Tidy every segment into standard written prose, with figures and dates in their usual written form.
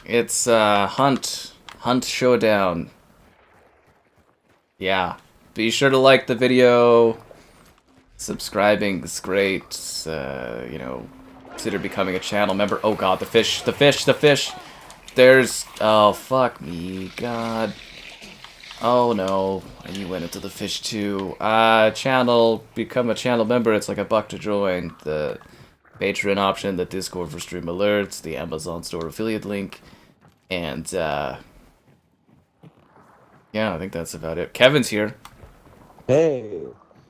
It's Hunt Showdown. Yeah. Be sure to like the video. Subscribing is great. You know, consider becoming a channel member. Oh god, the fish, the fish, the fish. There's... Oh, fuck me. God. Oh no. And you went into the fish too. Become a channel member. It's like $1 to join. The Patreon option, the Discord for stream alerts, the Amazon store affiliate link. And, yeah, I think that's about it. Kevin's here. Hey,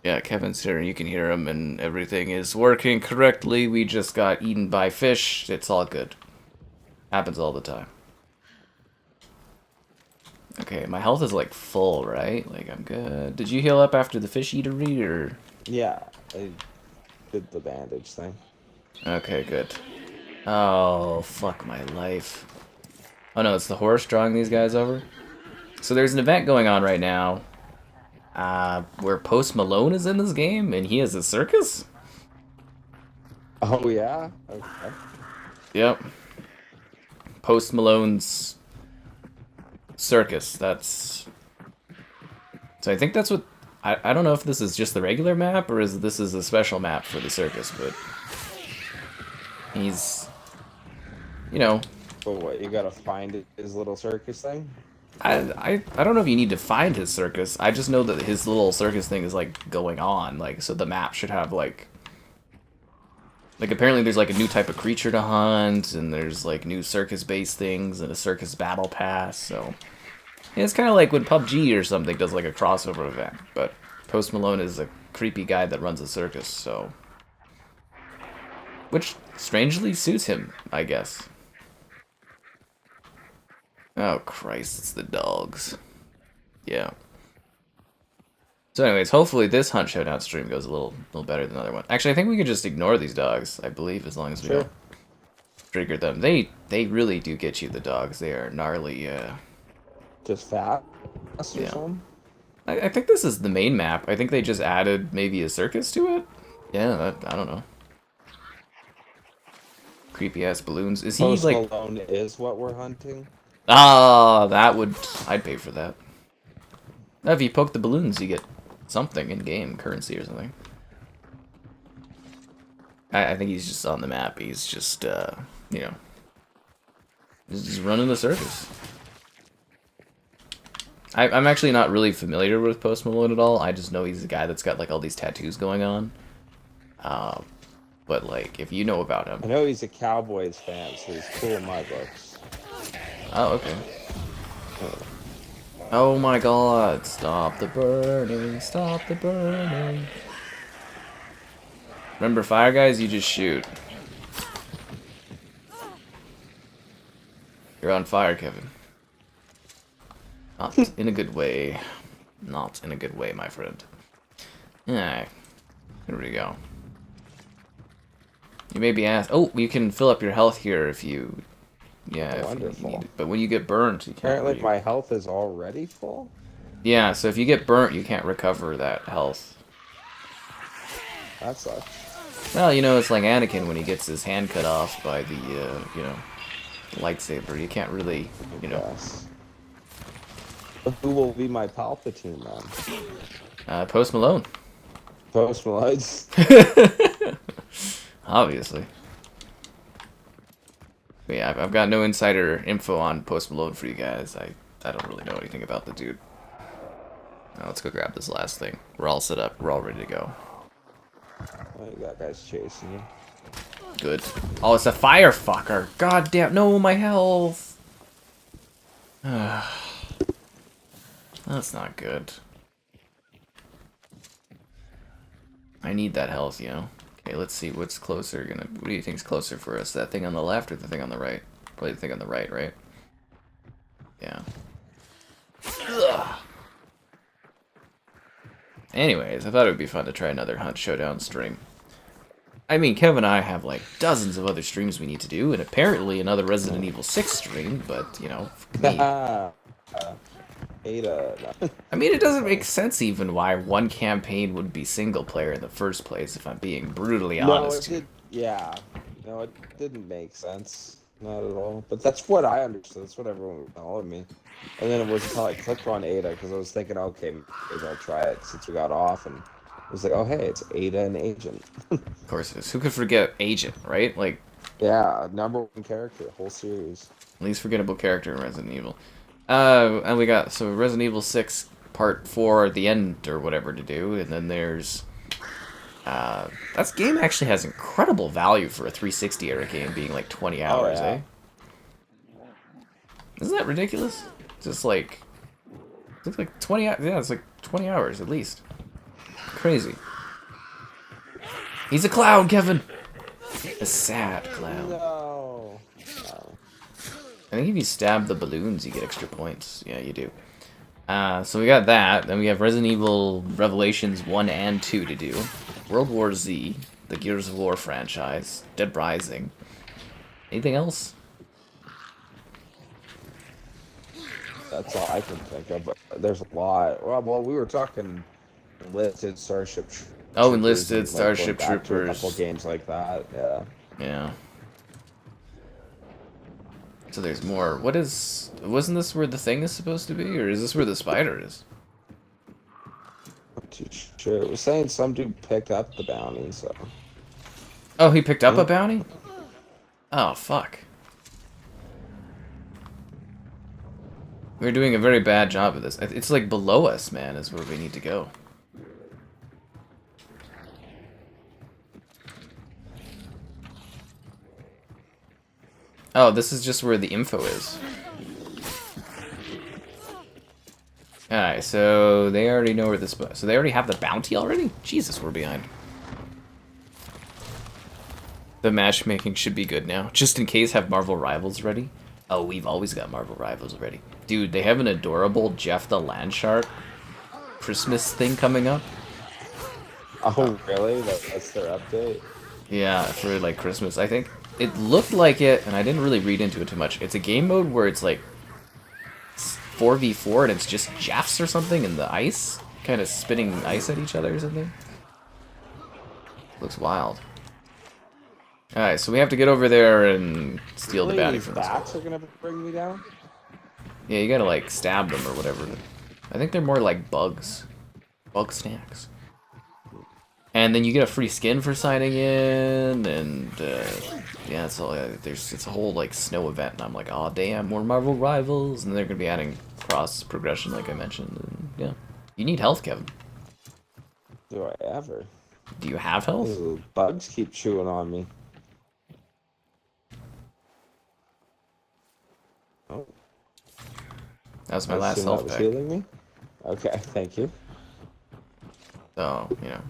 Yeah, Kevin's here. You can hear him, and everything is working correctly. We just got eaten by fish. It's all good. Happens all the time. Okay, my health is like full, right? Like I'm good. Did you heal up after the fish eatery, or? yeah, I did the bandage thing. Okay, good. Oh, fuck my life. Oh no, it's the horse drawing these guys over? So there's an event going on right now, where Post Malone is in this game, and he has a circus? Oh yeah, okay. Yep. Post Malone's circus. That's... So I think that's what... I don't know if this is just the regular map, or this is a special map for the circus, but... He's... You know... But what, you gotta find his little circus thing? I don't know if you need to find his circus. I just know that his little circus thing is, like, going on. Like, so the map should have, like... Like, apparently there's, like, a new type of creature to hunt, and there's, like, new circus-based things, and a circus battle pass, so... Yeah, it's kind of like when PUBG or something does, like, a crossover event, but Post Malone is a creepy guy that runs a circus, so... Which strangely suits him, I guess. Oh, Christ, it's the dogs. Yeah. So anyways, hopefully this Hunt Showdown stream goes a little better than the other one. Actually, I think we could just ignore these dogs, I believe, as long as we Sure. don't trigger them. They really do get you, the dogs. They are gnarly, Just fast or yeah. something? I think this is the main map. I think they just added maybe a circus to it? Yeah, I don't know. Creepy-ass balloons. Is he, Post like... Malone is what we're hunting? Ah, that would... I'd pay for that. Now, if you poke the balloons, you get something in-game, currency or something. I think he's just on the map. He's just, you know... He's just running the circus. I'm actually not really familiar with Post Malone at all. I just know he's a guy that's got, like, all these tattoos going on. But, like, if you know about him... I know he's a Cowboys fan, so he's cool in my books. Oh, okay. Oh my god, stop the burning, stop the burning. Remember, fire guys, you just shoot. You're on fire, Kevin. Not in a good way. Not in a good way, my friend. Alright. Here we go. You may be asked... Oh, you can fill up your health here if you... Yeah, if you need it. But when you get burnt, you can't... Apparently really... my health is already full? Yeah, so if you get burnt, you can't recover that health. That sucks. Well, you know, it's like Anakin when he gets his hand cut off by the, you know, lightsaber. You can't really, you know... Yes. But who will be my Palpatine then? Post Malone. Post Malone's? Obviously. But yeah, I've got no insider info on Post Malone for you guys. I don't really know anything about the dude. Now let's go grab this last thing. We're all set up. We're all ready to go. Oh, you got guys chasing you. Good. Oh, it's a firefucker. God damn. No, my health. That's not good. I need that health, you know. Okay, let's see what's closer. What do you think's closer for us? That thing on the left or the thing on the right? Probably the thing on the right, right? Yeah. Ugh. Anyways, I thought it would be fun to try another Hunt Showdown stream. I mean, Kevin and I have like dozens of other streams we need to do, and apparently another Resident Evil 6 stream, but, you know, for me... Ada. I mean, it doesn't make sense even why one campaign would be single player in the first place, if I'm being brutally honest. No, it did. Yeah. No, it didn't make sense. Not at all. But that's what I understood. That's what everyone was telling me. And then it was until I clicked on Ada because I was thinking, okay, maybe I'll try it since we got off. And it was like, oh, hey, it's Ada and Agent. Of course it is. Who could forget Agent, right? Like, Yeah, #1 character, whole series. least forgettable character in Resident Evil. And we got, so Resident Evil 6 Part 4 at the end or whatever to do. And then there's... that game actually has incredible value for a 360 era game being like 20 hours, yeah. eh? Isn't that ridiculous? Just like... It looks like 20 hours. Yeah, it's like 20 hours at least. Crazy. He's a clown, Kevin! A sad clown. No. I think if you stab the balloons, you get extra points. Yeah, you do. So we got that. Then we have Resident Evil Revelations 1 and 2 to do. World War Z, the Gears of War franchise, Dead Rising. Anything else? That's all I can think of. But there's a lot. Well, we were talking Enlisted, Starship Troopers. Oh, Enlisted, and, Starship going back to Troopers. a couple games like that. Yeah. Yeah. So there's more. What is... Wasn't this where the thing is supposed to be? Or is this where the spider is? Not too sure. It was saying some dude picked up the bounty, so. Oh, he picked up a bounty? Oh, fuck. We're doing a very bad job of this. It's like below us, man, is where we need to go. Oh, this is just where the info is. Alright, so they already know where this... So they already have the bounty already? Jesus, we're behind. The matchmaking should be good now. Just in case, have Marvel Rivals ready. Oh, we've always got Marvel Rivals ready. Dude, they have an adorable Jeff the Landshark Christmas thing coming up. Oh, really? That's their update? Yeah, for like Christmas, I think. It looked like it, and I didn't really read into it too much. It's a game mode where it's like 4v4 and it's just Jeffs or something in the ice, kind of spitting ice at each other or something. Looks wild. Alright, so we have to get over there and steal the bounty from this guy. Bats are gonna bring me down? Yeah, you gotta like stab them or whatever. I think they're more like bugs. Bug snacks. And then you get a free skin for signing in, and yeah, it's all, it's a whole like snow event, and I'm like, oh damn, more Marvel Rivals, and they're gonna be adding cross progression, like I mentioned. And, yeah, you need health, Kevin. Do I ever? Do you have health? Ooh, bugs keep chewing on me. Oh, That was my last health pack. Healing me? Okay, thank you. So you know,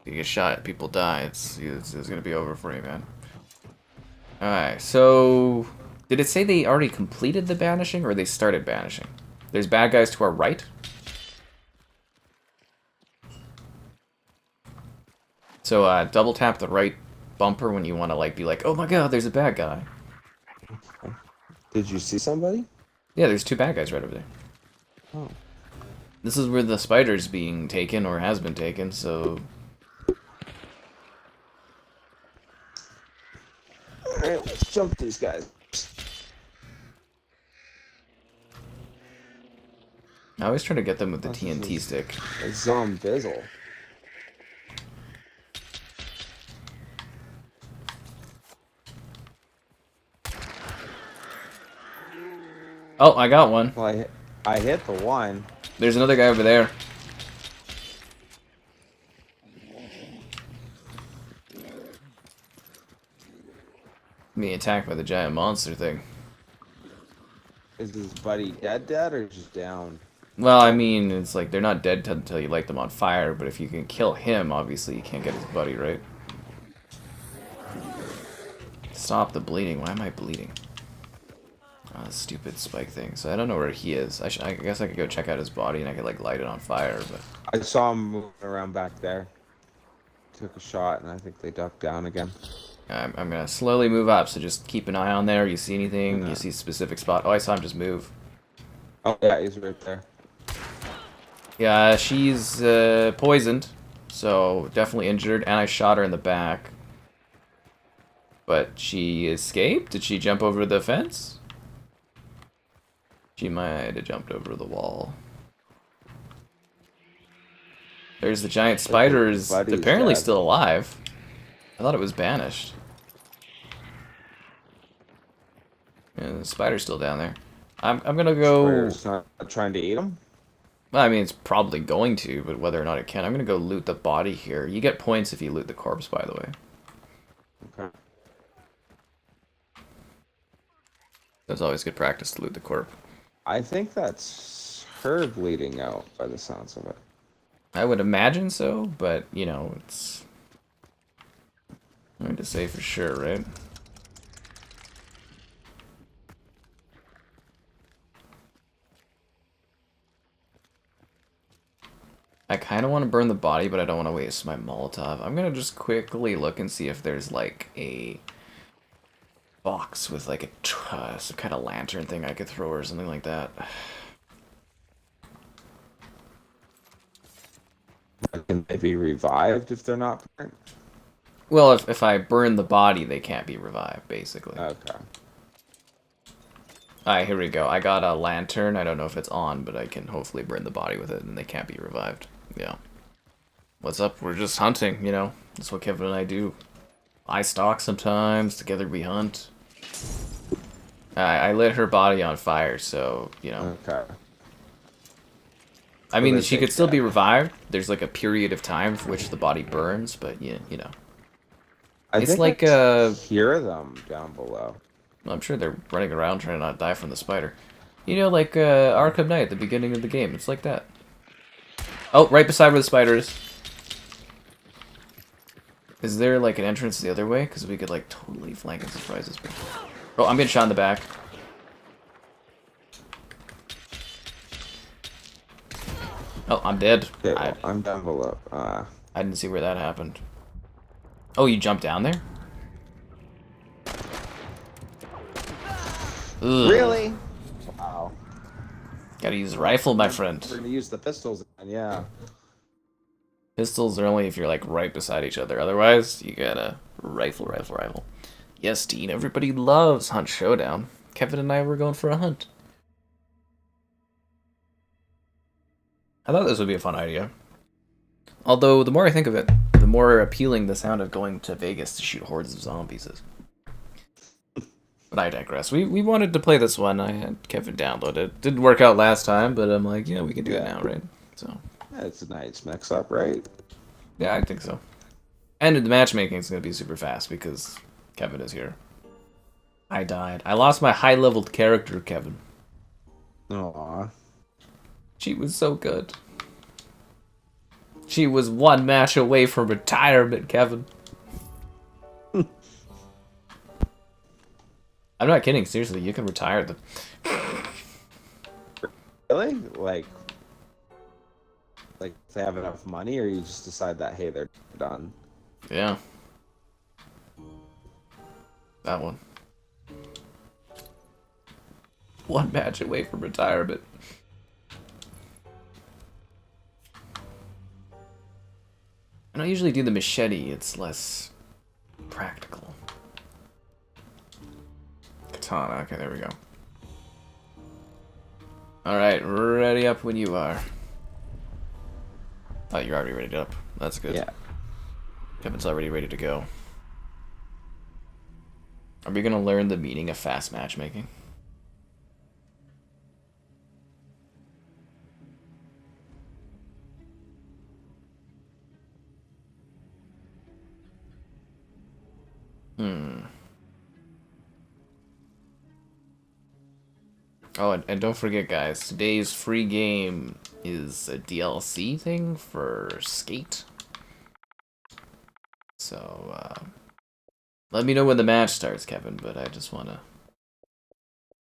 you get shot, people die. It's gonna be over for you, man. All right, so did it say they already completed the banishing, or they started banishing? There's bad guys to our right. So double tap the right bumper when you want to like be like, oh my god, there's a bad guy. Did you see somebody? Yeah, there's two bad guys right over there. Oh. This is where the spider's being taken, or has been taken, so... Alright, let's jump these guys. I always try to get them with the TNT stick. A zombizzle. Oh, I got one. Well, I hit the one. There's another guy over there. Being attacked by the giant monster thing. Is his buddy dead or just down? Well, I mean, it's like they're not dead until you light them on fire, but if you can kill him, obviously you can't get his buddy, right? Stop the bleeding. Why am I bleeding? Oh, stupid spike thing. So I don't know where he is. I guess I could go check out his body and I could like light it on fire, but... I saw him moving around back there. Took a shot and I think they ducked down again. I'm gonna slowly move up, so just keep an eye on there. You see anything? You see a specific spot? Oh, I saw him just move. Oh yeah, he's right there. Yeah, she's poisoned, so definitely injured, and I shot her in the back. But she escaped? Did she jump over the fence? She might have jumped over the wall. There's the giant spider is apparently dead. still alive. I thought it was banished. Yeah, the spider's still down there. I'm gonna go... Spider's not trying to eat him? Well, I mean, it's probably going to, but whether or not it can, I'm gonna go loot the body here. You get points if you loot the corpse, by the way. Okay. That's always good practice to loot the corpse. I think that's her bleeding out by the sounds of it. I would imagine so, but, you know, it's... hard to say for sure, right? I kind of want to burn the body, but I don't want to waste my Molotov. I'm going to just quickly look and see if there's, like, a box with, like, some kind of lantern thing I could throw or something like that. Can they be revived if they're not burnt? Well, if I burn the body, they can't be revived, basically. Okay. Alright, here we go. I got a lantern. I don't know if it's on, but I can hopefully burn the body with it, and they can't be revived. Yeah. What's up? We're just hunting, you know? That's what Kevin and I do. I stalk sometimes, together we hunt. I lit her body on fire, so, you know. Okay. I mean, she could still be revived. There's like a period of time for which the body burns, but you know. It's like hear them down below. I'm sure they're running around trying to not die from the spider. You know, like Arkham Knight at the beginning of the game. It's like that. Oh, right beside where the spider is. Is there like an entrance the other way? Because we could like totally flank and surprise this. Oh, I'm getting shot in the back. Oh, I'm dead. Okay, well, I'm down below. I didn't see where that happened. Oh, you jumped down there? Ugh. Really? Wow. Gotta use a rifle, my friend. We're gonna use the pistols again, yeah. Pistols are only if you're like right beside each other. Otherwise, you gotta rifle. Yes, Dean, everybody loves Hunt Showdown. Kevin and I were going for a hunt. I thought this would be a fun idea. Although, the more I think of it, the more appealing the sound of going to Vegas to shoot hordes of zombies is. But I digress. We wanted to play this one. I had Kevin download it. Didn't work out last time, but I'm like, yeah, we can do it now, right? So. It's a nice mix-up, right? Yeah, I think so. And the matchmaking is going to be super fast because Kevin is here. I died. I lost my high-leveled character, Kevin. Aww. She was so good. She was one match away from retirement, Kevin. I'm not kidding. Seriously, you can retire them. Really? Like if they have enough money, or you just decide that, hey, they're done? Yeah. That one. One match away from retirement. I don't usually do the machete. It's less practical. Katana. Okay, there we go. Alright, ready up when you are. Oh, you're already ready up. That's good. Yeah. Kevin's already ready to go. Are we gonna learn the meaning of fast matchmaking? Oh, and don't forget, guys, today's free game is a DLC thing for Skate. So, let me know when the match starts, Kevin, but I just want to...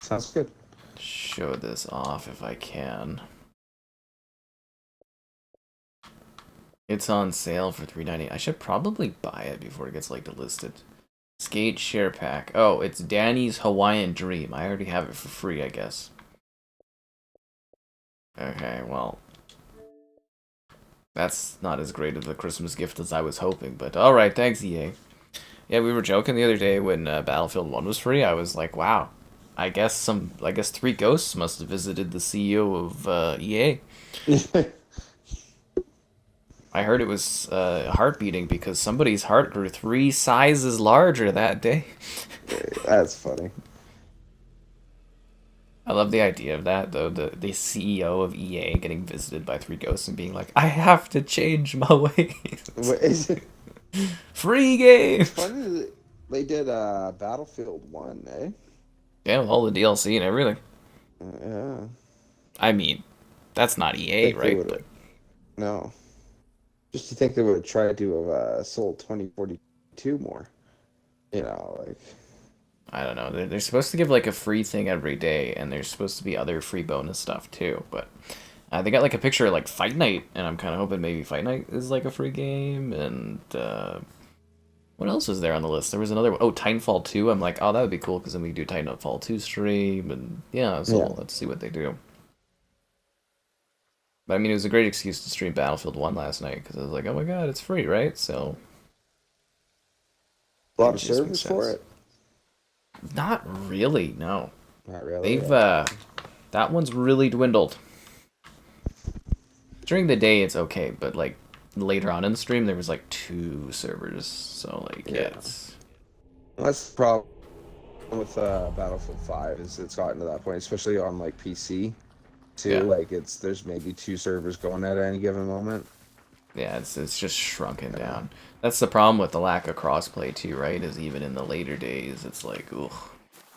Sounds good. Show this off if I can. It's on sale for $3.90. I should probably buy it before it gets, like, delisted. Skate share pack. Oh, it's Danny's Hawaiian Dream. I already have it for free, I guess. Okay, well. That's not as great of a Christmas gift as I was hoping, but alright, thanks EA. Yeah, we were joking the other day when Battlefield 1 was free. I was like, wow, I guess three ghosts must have visited the CEO of EA. I heard it was heart beating because somebody's heart grew 3 sizes larger that day. That's funny. I love the idea of that, though. The CEO of EA getting visited by 3 ghosts and being like, I have to change my ways. What is it? Free game! It's funny that they did Battlefield 1, eh? Yeah, with all the DLC and everything. Yeah. I mean, that's not I EA, think they right? would But have. No. Just to think they would have tried to have sold 2042 more. You know, like. I don't know. They're supposed to give like a free thing every day, and there's supposed to be other free bonus stuff too. But they got like a picture of like Fight Night, and I'm kind of hoping maybe Fight Night is like a free game. And what else is there on the list? There was another one. Oh, Titanfall 2. I'm like, oh, that would be cool because then we could do Titanfall 2 stream, and yeah. So Yeah. let's see what they do. But I mean, it was a great excuse to stream Battlefield 1 last night because I was like, oh my god, it's free, right? So A lot it of just makes servers for sense. it? Not really, no. Not really. They've that one's really dwindled. During the day it's okay, but like later on in the stream there was like 2 servers. So like yeah, it's Well, that's the problem with Battlefield 5 is it's gotten to that point, especially on like PC too. yeah. Like there's maybe 2 servers going at any given moment. Yeah, it's just shrunken down. That's the problem with the lack of crossplay too, right? Is even in the later days it's like ugh.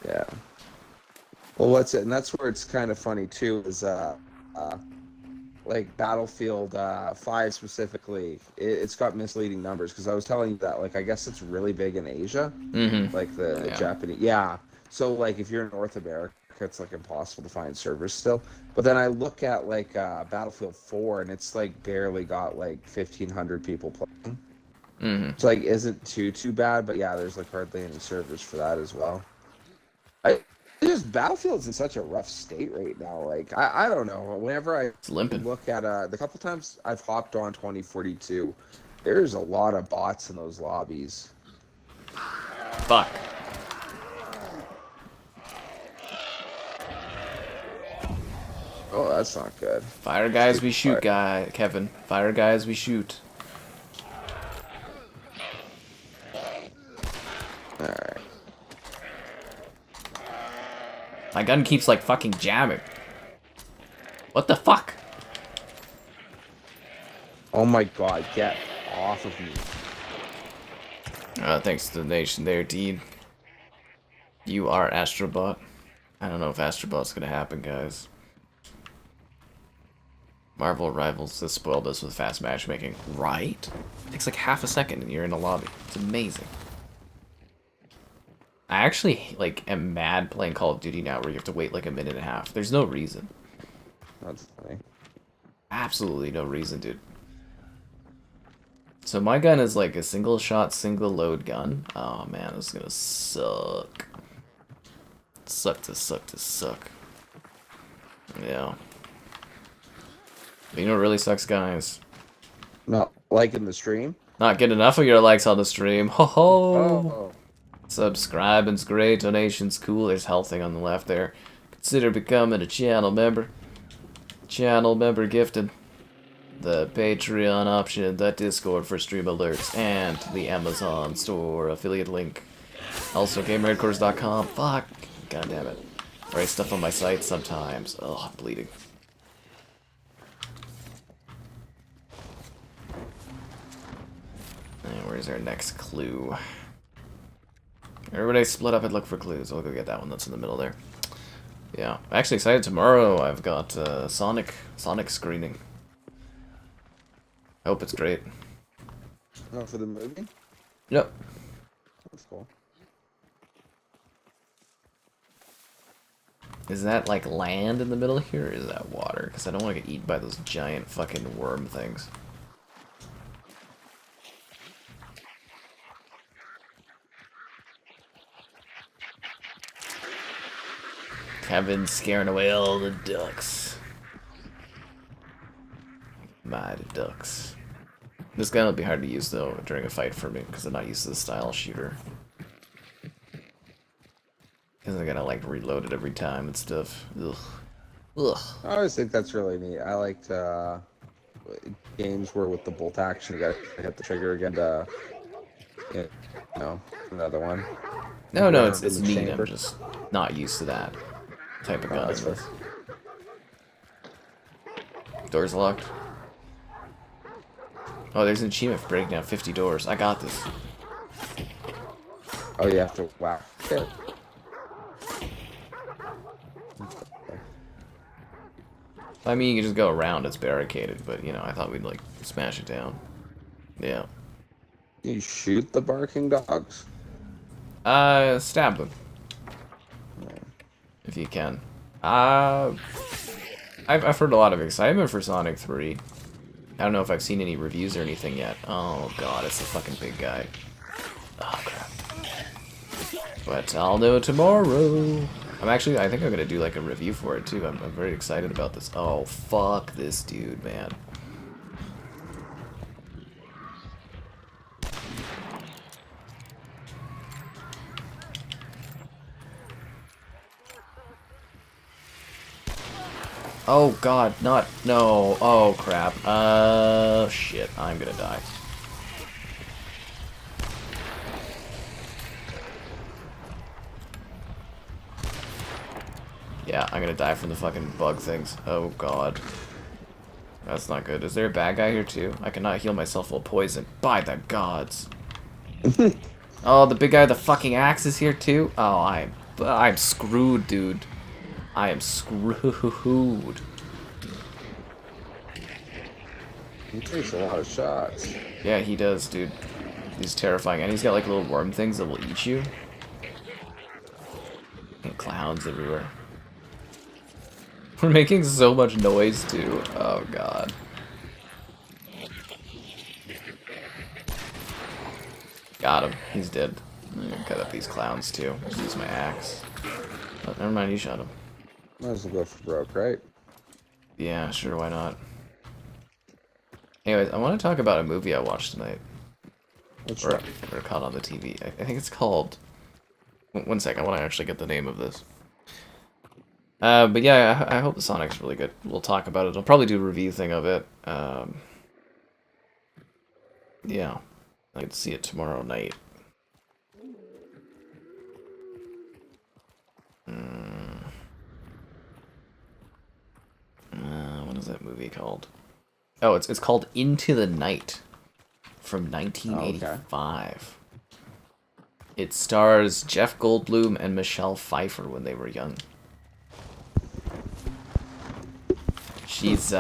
Yeah. Well, what's it? And that's where it's kind of funny too. Is like Battlefield 5 specifically, it's got misleading numbers because I was telling you that like I guess it's really big in Asia, like the Yeah. Japanese. Yeah. So like if you're in North America, it's like impossible to find servers still. But then I look at like Battlefield 4 and it's like barely got like 1,500 people playing. It's like isn't too bad, but yeah, there's like hardly any servers for that as well. Just Battlefield's in such a rough state right now. Like I don't know. Whenever I It's limping. look at the couple times I've hopped on 2042, there's a lot of bots in those lobbies. Fuck. Oh, that's not good. Fire guys we shoot, guy Kevin. Fire guys we shoot. All right. My gun keeps like fucking jamming. What the fuck? Oh my god, get off of me. Thanks to the nation there, Dean. You are Astrobot. I don't know if Astrobot's gonna happen, guys. Marvel Rivals has spoiled us with fast matchmaking. Right? It takes like half a second and you're in a lobby. It's amazing. I actually like am mad playing Call of Duty now where you have to wait like a minute and a half. There's no reason. That's funny. Absolutely no reason, dude. So my gun is like a single shot, single load gun. Oh man, this is gonna suck. Suck to suck to suck. Yeah. But you know what really sucks, guys? Not liking the stream? Not get enough of your likes on the stream. Ho ho! Oh. Subscribing's great, donation's cool. There's health thing on the left there. Consider becoming a channel member. Channel member gifted. The Patreon option, that Discord for stream alerts, and the Amazon store affiliate link. Also, GamerHeadquarters.com. Fuck. God damn it. Write stuff on my site sometimes. Ugh, I'm bleeding. And where's our next clue? Everybody split up and look for clues. I'll go get that one that's in the middle there. Yeah. I'm actually excited. Tomorrow I've got Sonic screening. I hope it's great. Oh, for the movie? Yep. That's cool. Is that like land in the middle here, or is that water? Because I don't want to get eaten by those giant fucking worm things. Kevin's scaring away all the ducks. Mighty ducks. This gun will be hard to use, though, during a fight for me, because I'm not used to the style shooter. Because I gotta, like, reload it every time and stuff. Ugh. Ugh. I always think that's really neat. I liked games where with the bolt action, you gotta hit the trigger again to, you know, another one. No, Burn it's in the neat. chamber. I'm just not used to that type of gun. That's fair. Doors locked. Oh, there's an achievement for breaking down 50 doors. I got this. Oh, you have to whack it. I mean, you can just go around. It's barricaded, but, you know, I thought we'd, like, smash it down. Yeah. You shoot the barking dogs. Stab them. If you can. I've heard a lot of excitement for Sonic 3. I don't know if I've seen any reviews or anything yet. Oh god, it's the fucking big guy. Oh crap. But I'll know tomorrow. I think I'm gonna do like a review for it too. I'm very excited about this. Oh fuck this dude, man. Oh god, no. Oh crap. Shit, I'm gonna die. Yeah, I'm gonna die from the fucking bug things. Oh god. That's not good. Is there a bad guy here too? I cannot heal myself while poisoned. By the gods. Oh, the big guy with the fucking axe is here too? Oh, I'm screwed, dude. I am screwed. He takes a lot of shots. Yeah, he does, dude. He's terrifying. And he's got like little worm things that will eat you. And clowns everywhere. We're making so much noise, too. Oh, God. Got him. He's dead. I'm gonna cut up these clowns, too. Just use my axe. Oh, never mind, you shot him. Might as well go for broke, right? Yeah, sure, why not? Anyways, I want to talk about a movie I watched tonight. Or caught on the TV. I think it's called... One sec, I want to actually get the name of this. But yeah, I hope the Sonic's really good. We'll talk about it. I'll probably do a review thing of it. Yeah. I get to see it tomorrow night. What is that movie called? Oh, it's called Into the Night from 1985. It stars Jeff Goldblum and Michelle Pfeiffer when they were young. She's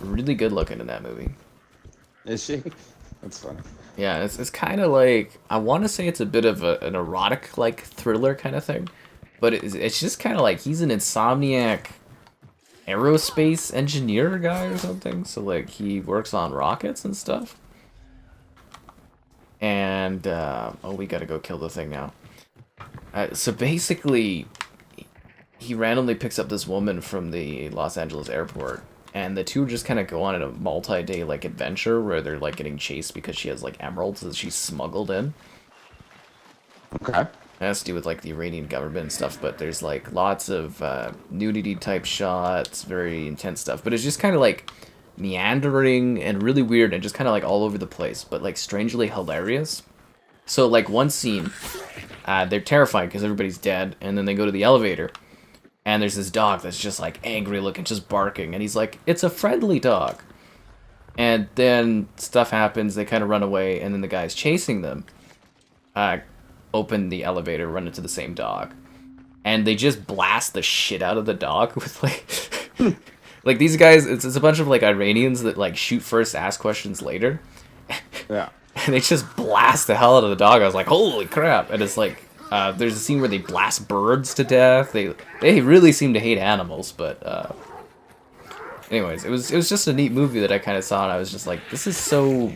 really good looking in that movie. Is she? That's funny. Yeah, it's kind of like, I want to say it's a bit of an erotic like thriller kind of thing, but it's just kind of like he's an insomniac aerospace engineer guy or something. So like he works on rockets and stuff. And oh, we gotta go kill the thing now. So basically, he randomly picks up this woman from the Los Angeles airport, and the two just kind of go on a multi-day like adventure where they're like getting chased because she has like emeralds that she's smuggled in. Okay. It has to do with like the Iranian government and stuff, but there's like lots of nudity type shots, very intense stuff. But it's just kind of like meandering and really weird and just kind of like all over the place, but like strangely hilarious. So like one scene, they're terrified because everybody's dead, and then they go to the elevator, and there's this dog that's just like angry looking, just barking, and he's like, it's a friendly dog. And then stuff happens, they kind of run away, and then the guy's chasing them open the elevator, run into the same dog, and they just blast the shit out of the dog with like like these guys, it's a bunch of like Iranians that like shoot first, ask questions later. Yeah. And they just blast the hell out of the dog. I was like, holy crap. And it's like, there's a scene where they blast birds to death. They really seem to hate animals, but anyways, it was just a neat movie that I kind of saw, and I was just like, this is so,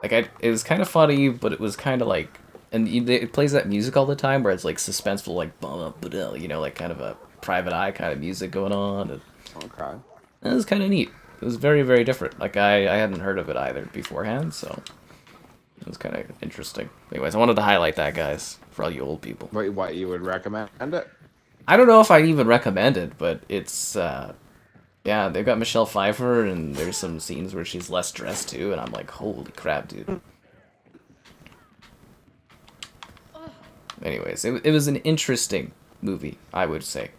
like, it was kind of funny, but it was kind of like, and it plays that music all the time where it's like suspenseful, like, you know, like kind of a private eye kind of music going on. And Okay. it was kind of neat. It was very, very different. Like, I hadn't heard of it either beforehand, so it was kind of interesting. Anyways, I wanted to highlight that, guys, for all you old people. Wait, what, you would recommend it? I don't know if I'd even recommend it, but it's, yeah, they've got Michelle Pfeiffer, and there's some scenes where she's less dressed, too, and I'm like, holy crap, dude. Anyways, it was an interesting movie, I would say.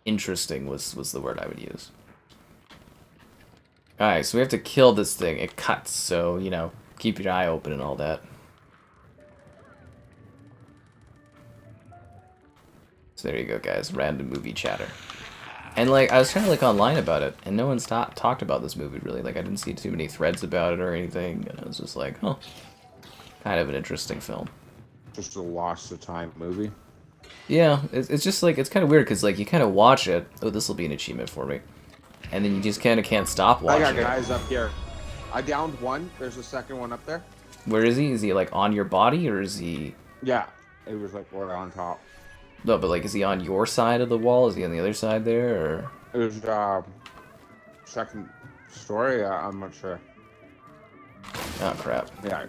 Interesting was the word I would use. Alright, so we have to kill this thing. It cuts, so, you know, keep your eye open and all that. So there you go, guys. Random movie chatter. And, like, I was trying to look online about it, and no one's talked about this movie, really. Like, I didn't see too many threads about it or anything, and I was just like, oh, kind of an interesting film. Just a lost of time movie. Yeah, it's just, like, it's kind of weird, because, like, you kind of watch it. Oh, this will be an achievement for me. And then you just kind of can't stop watching I got guys up here. I downed one. There's a second one up there. Where is he? Is he, like, on your body, or is he... Yeah, it was, like, right on top. No, but, like, is he on your side of the wall? Is he on the other side there, or... It was, second story. I'm not sure. Oh, crap. Yeah.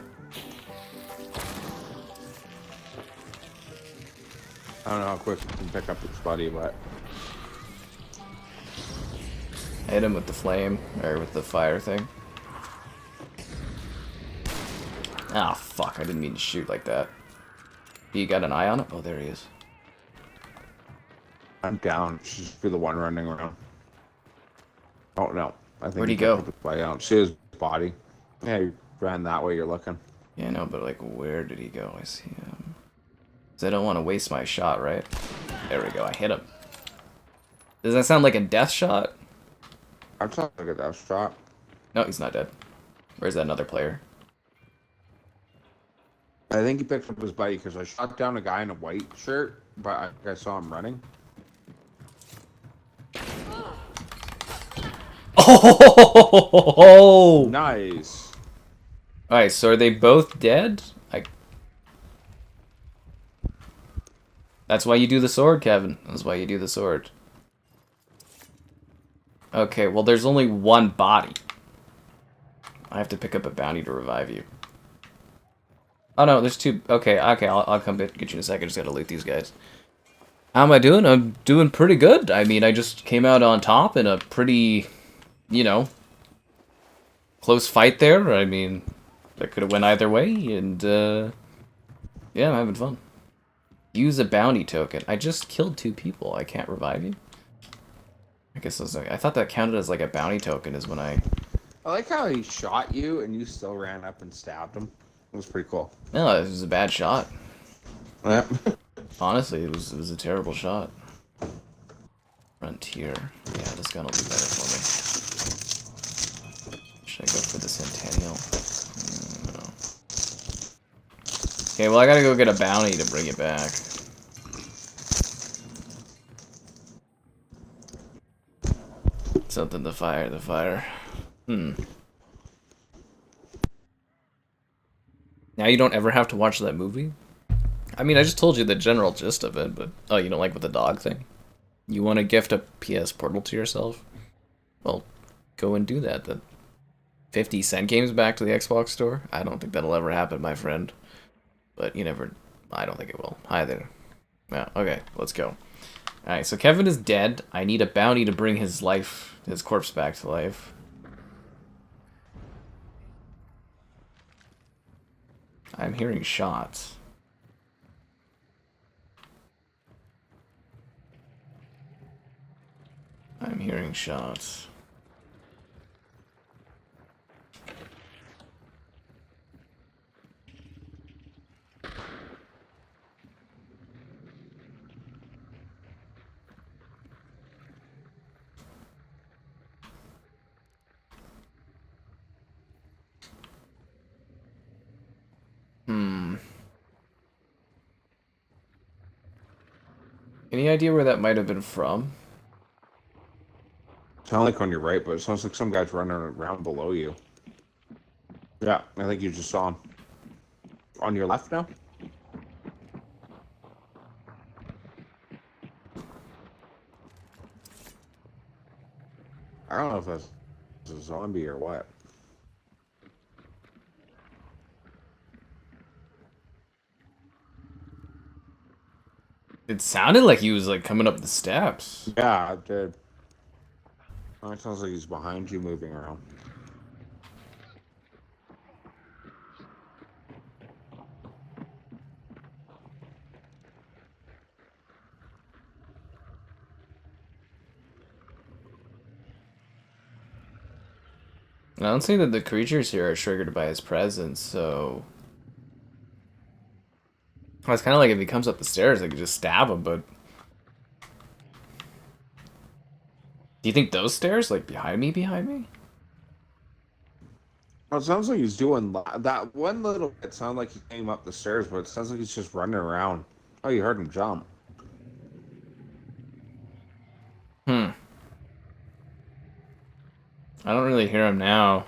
I don't know how quick you can pick up his buddy, but... I hit him with the flame, or with the fire thing. Ah, fuck, I didn't mean to shoot like that. You got an eye on it? Oh, there he is. I'm down. She's the one running around. Oh, no. I think Where'd he go? I don't see his body. Yeah, he ran that way you're looking. Yeah, no, but, like, where did he go? I see him. Because I don't want to waste my shot, right? There we go, I hit him. Does that sound like a death shot? I'm trying to get that shot. No, he's not dead. Where's that another player? I think he picked up his buddy because I shot down a guy in a white shirt, but I saw him running. Oh! Nice. Alright, so are they both dead? That's why you do the sword, Kevin. That's why you do the sword. Okay, well, there's only one body. I have to pick up a bounty to revive you. Oh, no, there's two. Okay, I'll come get you in a second. Just gotta loot these guys. How am I doing? I'm doing pretty good. I mean, I just came out on top in a pretty, you know, close fight there. I mean, that could have went either way, and, yeah, I'm having fun. Use a bounty token. I just killed 2 people. I can't revive you? I guess I thought that counted as like a bounty token is when I like how he shot you and you still ran up and stabbed him. It was pretty cool. No, it was a bad shot. Yeah. Honestly, it was a terrible shot. Frontier. Yeah, this gun will be better for me. Should I go for the Centennial? No. Okay, well I gotta go get a bounty to bring it back. Something to fire, the fire. Now you don't ever have to watch that movie? I mean, I just told you the general gist of it, but... Oh, you don't like with the dog thing? You want to gift a PS Portal to yourself? Well, go and do that. The 50-cent games back to the Xbox store? I don't think that'll ever happen, my friend. But you never... I don't think it will. Hi there. Yeah, okay, let's go. Alright, so Kevin is dead. I need a bounty to bring his corpse back to life. I'm hearing shots. I'm hearing shots. Any idea where that might have been from? Sound like on your right, but it sounds like some guy's running around below you. Yeah, I think you just saw him. On your left now? I don't know if that's a zombie or what? It sounded like he was like coming up the steps. Yeah, it did. Oh, it sounds like he's behind you moving around. I don't think that the creatures here are triggered by his presence, so... Well, it's kind of like if he comes up the stairs, I could just stab him, but... Do you think those stairs, like, behind me? Well, it sounds like he's doing that one little bit. Sounded like he came up the stairs, but it sounds like he's just running around. Oh, you heard him jump. Hmm. I don't really hear him now.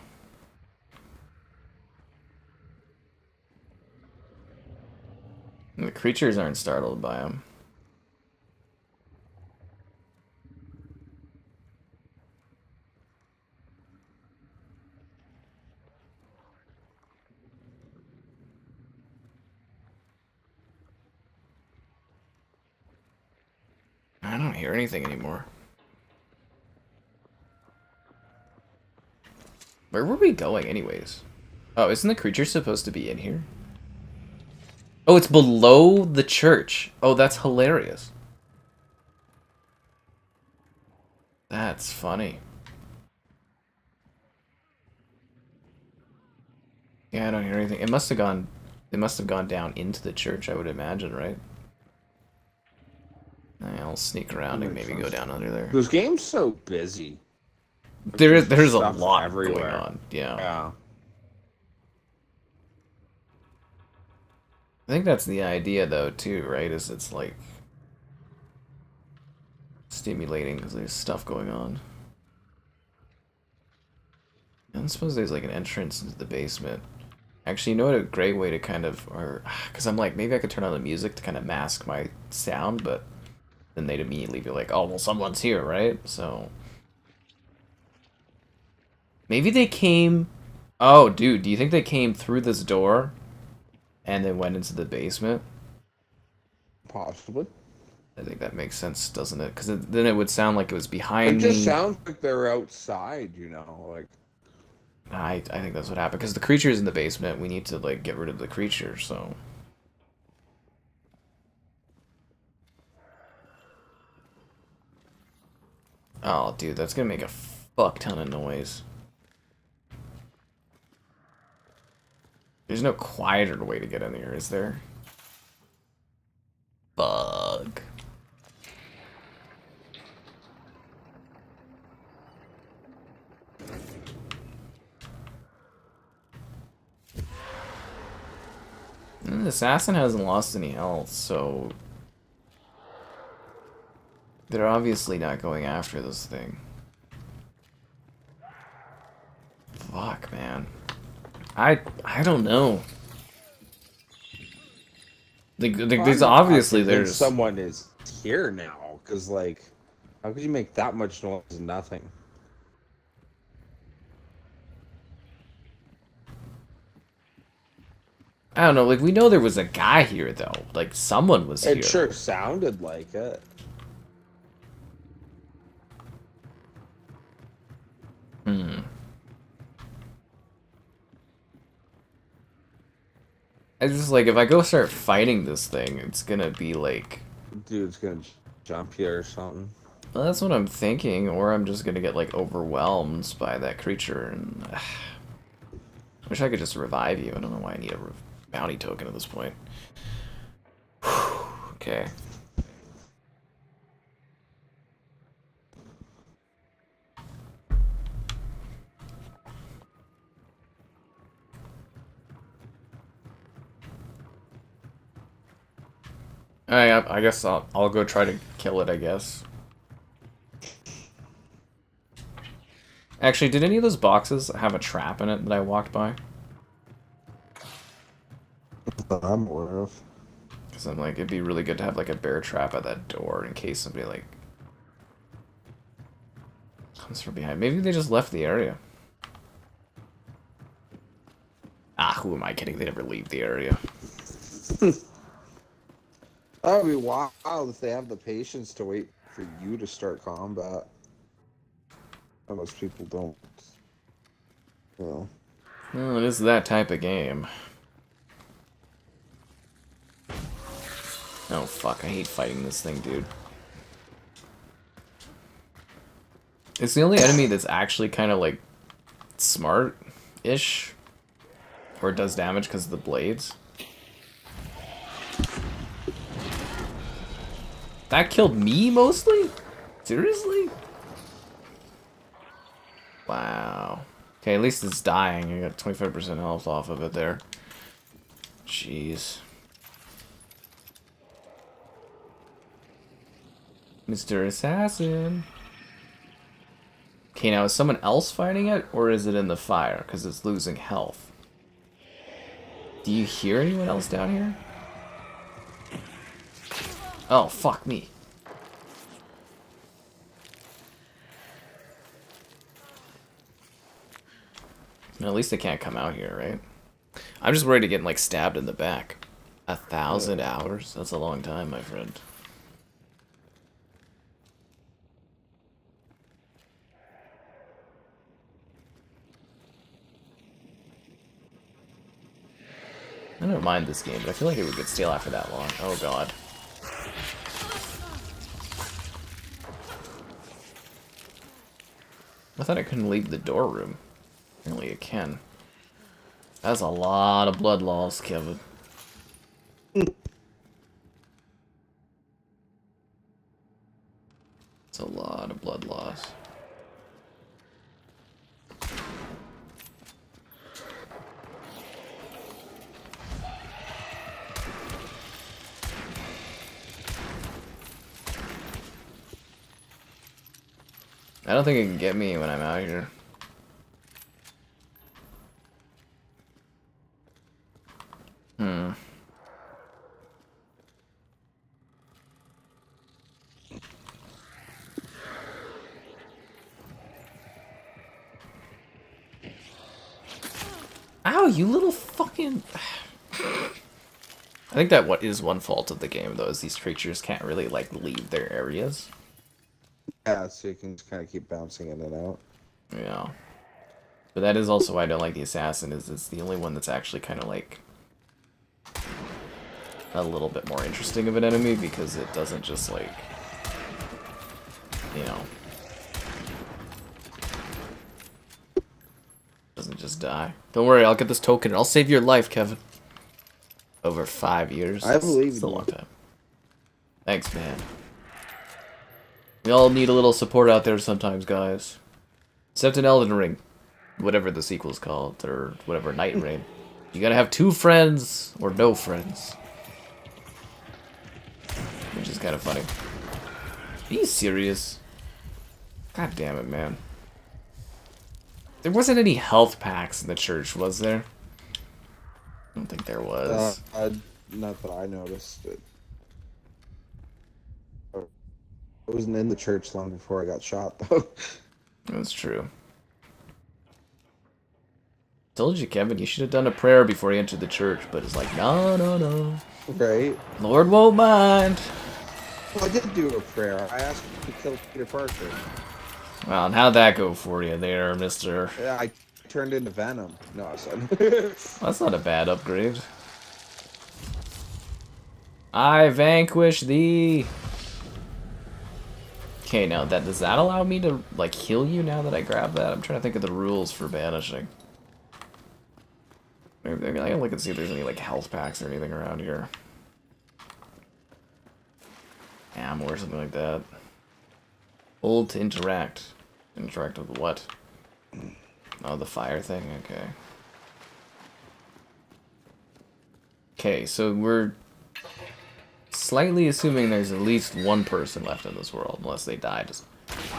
And the creatures aren't startled by him. I don't hear anything anymore. Where were we going anyways? Oh, isn't the creature supposed to be in here? Oh, it's below the church. Oh, that's hilarious. That's funny. Yeah, I don't hear anything. It must have gone down into the church, I would imagine, right? I'll sneak around and maybe go down under there. This game's so busy. There's a stuff lot everywhere. going on. Yeah. Yeah. I think that's the idea though too, right? Is it's like stimulating because there's stuff going on. And I suppose there's like an entrance into the basement. Actually, you know what a great way to kind of, or because I'm like, maybe I could turn on the music to kind of mask my sound, but then they'd immediately be like, oh, well, someone's here, right? So maybe they came. Oh, dude, do you think they came through this door and then went into the basement? Possibly. I think that makes sense, doesn't it? Because then it would sound like it was behind me. It just sounds like they're outside, you know, like. I think that's what happened. Because the creature's in the basement. We need to, like, get rid of the creature, so... Oh, dude, that's gonna make a fuck ton of noise. There's no quieter way to get in here, is there? Bug. The assassin hasn't lost any health, so... They're obviously not going after this thing. Fuck, man. I don't know. There's obviously there's someone is here now, because like, how could you make that much noise and nothing? I don't know, like, we know there was a guy here, though. Like, someone was here. It sure sounded like it. It's just like, if I go start fighting this thing, it's gonna be like... Dude's gonna jump you or something. Well, that's what I'm thinking, or I'm just gonna get, like, overwhelmed by that creature, and... I wish I could just revive you. I don't know why I need a bounty token at this point. Okay. Alright, I guess I'll go try to kill it, I guess. Actually, did any of those boxes have a trap in it that I walked by? That I'm aware of. Because I'm like, it'd be really good to have like a bear trap at that door in case somebody like comes from behind. Maybe they just left the area. who am I kidding? They never leave the area. That would be wild if they have the patience to wait for you to start combat. Most people don't. Well, it is that type of game. Oh fuck, I hate fighting this thing, dude. It's the only enemy that's actually kind of like smart-ish. Or does damage because of the blades. That killed me mostly? Seriously? Wow. Okay, at least it's dying. I got 25% health off of it there. Jeez. Mr. Assassin. Okay, now is someone else fighting it? Or is it in the fire? Because it's losing health. Do you hear anyone else down here? Oh, fuck me. At least they can't come out here, right? I'm just worried to get, like, stabbed in the back. 1,000 hours? That's a long time, my friend. I don't mind this game, but I feel like it would get stale after that long. Oh, God. I thought I couldn't leave the door room. Apparently it can. That's a lot of blood loss, Kevin. It's a lot of blood loss. I don't think it can get me when I'm out here. Ow, you little fucking... I think that what is one fault of the game, though, is these creatures can't really, like, leave their areas. yeah, so you can just kind of keep bouncing in and out. Yeah. But that is also why I don't like the assassin, is it's the only one that's actually kind of, like, a little bit more interesting of an enemy, because it doesn't just, like, you know... doesn't just die. Don't worry, I'll get this token and I'll save your life, Kevin. Over 5 years. I believe it's a long time. Thanks, man. We all need a little support out there sometimes, guys. Except in Elden Ring. Whatever the sequel's called, or whatever, Night Rain. You gotta have 2 friends, or no friends. Which is kind of funny. Are you serious? God damn it, man. There wasn't any health packs in the church, was there? I don't think there was. Not that I noticed. It wasn't in the church long before I got shot, though. That's true. Told you, Kevin, you should have done a prayer before you entered the church, but it's like, no, no, no. Right? Lord won't mind. Well, I did do a prayer. I asked to kill Peter Parker. Well, and how'd that go for you there, mister? Yeah, I turned into Venom. No, I said. That's not a bad upgrade. I vanquish thee. Okay, now does that allow me to, like, heal you now that I grab that? I'm trying to think of the rules for banishing. Maybe I can look and see if there's any, like, health packs or anything around here. Ammo or something like that. Hold to interact. Interact with what? Oh, the fire thing? Okay. Okay, so we're slightly assuming there's at least one person left in this world, unless they die. Just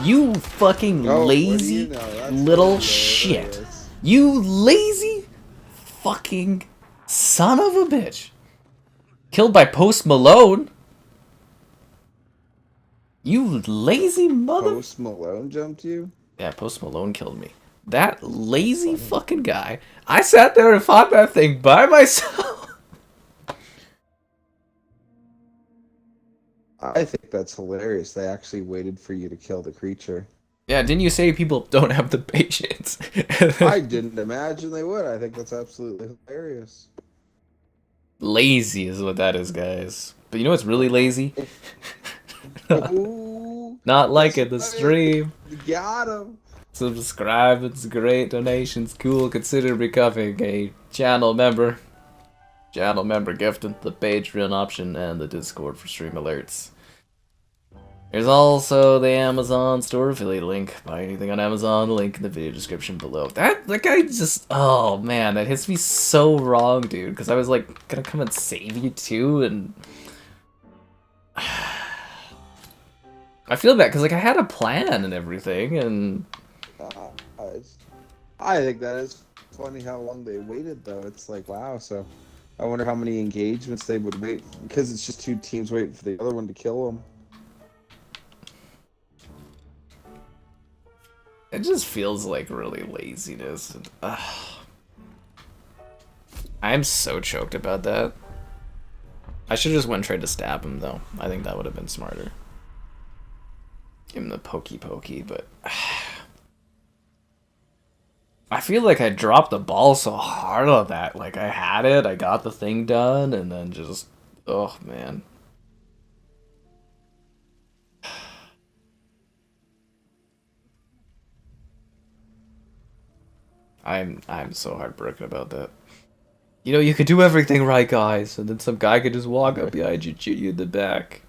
you fucking lazy little shit. You lazy fucking son of a bitch. Killed by Post Malone. You lazy mother... Post Malone jumped you? Yeah, Post Malone killed me. That lazy fucking guy. I sat there and fought that thing by myself. I think that's hilarious. They actually waited for you to kill the creature. Yeah, didn't you say people don't have the patience? I didn't imagine they would. I think that's absolutely hilarious. Lazy is what that is, guys. But you know what's really lazy? Ooh, Not guess liking the what? stream. You got him. Subscribe, it's great. Donations, cool. Consider becoming a channel member. Channel member gifting the Patreon option and the Discord for stream alerts. There's also the Amazon store affiliate link. Buy anything on Amazon, link in the video description below. That guy just, oh man, that hits me so wrong, dude. Because I was like, gonna come and save you too, and I feel bad because like I had a plan and everything, and I think that is funny how long they waited though. It's like, wow. So I wonder how many engagements they would wait, because it's just two teams waiting for the other one to kill them. it just feels like really laziness. And, I'm so choked about that. I should have just went and tried to stab him though. I think that would have been smarter. Give him the pokey, but I feel like I dropped the ball so hard on that. Like I had it, I got the thing done, and then just, oh man. I'm so heartbroken about that. You know, you could do everything right, guys, and then some guy could just walk up behind you, shoot you in the back.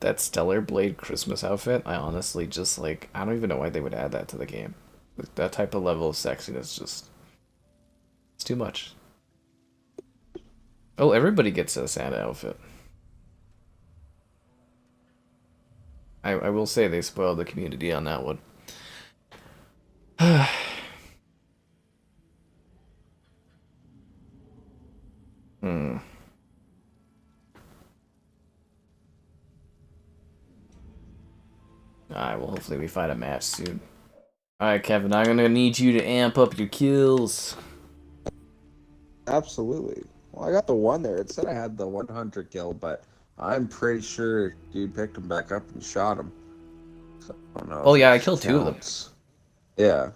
That Stellar Blade Christmas outfit, I honestly just like, I don't even know why they would add that to the game. Like, that type of level of sexiness just, it's too much. Oh, everybody gets a Santa outfit. I will say they spoiled the community on that one. Alright, well hopefully we find a match soon. Alright, Kevin, I'm gonna need you to amp up your kills. Absolutely. Well, I got the one there. It said I had the 100 kill, but I'm pretty sure dude picked him back up and shot him. So, I don't know. Oh yeah, I killed two of them. Yeah.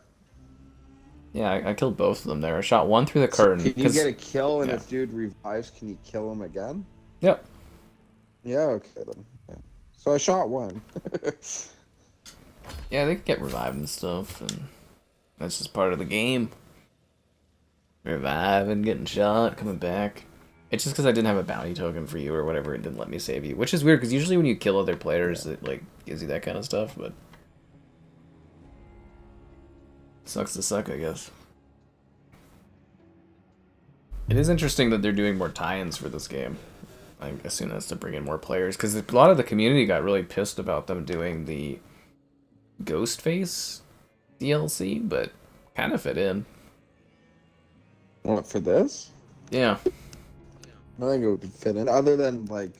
Yeah, I killed both of them there. I shot one through the curtain. Can you get a kill, and yeah. if dude revives, can you kill him again? Yep. Yeah, okay then. Yeah. So I shot one. Yeah, they can get revived and stuff, and that's just part of the game. Reviving, getting shot, coming back. It's just because I didn't have a bounty token for you or whatever, it didn't let me save you. Which is weird, because usually when you kill other players, it like gives you that kind of stuff, but sucks to suck, I guess. It is interesting that they're doing more tie-ins for this game. I assume that's to bring in more players, because a lot of the community got really pissed about them doing the Ghostface DLC, but kind of fit in. What, for this? Yeah. I think it would fit in, other than, like,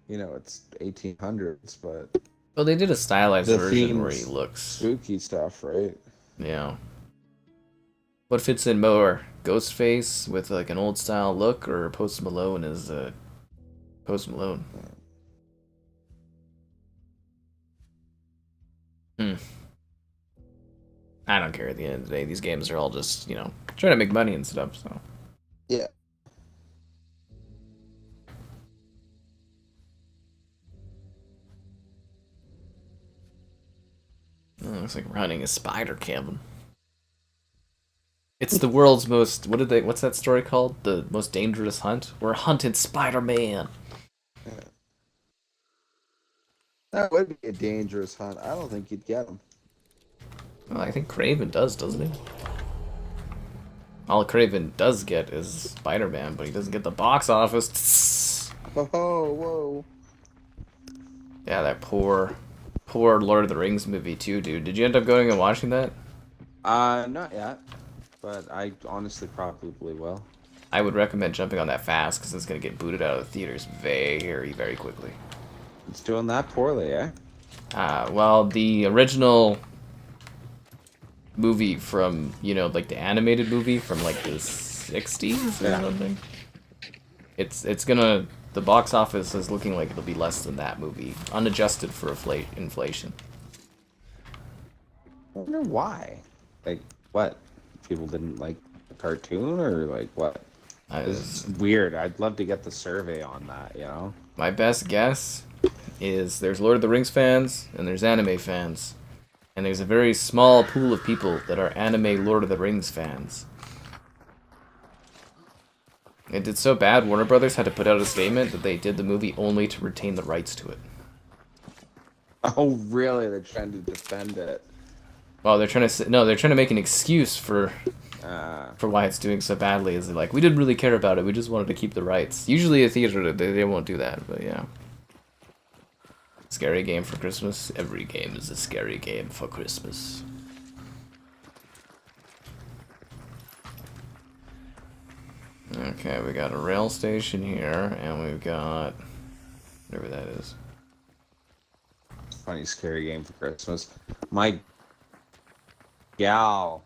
you know, it's 1800s, but... Well, they did a stylized the version where he theme's looks... spooky stuff, right? Yeah. What fits in more? Ghostface with, like, an old-style look, or Post Malone as, Post Malone? I don't care at the end of the day. These games are all just, you know, trying to make money and stuff, so... Yeah. Oh, looks like we're hunting a spider, Kevin. It's the world's most... what's that story called? The most dangerous hunt? We're hunting Spider-Man. Yeah. That would be a dangerous hunt. I don't think you'd get him. Well, I think Craven does, doesn't he? All Craven does get is Spider-Man, but he doesn't get the box office. Oh, whoa. Yeah, that poor Lord of the Rings movie too, dude. Did you end up going and watching that? Not yet, but I honestly probably will. I would recommend jumping on that fast because it's going to get booted out of the theaters very, very quickly. It's doing that poorly, eh? Well, the original movie from, you know, like the animated movie from like the 60s or something. It's gonna, the box office is looking like it'll be less than that movie, unadjusted for inflation. I wonder why. Like, what? People didn't like the cartoon, or like what? It's weird. I'd love to get the survey on that, you know? My best guess is there's Lord of the Rings fans and there's anime fans. And there's a very small pool of people that are anime Lord of the Rings fans. It did so bad, Warner Brothers had to put out a statement that they did the movie only to retain the rights to it. Oh, really? They're trying to defend it. Well, they're trying to make an excuse for why it's doing so badly. Is like, we didn't really care about it, we just wanted to keep the rights. Usually a theater, they won't do that, but yeah. Scary game for Christmas? Every game is a scary game for Christmas. Okay, we got a rail station here, and we've got whatever that is. Funny scary game for Christmas. My gal,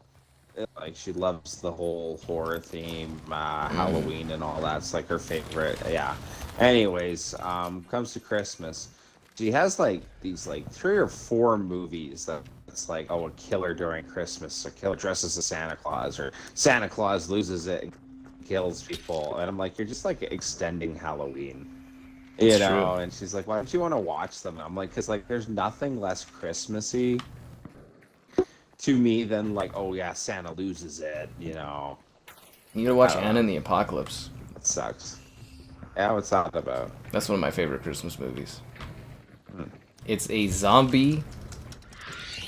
like, she loves the whole horror theme, Halloween and all that. It's like her favorite. Yeah. Anyways, comes to Christmas, she has like these like 3 or 4 movies that it's like, oh, a killer during Christmas, a killer dresses as Santa Claus, or Santa Claus loses it and kills people. And I'm like, you're just like extending Halloween, you know? True. And she's like, why don't you want to watch them? And I'm like, because like there's nothing less Christmassy to me than like, oh yeah, Santa loses it, you know? You gotta watch Anna and the Apocalypse. That sucks. Yeah, what's that about? That's one of my favorite Christmas movies. It's a zombie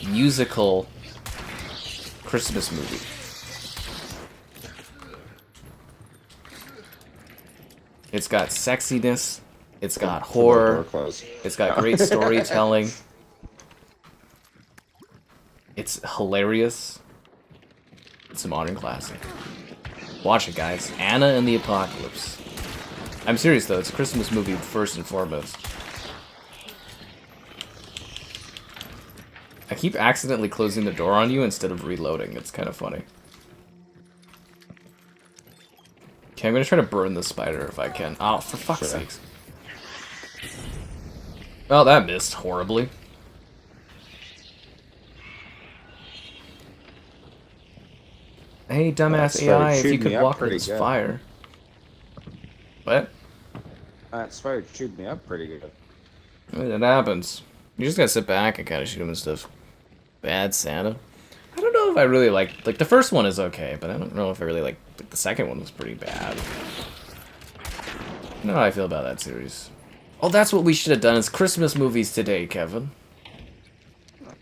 musical Christmas movie. It's got sexiness, it's got horror, it's got great storytelling. It's hilarious. It's a modern classic. Watch it, guys. Anna and the Apocalypse. I'm serious, though. It's a Christmas movie first and foremost. I keep accidentally closing the door on you instead of reloading. It's kind of funny. Okay, I'm going to try to burn the spider if I can. Oh, for fuck's sakes. Well, that missed horribly. Hey, dumbass AI, if you could walk this fire. What? That spider chewed me up pretty good. It happens. You just gotta sit back and kind of shoot him and stuff. Bad Santa. I don't know if I really like the first one is okay, but I don't know if I really like the second one was pretty bad. I don't know how I feel about that series. Oh, that's what we should have done is Christmas movies today, Kevin.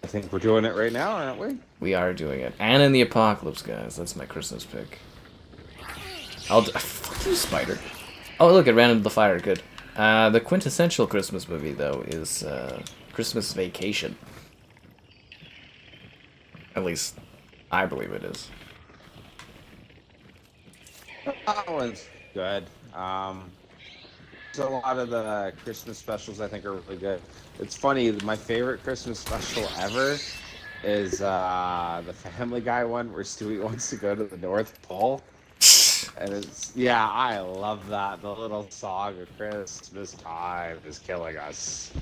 I think we're doing it right now, aren't we? We are doing it. Anna and the Apocalypse, guys. That's my Christmas pick. Fuck you, spider. Oh, look, it ran into the fire. Good. The quintessential Christmas movie, though, is Christmas Vacation. At least, I believe it is. That one's good. So a lot of the Christmas specials I think are really good. It's funny, my favorite Christmas special ever is the Family Guy one where Stewie wants to go to the North Pole. And it's, yeah, I love that. The little song of Christmas time is killing us.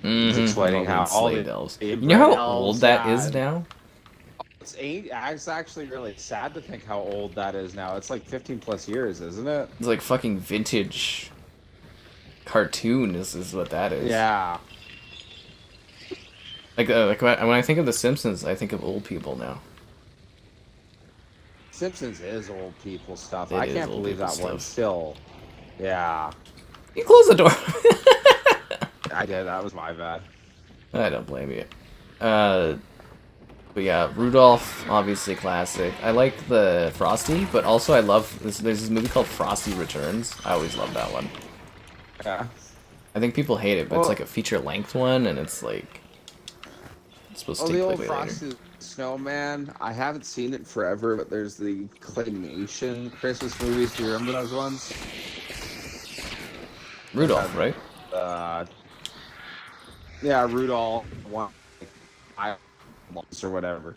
It's explaining how all the bells. You know how old that is now? It's actually really sad to think how old that is now. It's like 15 plus years, isn't it? It's like fucking vintage cartoon is what that is. Yeah. Like when I think of The Simpsons, I think of old people now. Simpsons is old people stuff. I can't believe that one's still. Yeah. You close the door. I did. That was my bad. I don't blame you. But yeah, Rudolph, obviously classic. I like the Frosty, but also I love this. There's this movie called Frosty Returns. I always love that one. Yeah. I think people hate it, but it's like a feature-length one, and it's like it's supposed to take place later. Snowman. I haven't seen it forever, but there's the claymation Christmas movies. Do you remember those ones? Rudolph, right? Uh, yeah, Rudolph, one, I or whatever.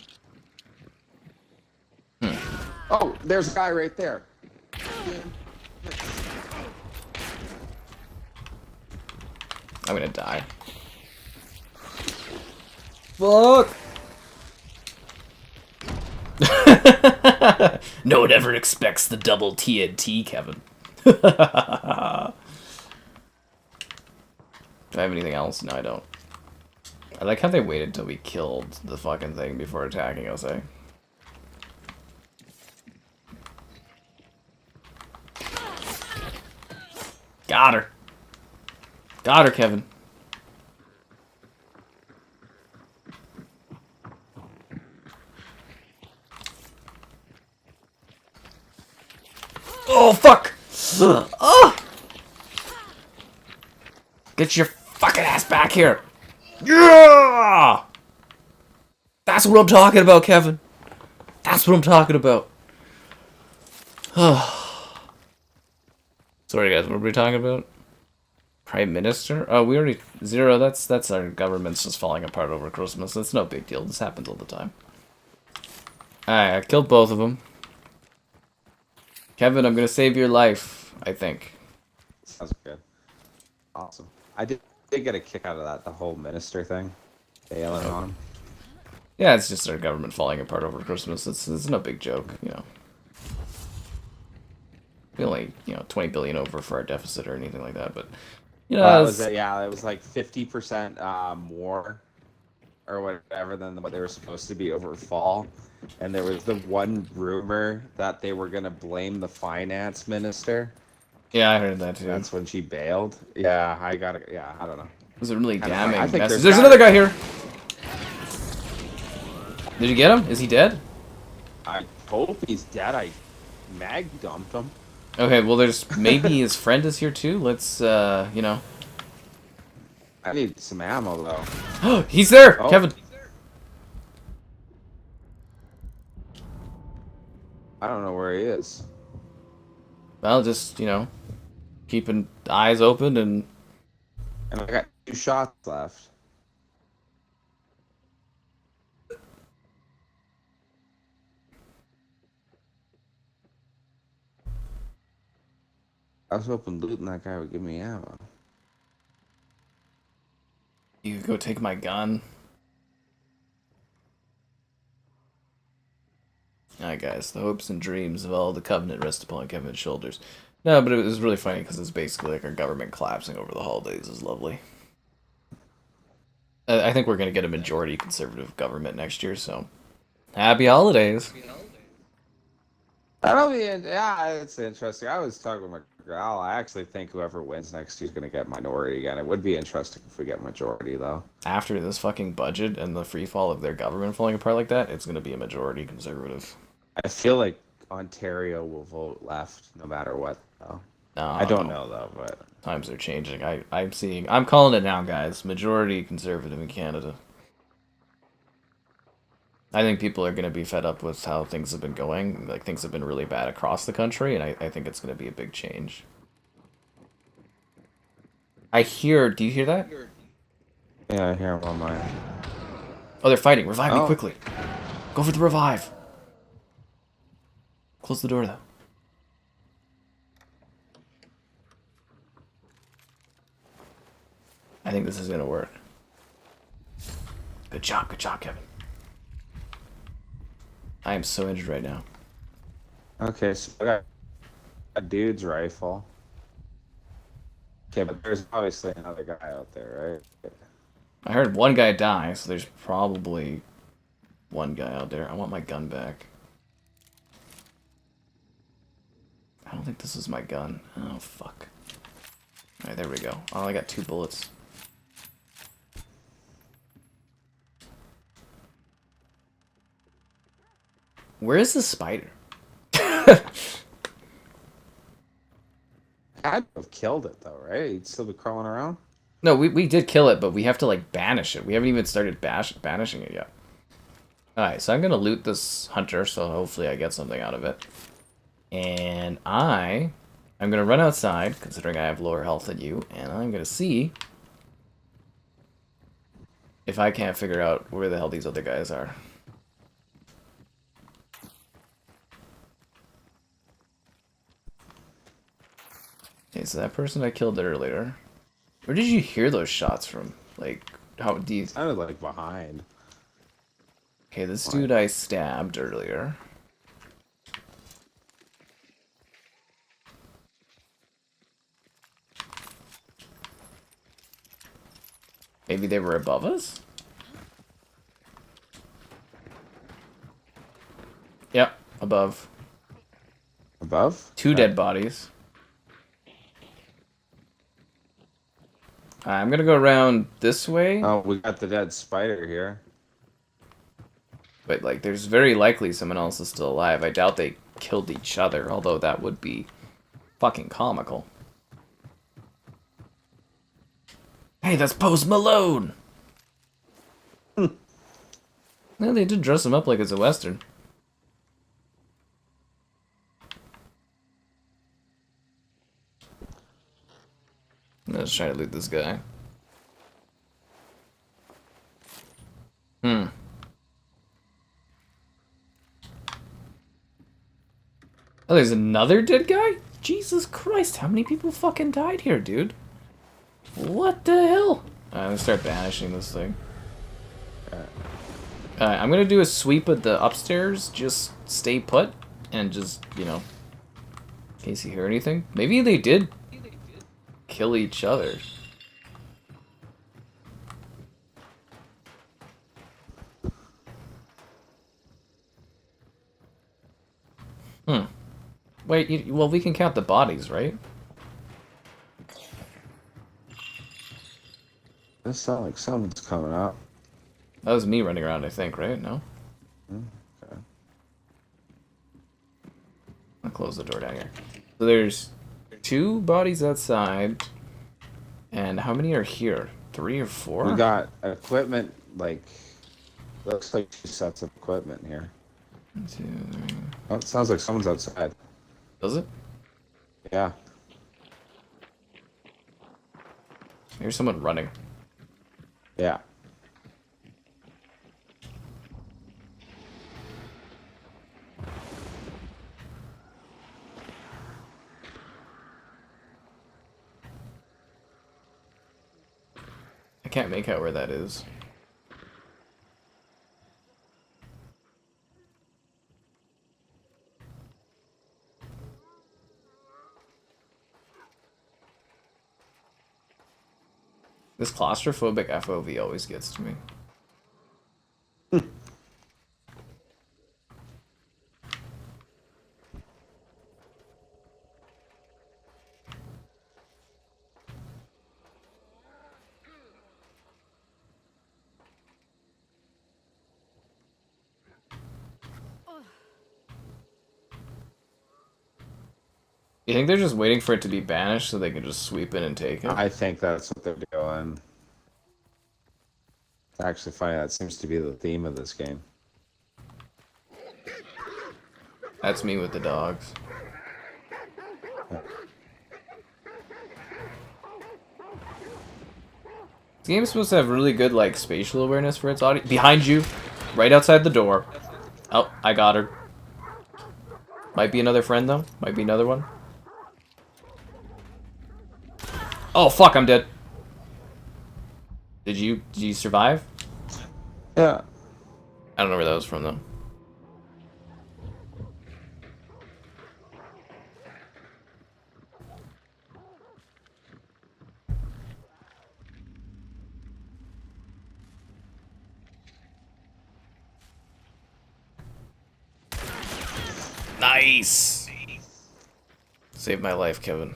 Oh, there's a guy right there. I'm gonna die. Fuck! No one ever expects the double TNT, Kevin. Do I have anything else? No, I don't. I like how they waited till we killed the fucking thing before attacking us, eh? Got her. Got her, Kevin. Oh, fuck! Oh! Get your fucking ass back here! Yeah! That's what I'm talking about, Kevin. That's what I'm talking about. Sorry, guys. What were we talking about? Prime Minister? Oh, we already... Zero, that's our government's just falling apart over Christmas. It's no big deal. This happens all the time. Alright, I killed both of them. Kevin, I'm gonna save your life, I think. Sounds good. Awesome. I did get a kick out of that, the whole minister thing. Bailing on him. Yeah, it's just our government falling apart over Christmas. It's no big joke, you know. We only, 20 billion over for our deficit or anything like that, but, you know... it was like 50% more or whatever than what they were supposed to be over fall. And there was the one rumor that they were going to blame the finance minister. Yeah, I heard that too. That's when she bailed. Yeah, I don't know. It was a really damning I think message. There's another guy here! Did you get him? Is he dead? I hope he's dead. I mag dumped him. Okay, well, there's maybe his friend is here too. Let's, I need some ammo, though. He's there! Oh. Kevin! I don't know where he is. Well, just, keeping eyes open and... And I got 2 shots left. I was hoping looting that guy would give me ammo. You could go take my gun. Alright, guys, the hopes and dreams of all the Covenant rest upon Kevin's shoulders. No, but it was really funny because it's basically like our government collapsing over the holidays is lovely. I think we're going to get a majority conservative government next year, so happy holidays. That'll be, yeah, it's interesting. I was talking with my girl. I actually think whoever wins next year is going to get minority again. It would be interesting if we get majority, though. After this fucking budget and the free fall of their government falling apart like that, it's going to be a majority conservative. I feel like Ontario will vote left no matter what, though. No, I don't know, though, but... Times are changing. I'm calling it now, guys. Majority conservative in Canada. I think people are going to be fed up with how things have been going. Like, things have been really bad across the country, and I think it's going to be a big change. Do you hear that? Yeah, I hear him on mine. Oh, they're fighting. Revive me quickly. Go for the revive. Close the door, though. I think this is going to work. Good job, Kevin. I am so injured right now. Okay, so I got a dude's rifle. Okay, but there's obviously another guy out there, right? I heard one guy die, so there's probably one guy out there. I want my gun back. I don't think this is my gun. Oh, fuck. Alright, there we go. Oh, I got 2 bullets. Where is the spider? I'd have killed it, though, right? He'd still be crawling around? No, we did kill it, but we have to, like, banish it. We haven't even started banishing it yet. Alright, so I'm gonna loot this hunter, so hopefully I get something out of it. And I'm gonna run outside, considering I have lower health than you, and I'm gonna see if I can't figure out where the hell these other guys are. Okay, so that person I killed earlier. Where did you hear those shots from? Like, how do you... Sounded like behind. Okay, this dude I stabbed earlier. Maybe they were above us? Yep, above. Above? Two dead bodies. I'm gonna go around this way. Oh, we got the dead spider here. But, like, there's very likely someone else is still alive. I doubt they killed each other, although that would be fucking comical. Hey, that's Post Malone! Yeah, they did dress him up like it's a Western. Let's try to loot this guy. Oh, there's another dead guy? Jesus Christ, how many people fucking died here, dude? What the hell? Alright, let's start banishing this thing. Alright, I'm gonna do a sweep of the upstairs. Just stay put. And just, you know, in case you hear anything. Maybe they did kill each other. Wait, well, we can count the bodies, right? This sounds like someone's coming up. That was me running around, I think, right? No? Okay. I'll close the door down here. So there's 2 bodies outside. And how many are here? 3 or 4? We got equipment, like, looks like 2 sets of equipment here. 1, 2, 3. Oh, it sounds like someone's outside. Does it? Yeah. Here's someone running. Yeah. I can't make out where that is. This claustrophobic FOV always gets to me. You think they're just waiting for it to be banished so they can just sweep in and take it? I think that's what they're doing. It's actually funny. That seems to be the theme of this game. That's me with the dogs. This game is supposed to have really good, like, spatial awareness for its audience. Behind you! Right outside the door. Oh, I got her. Might be another friend, though. Might be another one. Oh, fuck, I'm dead. Did you survive? Yeah. I don't know where that was from, though. Nice! Saved my life, Kevin.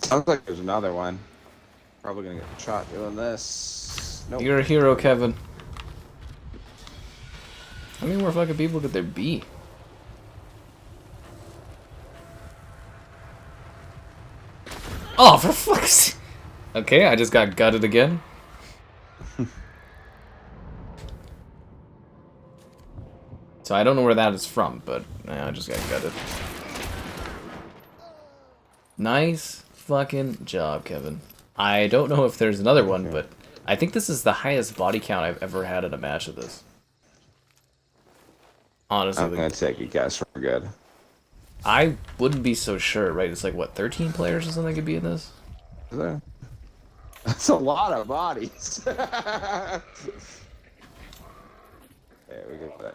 Sounds like there's another one. Probably gonna get shot doing this. Nope. You're a hero, Kevin. How many more fucking people could there be? Oh, for fuck's sake. Okay, I just got gutted again. So I don't know where that is from, but I just got gutted. Nice fucking job, Kevin. I don't know if there's another one, but I think this is the highest body count I've ever had in a match of this. Honestly. I'm gonna take a guess. We're good. I wouldn't be so sure, right? It's like, what, 13 players or something could be in this? Is there? That's a lot of bodies. Yeah, we get that.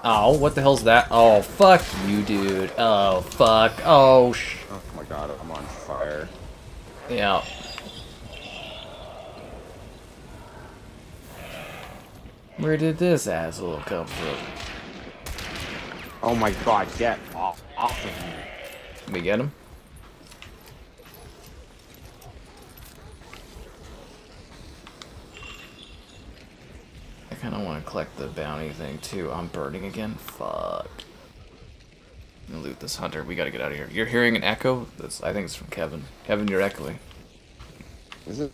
Oh, what the hell's that? Oh, fuck you, dude. Oh, fuck. Oh, Oh my god, I'm on fire. Yeah. Where did this asshole come from? Oh my god, get off of me. We get him? I kind of want to collect the bounty thing too. I'm burning again? Fuck. I'm gonna loot this hunter. We gotta get out of here. You're hearing an echo? That's, I think it's from Kevin. Kevin, you're echoing. Is it?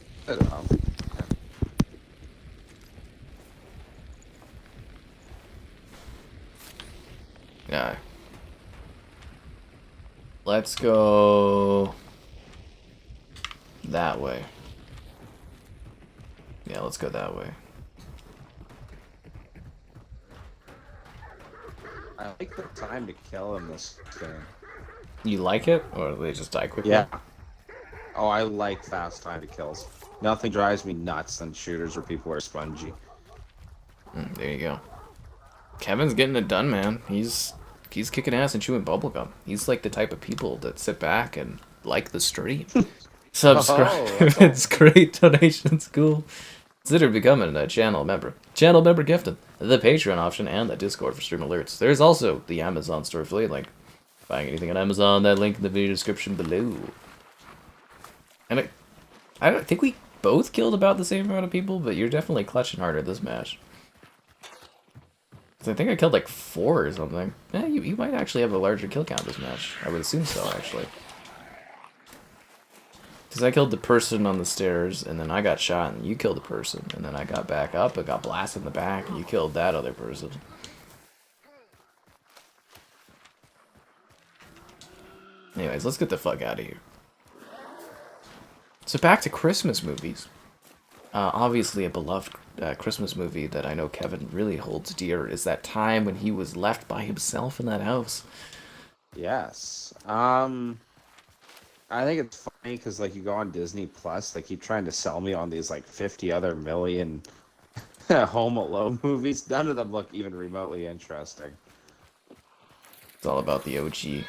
Yeah. Let's go that way. Yeah, let's go that way. I like the time to kill in this game. You like it? Or do they just die quickly? Yeah. Oh, I like fast time to kills. Nothing drives me nuts than shooters where people are spongy. There you go. Kevin's getting it done, man. He's kicking ass and chewing bubblegum. He's like the type of people that sit back and like the stream. Subscribe. Oh, It's great. Donations cool. Consider becoming a channel member. Channel member gifted. The Patreon option and the Discord for stream alerts. There's also the Amazon store affiliate link. Buying anything on Amazon, that link in the video description below. And I don't think we both killed about the same amount of people, but you're definitely clutching harder this match. I think I killed like 4 or something. Yeah, you might actually have a larger kill count this match. I would assume so, actually. Because I killed the person on the stairs, and then I got shot, and you killed the person. And then I got back up and got blasted in the back, and you killed that other person. Anyways, let's get the fuck out of here. So back to Christmas movies. Obviously a beloved Christmas movie that I know Kevin really holds dear is that time when he was left by himself in that house. Yes. I think it's funny because like you go on Disney Plus, they keep trying to sell me on these like 50 other million Home Alone movies. None of them look even remotely interesting. It's all about the OG.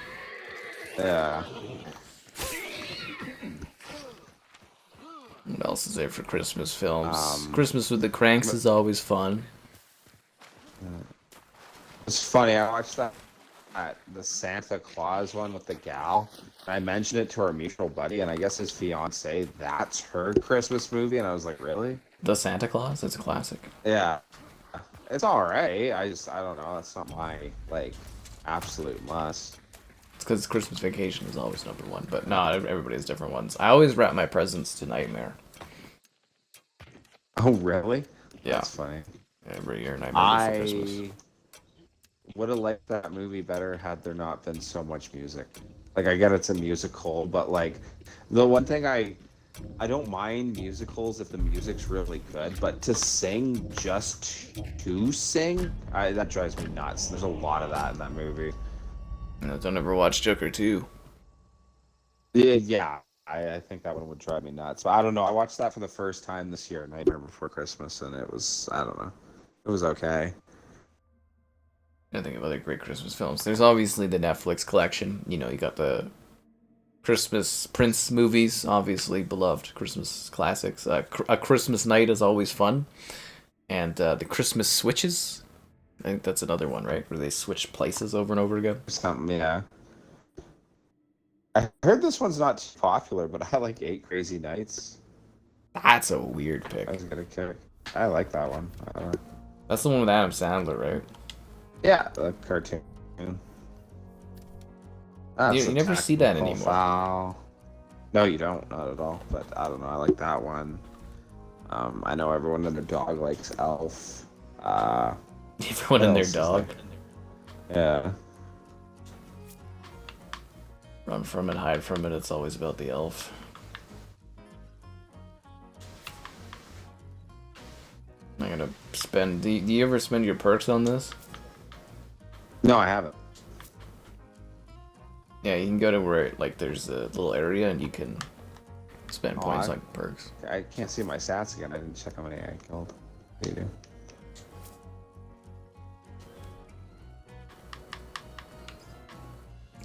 Yeah. What else is there for Christmas films? Christmas with the Cranks is always fun. It's funny, I watched that the Santa Claus one with the gal. I mentioned it to our mutual buddy, and I guess his fiance, that's her Christmas movie, and I was like, really? The Santa Claus? It's a classic. Yeah. It's alright. I don't know. That's not my, like, absolute must. It's because Christmas Vacation is always #1, but no, everybody has different ones. I always wrap my presents to Nightmare. Oh, really? Yeah. That's funny. Every year, Nightmare for Christmas. I would have liked that movie better had there not been so much music. Like, I get it's a musical, but, like, the one thing I don't mind musicals if the music's really good, but to sing just to sing, that drives me nuts. There's a lot of that in that movie. No, don't ever watch Joker 2. Yeah, I think that one would drive me nuts. But I don't know. I watched that for the first time this year, Nightmare Before Christmas, and it was, I don't know. It was okay. I think of other great Christmas films. There's obviously the Netflix collection. You know, you got the Christmas Prince movies, obviously beloved Christmas classics. A Christmas Night is always fun. And the Christmas Switches. I think that's another one, right? Where they switch places over and over again. Something, yeah. I heard this one's not too popular, but I like 8 Crazy Nights. That's a weird pick. I was gonna kick. I like that one. That's the one with Adam Sandler, right? Yeah, the cartoon. You never see that anymore. Foul. No, you don't. Not at all. But I don't know. I like that one. I know everyone and their dog likes Elf. Everyone What and their else is dog. there? Yeah. Run from it, hide from it. It's always about the elf. I'm gonna spend. Do you ever spend your perks on this? No, I haven't. Yeah, you can go to where like there's a little area and you can spend points on perks. I can't see my stats again. I didn't check how many I killed. You do.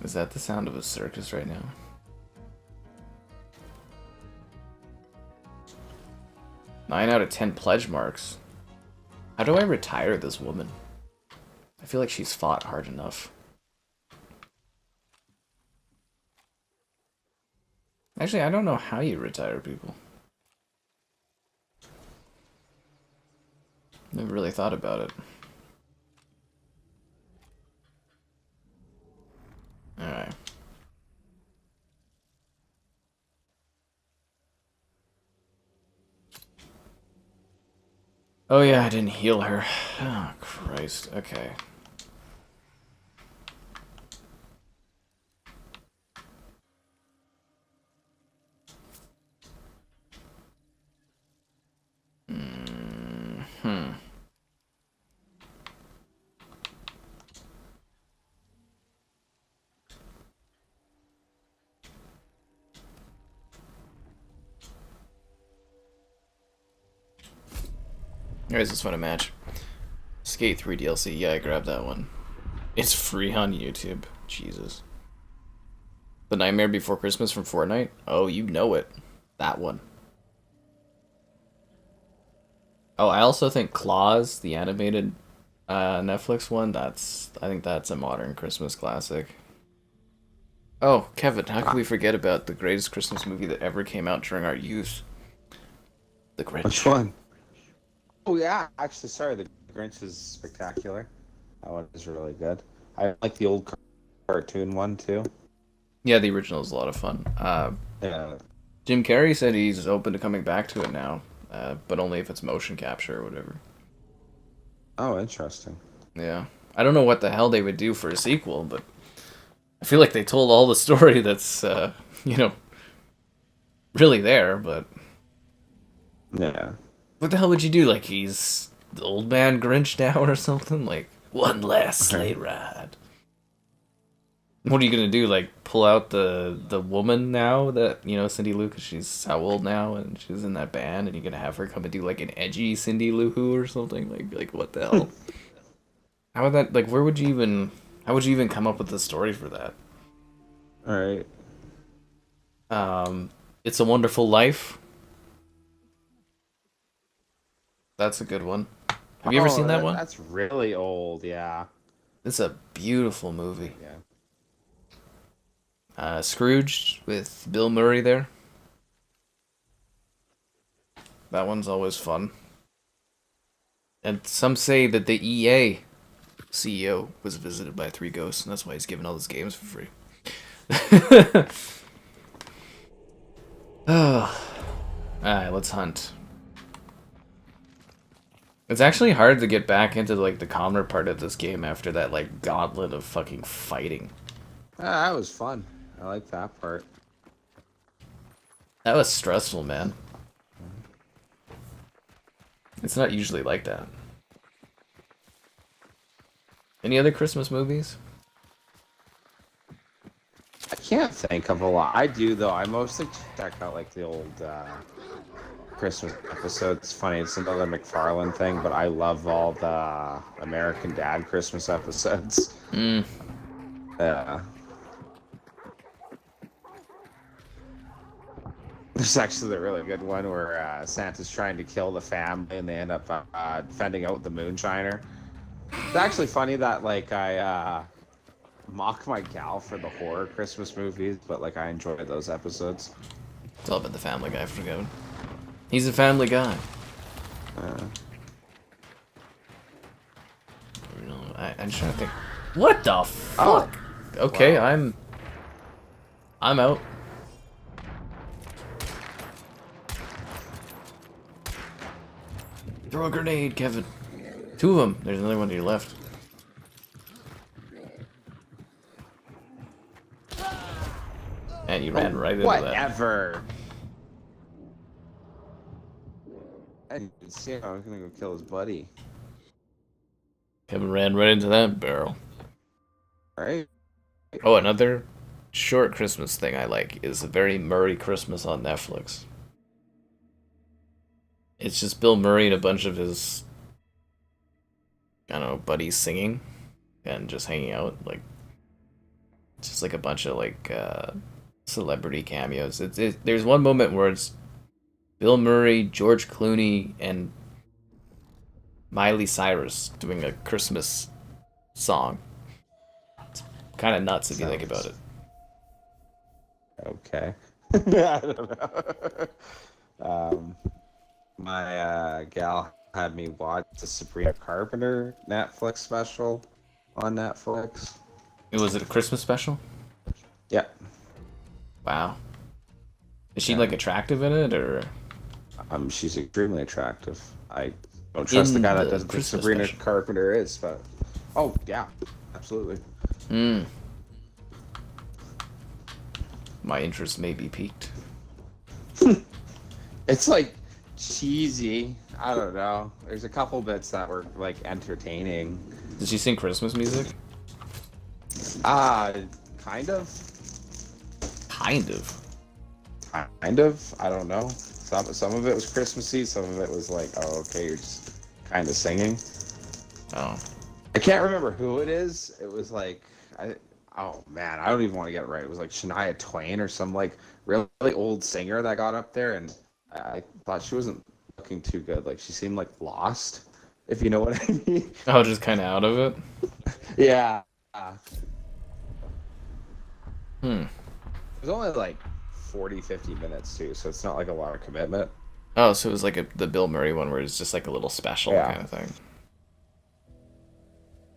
Is that the sound of a circus right now? Nine out of 10 pledge marks. How do I retire this woman? I feel like she's fought hard enough. Actually, I don't know how you retire people. Never really thought about it. Alright. Oh yeah, I didn't heal her. Oh, Christ. Okay. Here's this fun match. Skate 3 DLC. Yeah, I grabbed that one. It's free on YouTube. Jesus. The Nightmare Before Christmas from Fortnite? Oh, you know it. That one. Oh, I also think Claws, the animated Netflix one, I think that's a modern Christmas classic. Oh, Kevin, how could we forget about the greatest Christmas movie that ever came out during our youth? The Grinch. Which one? Oh yeah, actually, sorry. The Grinch is spectacular. That one is really good. I like the old cartoon one too. Yeah, the original is a lot of fun. Yeah. Jim Carrey said he's open to coming back to it now, but only if it's motion capture or whatever. Oh, interesting. Yeah. I don't know what the hell they would do for a sequel, but I feel like they told all the story that's, really there, but... Yeah. What the hell would you do? Like, he's the old man Grinch now or something? Like, one last sleigh ride. What are you gonna do? Like, pull out the woman now that, Cindy Lou, 'cause she's how old now, and she's in that band, and you're gonna have her come and do, like, an edgy Cindy Lou Who or something? Like what the hell? How would that, like, how would you even come up with the story for that? Alright. It's a Wonderful Life. That's a good one. Have you ever seen that one? That's really old, yeah. It's a beautiful movie. Yeah. Scrooge with Bill Murray there. That one's always fun. And some say that the EA CEO was visited by 3 ghosts, and that's why he's giving all his games for free. Oh. Alright, let's hunt. It's actually hard to get back into, like, the calmer part of this game after that, like, gauntlet of fucking fighting. That was fun. I like that part. That was stressful, man. It's not usually like that. Any other Christmas movies? I can't think of a lot. I do, though. I mostly check out, like, the old Christmas episodes. It's funny, it's another McFarlane thing, but I love all the American Dad Christmas episodes. Yeah. There's actually a really good one where Santa's trying to kill the family and they end up fending out the moonshiner. It's actually funny that, like, I mock my gal for the horror Christmas movies, but, like, I enjoy those episodes. It's all about the Family Guy for Kevin. He's a family guy. I'm trying to think. What the fuck? Oh, okay, wow. I'm out. Throw a grenade, Kevin. Two of them. There's another one to your left. And you ran right into that. Whatever. I didn't see him. I was gonna go kill his buddy. Kevin ran right into that barrel. Right? Oh, another short Christmas thing I like is A Very Murray Christmas on Netflix. It's just Bill Murray and a bunch of his, I don't know, buddies singing and just hanging out. Like, just like a bunch of like celebrity cameos. There's one moment where it's Bill Murray, George Clooney, and Miley Cyrus doing a Christmas song. It's kind of nuts if you think about it. Okay. I don't know. My gal had me watch the Sabrina Carpenter Netflix special on Netflix. Was it a Christmas special? Yeah. Wow. Is she like attractive in it, or? She's extremely attractive. I don't trust the guy that doesn't think Sabrina Carpenter is, but oh yeah, absolutely. Hmm. My interest may be piqued. It's like cheesy. I don't know. There's a couple bits that were like entertaining. Did she sing Christmas music? Kind of. Kind of. Kind of. I don't know. Some of it was Christmassy. Some of it was like, oh, okay, you're just kind of singing. Oh. I can't remember who it is. It was like, oh man, I don't even want to get it right. It was like Shania Twain or some like really old singer that got up there, and I thought she wasn't looking too good. Like she seemed like lost, if you know what I mean. Oh, just kind of out of it? Yeah. Hmm. It was only like 40, 50 minutes too, so it's not like a lot of commitment. Oh, so it was like the Bill Murray one where it's just like a little special kind of thing.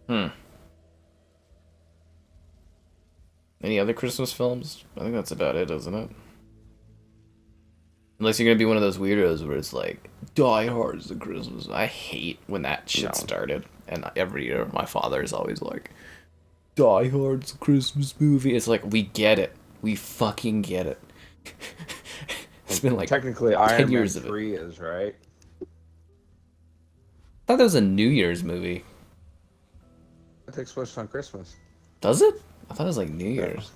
Hmm. Any other Christmas films? I think that's about it, isn't it? Unless you're gonna be one of those weirdos where it's like, Die Hard is a Christmas. I hate when that shit started. And every year my father is always like, Die Hard's a Christmas movie. It's like, we get it. We fucking get it. It's been like technically 10 years of it. 3 is right. I thought that was a New Year's movie. It takes place on Christmas. Does it? I thought it was like New Year's.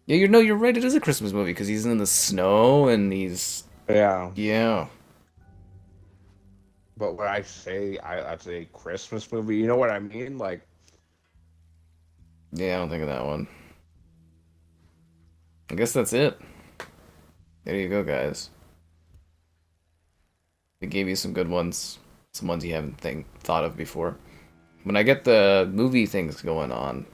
Yeah, you're right. It is a Christmas movie because he's in the snow and he's yeah. But when I say that's a Christmas movie, you know what I mean? Like, yeah, I don't think of that one. I guess that's it. There you go, guys. We gave you some good ones, some ones you haven't thought of before. When I get the movie things going on,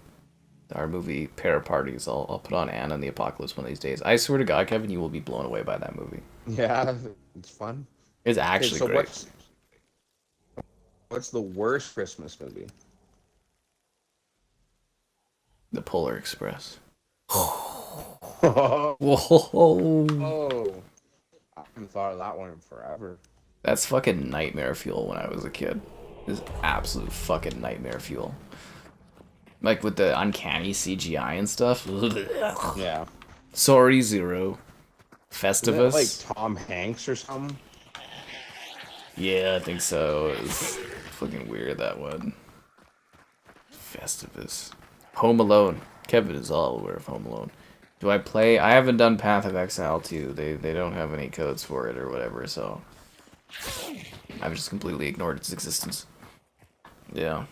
our movie pair parties, I'll put on Anna and the Apocalypse one of these days. I swear to God, Kevin, you will be blown away by that movie. yeah, it's fun. It's actually great. What's the worst Christmas movie? The Polar Express. Whoa. Whoa. I haven't thought of that one in forever. That's fucking nightmare fuel when I was a kid. This absolute fucking nightmare fuel. Like with the uncanny CGI and stuff. Yeah. Sorry, Zero. Festivus. Like Tom Hanks or something? Yeah, I think so. It was fucking weird, that one. Festivus. Home Alone. Kevin is all aware of Home Alone. Do I play? I haven't done Path of Exile 2. They don't have any codes for it or whatever, so I've just completely ignored its existence. Yeah.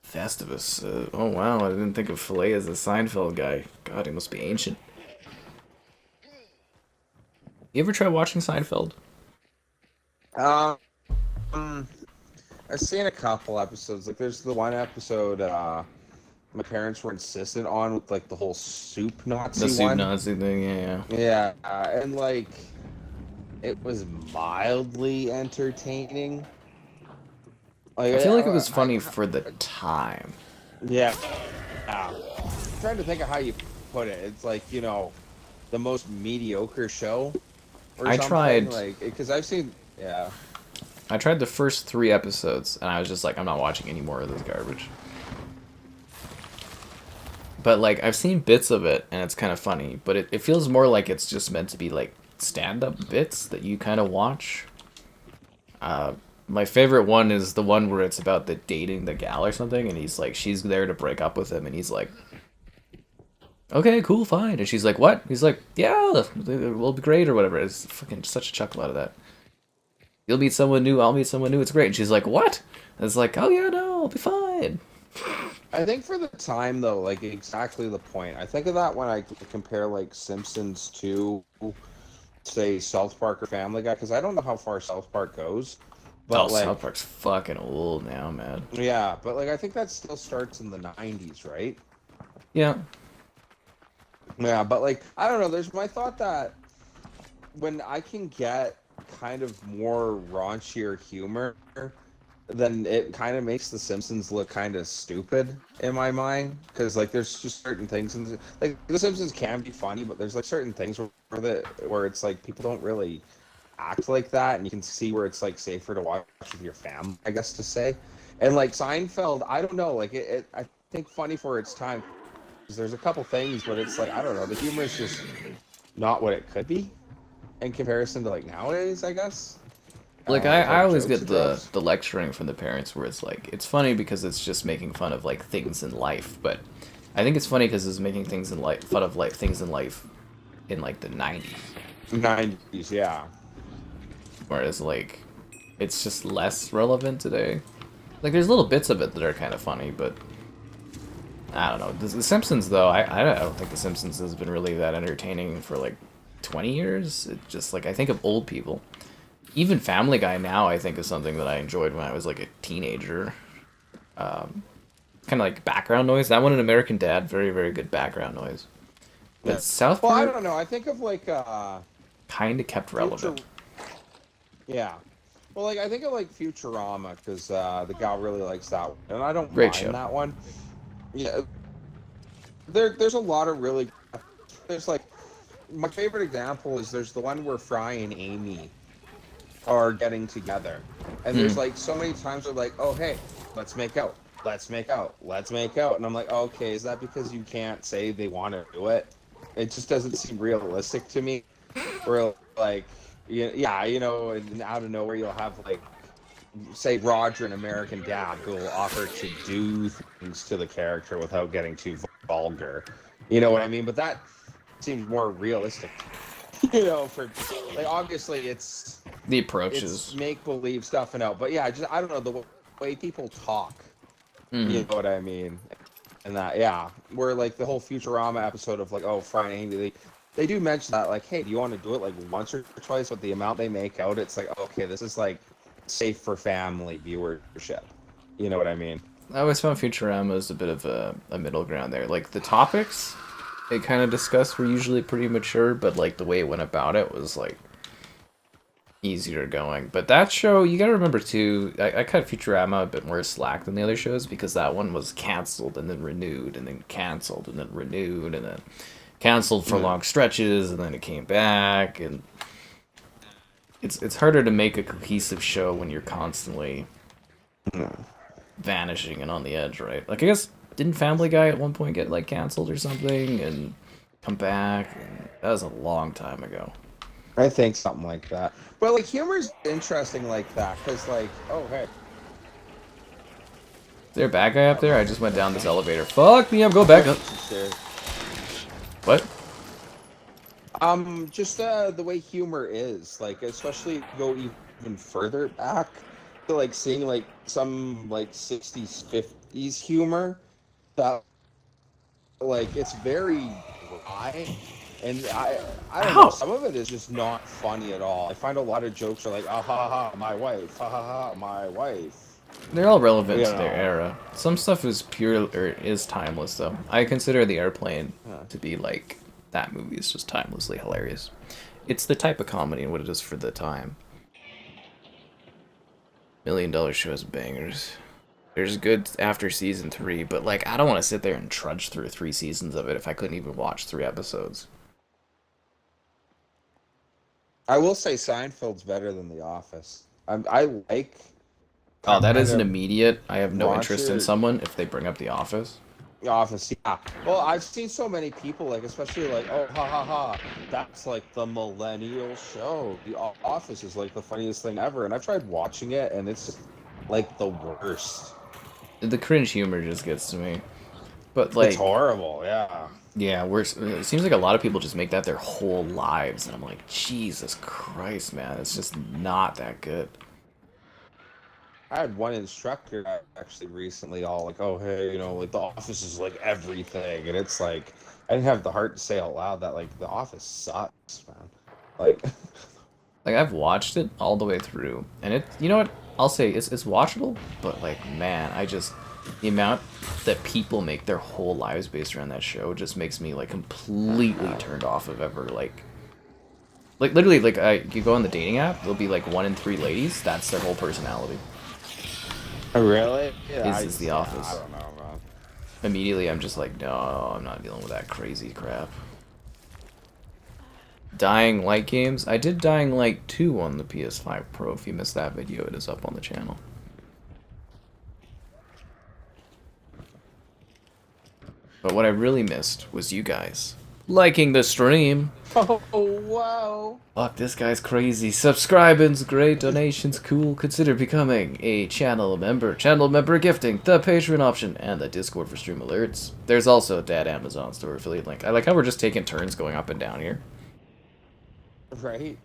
Festivus. Oh wow, I didn't think of Filet as a Seinfeld guy. God, he must be ancient. You ever try watching Seinfeld? I've seen a couple episodes. Like, there's the one episode my parents were insistent on with like the whole soup Nazi The soup one. Nazi thing, yeah. Yeah, and like it was mildly entertaining. Like, I feel like it was funny for the time. Yeah. I'm trying to think of how you put it. It's like, you know, the most mediocre show. Or I something. tried. Like, because I've seen, yeah. I tried the first 3 episodes, and I was just like, I'm not watching any more of this garbage. But, like, I've seen bits of it, and it's kind of funny. But it feels more like it's just meant to be, like, stand-up bits that you kind of watch. My favorite one is the one where it's about the dating the gal or something, and he's like, she's there to break up with him, and he's like, okay, cool, fine. And she's like, what? He's like, yeah, we'll be great, or whatever. It's fucking such a chuckle out of that. You'll meet someone new, I'll meet someone new, it's great. And she's like, what? And it's like, oh yeah, no, I'll be fine. I think for the time though, like exactly the point. I think of that when I compare like Simpsons to, say, South Park or Family Guy, because I don't know how far South Park goes. But Oh, like, South Park's fucking old now, man. yeah, but like I think that still starts in the 90s, right? Yeah. Yeah, but like I don't know, there's my thought that when I can get kind of more raunchier humor, then it kind of makes the Simpsons look kind of stupid in my mind, because like there's just certain things in like the Simpsons can be funny, but there's like certain things where it's like people don't really act like that, and you can see where it's like safer to watch with your family, I guess to say. And like Seinfeld, I don't know, like it I think funny for its time, because there's a couple things, but it's like I don't know, the humor is just not what it could be in comparison to like nowadays, I guess. Like, With I all the always jokes get it the, drops. the lecturing from the parents where it's like, it's funny because it's just making fun of, like, things in life. But I think it's funny because it's making things in life, fun of, like, things in life in, like, the 90s. 90s, yeah. Whereas, like, it's just less relevant today. Like, there's little bits of it that are kind of funny, but I don't know. The Simpsons, though, I don't think The Simpsons has been really that entertaining for, like, 20 years. It just, like, I think of old people. Even Family Guy now, I think, is something that I enjoyed when I was, like, a teenager. Kind of like background noise. That one in American Dad, very, very good background noise. Yeah. But South Well, I Park don't know. I think of like kind of kept Future. relevant. Yeah. Well, like I think of like Futurama because the gal really likes that one, and I don't Great mind show. that one. Yeah. There's a lot of really. There's like my favorite example is there's the one where Fry and Amy are getting together, and there's Hmm. like so many times they're like, oh hey, let's make out. Let's make out. Let's make out. And I'm like, okay, is that because you can't say they want to do it? It just doesn't seem realistic to me. Where like, yeah, and out of nowhere you'll have like, say Roger and American Dad who will offer to do things to the character without getting too vulgar. You know what I mean? But that seems more realistic. For like obviously The it's approaches. make believe stuff and out. But yeah, I don't know the way people talk. Hmm. You know what I mean? And that, yeah, where like the whole Futurama episode of like, oh, Friday, Amy, they do mention that, like, hey, do you want to do it like once or twice? But the amount they make out, it's like, okay, this is like safe for family viewership. You know what I mean? I always found Futurama as a bit of a middle ground there. Like, the topics it kind of discussed were usually pretty mature, but, like, the way it went about it was, like, easier going. But that show, you gotta remember, too, I cut Futurama a bit more slack than the other shows because that one was canceled and then renewed and then canceled and then renewed and then canceled for Yeah. long stretches and then it came back, and it's harder to make a cohesive show when you're constantly Yeah. vanishing and on the edge, right? Like, I guess, didn't Family Guy at one point get, like, canceled or something and come back? And that was a long time ago. I think something like that. But like humor's interesting like that because like, oh hey, Is there a bad guy up there? I just went down this elevator. Fuck me, I'm going back up. What? Just the way humor is, like, especially if you go even further back to like seeing like some like 60s, 50s humor that like it's very dry, and I don't know, Ow! some of it is just not funny at all. I find a lot of jokes are like, ah ha ha, my wife, ha ha ha, my wife. They're all relevant You to their know. era. Some stuff is pure or is timeless though. I consider The Airplane Huh. to be like that movie is just timelessly hilarious. It's the type of comedy and what it is for the time. $1 Million Show's bangers. There's good after season 3, but like I don't want to sit there and trudge through 3 seasons of it if I couldn't even watch 3 episodes. I will say Seinfeld's better than The Office. I like Oh, that kind is an of immediate. I have no interest in raunchy someone if they bring up The Office. Office. Yeah. Well, I've seen so many people like, especially like, oh, ha ha ha, that's like the millennial show. The Office is like the funniest thing ever, and I've tried watching it, and it's just like the worst. The cringe humor just gets to me. But It's like, horrible. Yeah. yeah, it seems like a lot of people just make that their whole lives, and I'm like, Jesus Christ, man, it's just not that good. I had one instructor actually recently, all like, "Oh, hey, like the office is like everything," and it's like I didn't have the heart to say out loud that like the office sucks, man. Like, Like I've watched it all the way through, and you know what? I'll say it's watchable, but like, man, the amount that people make their whole lives based around that show just makes me like completely turned off of ever like literally like you go on the dating app, there'll be like 1 in 3 ladies. That's their whole personality. really? Yeah, Is The I Office. don't know, man. Immediately, I'm just like, no, I'm not dealing with that crazy crap. Dying Light games. I did Dying Light 2 on the PS5 Pro. If you missed that video, it is up on the channel. But what I really missed was you guys liking the stream. Oh, wow. Fuck, this guy's crazy. Subscribing's great, donations cool. Consider becoming a channel member. Channel member gifting, the Patreon option, and the Discord for stream alerts. There's also a Dad Amazon store affiliate link. I like how we're just taking turns going up and down here. Right?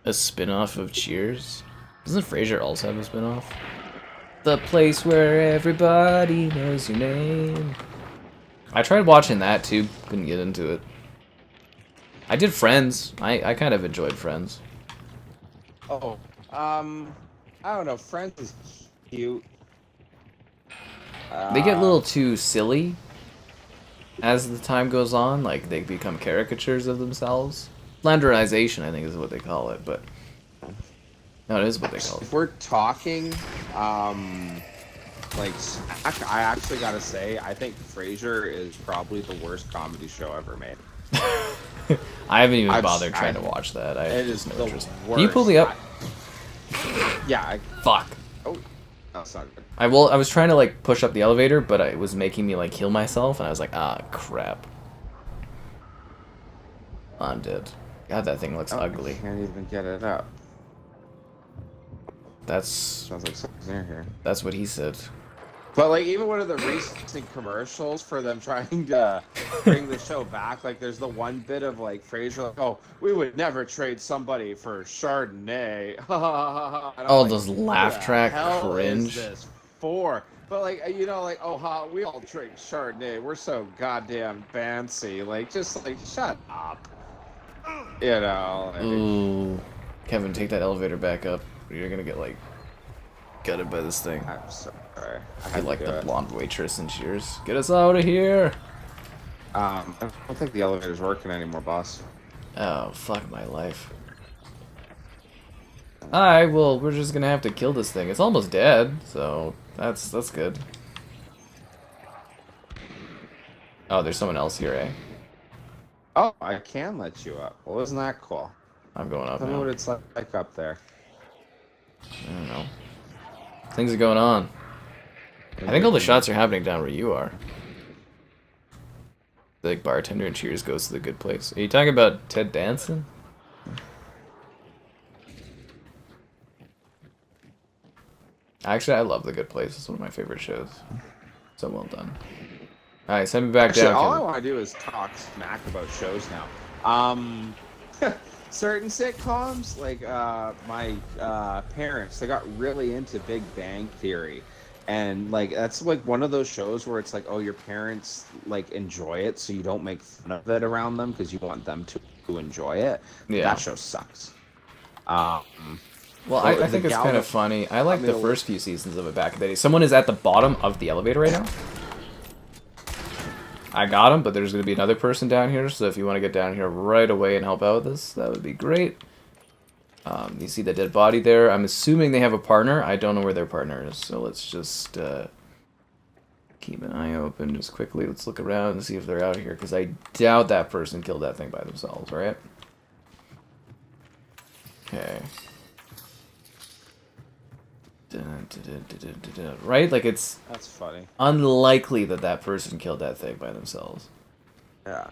A spin-off of Cheers? Doesn't Frasier also have a spin-off? The place where everybody knows your name. I tried watching that too, couldn't get into it. I did Friends. I kind of enjoyed Friends. Oh, I don't know. Friends is cute. They get a little too silly as the time goes on, like they become caricatures of themselves. Flanderization, I think, is what they call it, but no, it is what they call it. If we're talking, like, I actually gotta say, I think Frasier is probably the worst comedy show ever made. I haven't even bothered trying to watch that. I It have is just no the interest. worst. Can you pull me up? Yeah. Fuck. Oh, that's not good. I was trying to like push up the elevator, but it was making me like heal myself, and I was like, ah, crap. I'm dead. God, that thing looks ugly. I can't even get it up. That's Sounds like something's near here. That's what he said. But like even one of the recent commercials for them trying to bring the show back, like there's the one bit of like Frasier like, "Oh, we would never trade somebody for Chardonnay." Oh, like, those laugh track cringe. Is this for? But like like, oh, we all drink Chardonnay. We're so goddamn fancy. Like just like shut up. Like, ooh, Kevin, take that elevator back up. You're gonna get like gutted by this thing. I'm sorry. I like the blonde waitress in Cheers. Get us out of here. I don't think the elevator's working anymore, boss. Oh, fuck my life. Alright, well, we're just gonna have to kill this thing. It's almost dead, so that's good. Oh, there's someone else here, eh? Oh, I can let you up. Well, isn't that cool? I'm going up Tell me now. what it's like up there. I don't know. Things are going on. I think all the shots are happening down where you are. The like, bartender in Cheers goes to the good place. Are you talking about Ted Danson? Actually, I love The Good Place. It's one of my favorite shows. So well done. Alright, send me back down. All I want to do is talk smack about shows now. Certain sitcoms, like my parents, they got really into Big Bang Theory. And like that's like one of those shows where it's like, oh, your parents like enjoy it, so you don't make fun of it around them because you want them to enjoy it. Yeah. That show sucks. Well, I think it's kind of funny. I like the first few seasons of it back in the day. Someone is at the bottom of the elevator right now. I got him, but there's going to be another person down here, so if you want to get down here right away and help out with this, that would be great. You see the dead body there. I'm assuming they have a partner. I don't know where their partner is, so let's just keep an eye open just quickly. Let's look around and see if they're out here, because I doubt that person killed that thing by themselves, right? Okay. Right? Like, it's That's funny. unlikely that that person killed that thing by themselves. Yeah.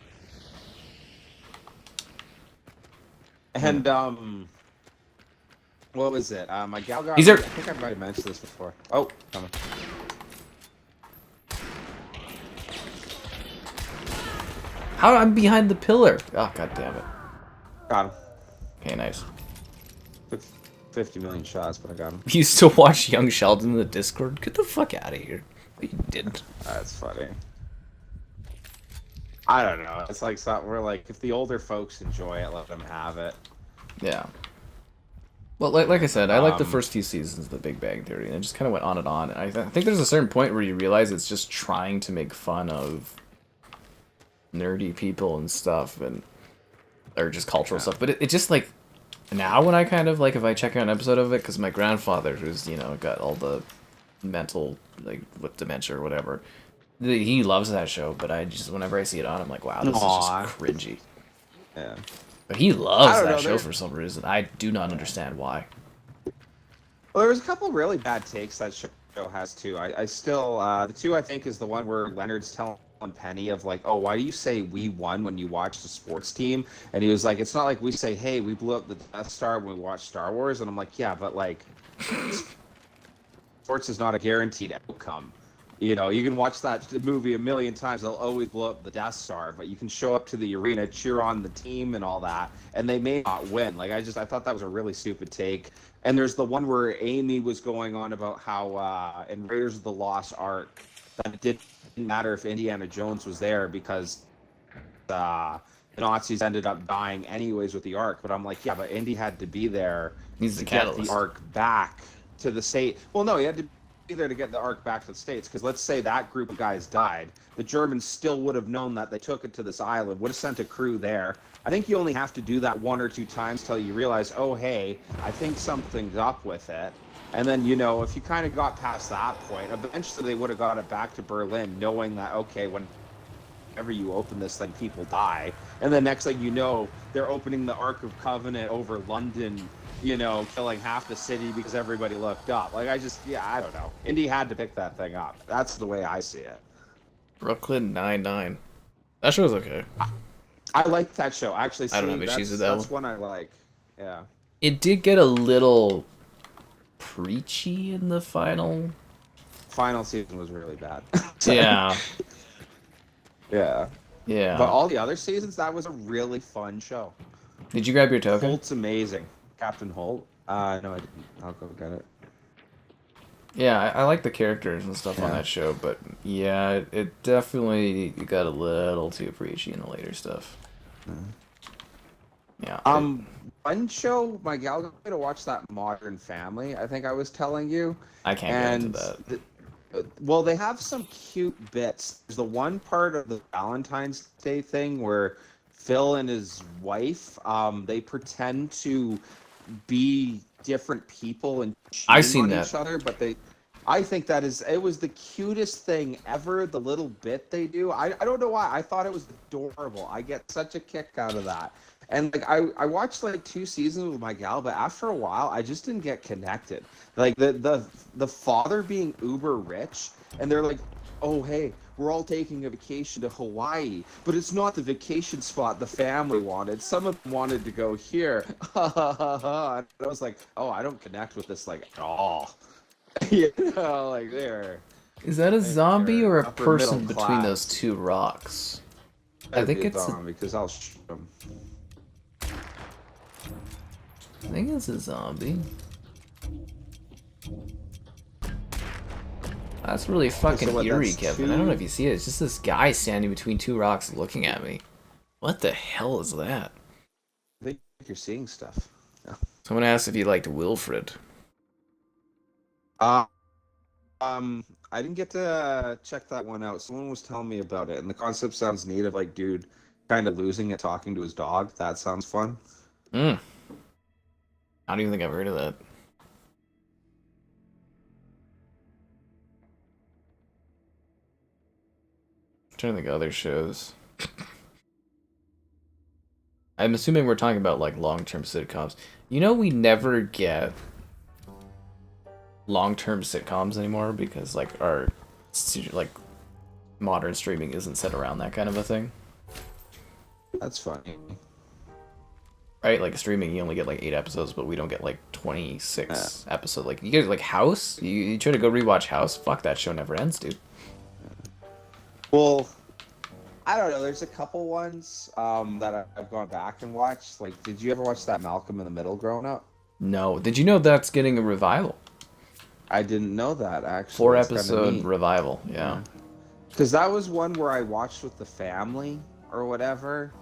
Hmm. And what was it? My gal got These me. are... I think I might have mentioned this before. Oh, coming. How I'm behind the pillar? Oh, god damn it. Got him. Okay, nice. Took 50 million shots, but I got him. You still watch Young Sheldon in the Discord? Get the fuck out of here. You didn't. That's funny. I don't know. It's like something we're like, if the older folks enjoy it, let them have it. Yeah. Well, like I said, I like the first few seasons of The Big Bang Theory, and it just kind of went on and on. And I think there's a certain point where you realize it's just trying to make fun of nerdy people and stuff, and or just cultural stuff. But it just like now when I kind of like if I check out an episode of it, because my grandfather, who's got all the mental like with dementia or whatever, he loves that show. But I just whenever I see it on, I'm like, wow, this is just cringy. Yeah. But he loves that know, show for some reason. I do not understand why. Well, there was a couple really bad takes that show has too. I still the two I think is the one where Leonard's telling Penny of like, oh, why do you say we won when you watch the sports team? And he was like, it's not like we say, hey, we blew up the Death Star when we watch Star Wars. And I'm like, yeah, but like, sports is not a guaranteed outcome. You know, you can watch that movie a million times. They'll always blow up the Death Star, but you can show up to the arena, cheer on the team and all that, and they may not win. Like, I thought that was a really stupid take. And there's the one where Amy was going on about how in Raiders of the Lost Ark, that it didn't matter if Indiana Jones was there because the Nazis ended up dying anyways with the Ark. But I'm like, yeah, but Indy had to be there He's the to get catalyst. the Ark back to the state. Well, no, he had to be there to get the Ark back to the States, because let's say that group of guys died, the Germans still would have known that they took it to this island, would have sent a crew there. I think you only have to do that one or two times till you realize, oh, hey, I think something's up with it. And then, if you kind of got past that point, eventually they would have got it back to Berlin, knowing that, okay, whenever you open this thing, people die. And the next thing you know, they're opening the Ark of Covenant over London, killing half the city because everybody looked up. Like, I don't know. Indy had to pick that thing up. That's the way I see it. Brooklyn Nine-Nine. That show's okay. I like that show. Actually, I don't have issues with that that's one I like. Yeah. It did get a little preachy in the final. Final season was really bad. Yeah. Yeah. Yeah. But all the other seasons, that was a really fun show. Did you grab your token? Holt's amazing. Captain Holt? No, I didn't. I'll go get it. Yeah, I like the characters and stuff on that show, but yeah, it definitely got a little too preachy in the later stuff. Yeah. One show, my gal got me to watch that Modern Family, I think I was telling you. I can't get into that. Well, they have some cute bits. There's the one part of the Valentine's Day thing where Phil and his wife, they pretend to be different people and I've cheating seen on that. each other, but I think it was the cutest thing ever, the little bit they do. I don't know why. I thought it was adorable. I get such a kick out of that. And like I watched like 2 seasons with my gal, but after a while I just didn't get connected. Like the father being uber rich, and they're like, oh hey, we're all taking a vacation to Hawaii, but it's not the vacation spot the family wanted. Some of them wanted to go here. And I was like, oh, I don't connect with this like at all. Like there. Is that a zombie or a upper person middle between class. those two rocks? I think it's a zombie because I'll shoot them. I think it's a zombie. That's really fucking eerie, Kevin. I don't know if you see it. It's just this guy standing between 2 rocks looking at me. What the hell is that? I think you're seeing stuff. Someone asked if you liked Wilfred. I didn't get to check that one out. Someone was telling me about it, and the concept sounds neat of like dude kind of losing it talking to his dog. That sounds fun. I don't even think I've heard of that. I'm trying to think of other shows. I'm assuming we're talking about like long-term sitcoms. We never get long-term sitcoms anymore because like our like modern streaming isn't set around that kind of a thing. That's funny. Right? Like streaming, you only get like 8 episodes, but we don't get like 26 episodes. Like you get like House. You try to go rewatch House. Fuck, that show never ends, dude. Well, I don't know. There's a couple ones that I've gone back and watched. Like, did you ever watch that Malcolm in the Middle growing up? No. Did you know that's getting a revival? I didn't know that actually. 4 That's kinda episode neat. revival. Yeah. Because that was one where I watched with the family or whatever.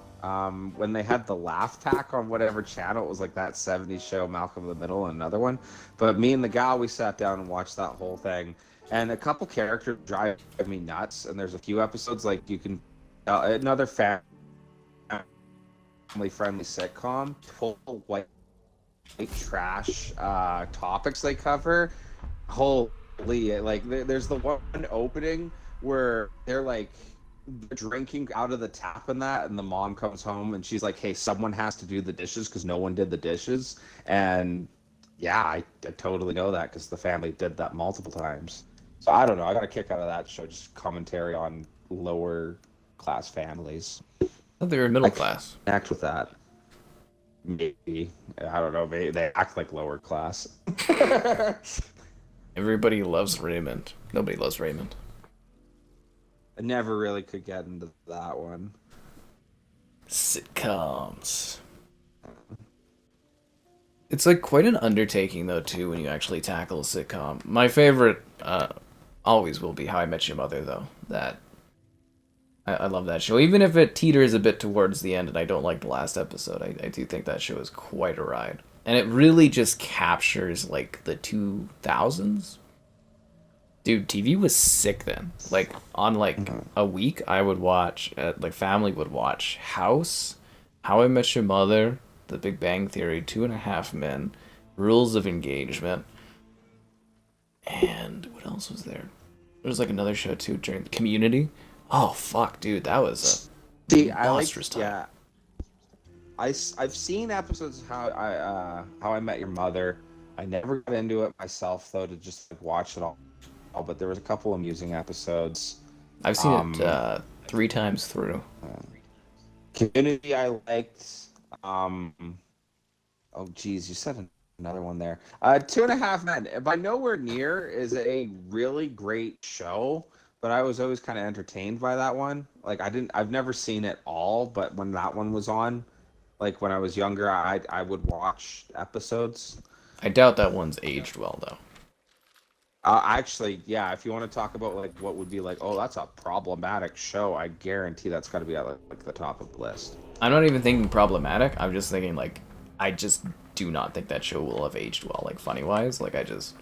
When they had the laugh track on whatever channel, it was like that 70s show, Malcolm in the Middle, and another one. But me and the gal, we sat down and watched that whole thing. And a couple characters drive me nuts. And there's a few episodes like you can another family-friendly sitcom, total white trash topics they cover. Holy, like there's the one opening where they're like drinking out of the tap and that, and the mom comes home and she's like, hey, someone has to do the dishes because no one did the dishes. And yeah, I totally know that because the family did that multiple times. So I don't know, I got a kick out of that show, just commentary on lower class families. I thought they were middle class. Act with that. Maybe. I don't know, maybe they act like lower class. Everybody loves Raymond. Nobody loves Raymond. I never really could get into that one. Sitcoms. It's like quite an undertaking though too when you actually tackle a sitcom. My favorite always will be How I Met Your Mother though. That I love that show. Even if it teeters a bit towards the end and I don't like the last episode, I do think that show is quite a ride. And it really just captures like the 2000s. Dude, TV was sick then. Like on like a week I would watch like family would watch House, How I Met Your Mother, The Big Bang Theory, 2.5 Men, Rules of Engagement, and what else was there? There was like another show too during Community. Oh fuck, dude, that was a monstrous time. Yeah. I've seen episodes of How I Met Your Mother. I never got into it myself though to just like, watch it all. But there was a couple amusing episodes. I've seen it 3 times through. Community I liked. Oh geez, you said another one there. 2.5 Men. By nowhere near is a really great show, but I was always kind of entertained by that one. Like I've never seen it all, but when that one was on, like when I was younger, I would watch episodes. I doubt that one's aged well though. Actually, yeah, if you want to talk about like what would be like, oh, that's a problematic show, I guarantee that's got to be at like the top of the list. I'm not even thinking problematic. I'm just thinking like I just do not think that show will have aged well, like funny wise. Like I just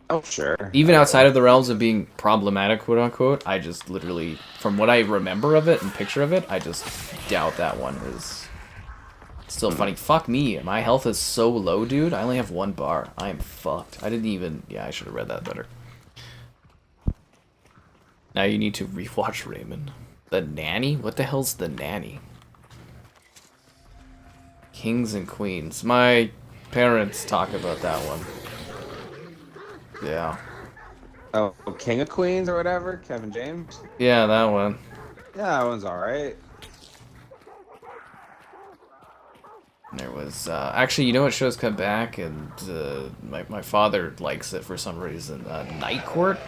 Oh sure. even outside of the realms of being problematic, quote unquote, I just literally from what I remember of it and picture of it, I just doubt that one is still funny. Fuck me. My health is so low, dude. I only have 1 bar. I am fucked. I didn't even... Yeah, I should have read that better. Now you need to rewatch Raymond. The Nanny? What the hell's The Nanny? Kings and Queens. My parents talk about that one. Yeah. Oh, King of Queens or whatever, Kevin James. Yeah, that one. Yeah, that one's all right. There was actually, you know what shows come back, and my father likes it for some reason. Night Court.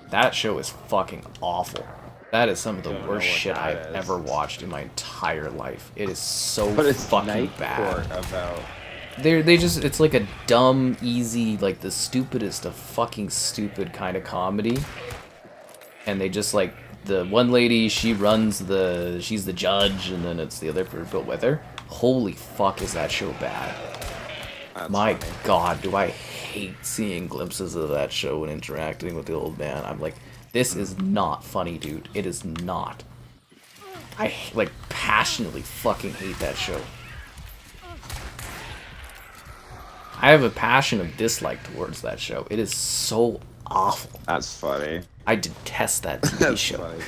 That show is fucking awful. That is some of the worst shit I've ever watched in my entire life. It is so fucking Night bad. Court about? They just it's like a dumb, easy, like the stupidest of fucking stupid kind of comedy. And they just like the one lady, she's the judge, and then it's the other people with her. Holy fuck, is that show bad? That's My funny. god, do I hate seeing glimpses of that show and interacting with the old man. I'm like, this is not funny, dude. It is not. I like passionately fucking hate that show. I have a passion of dislike towards that show. It is so awful. That's funny. I detest that TV That's show. funny.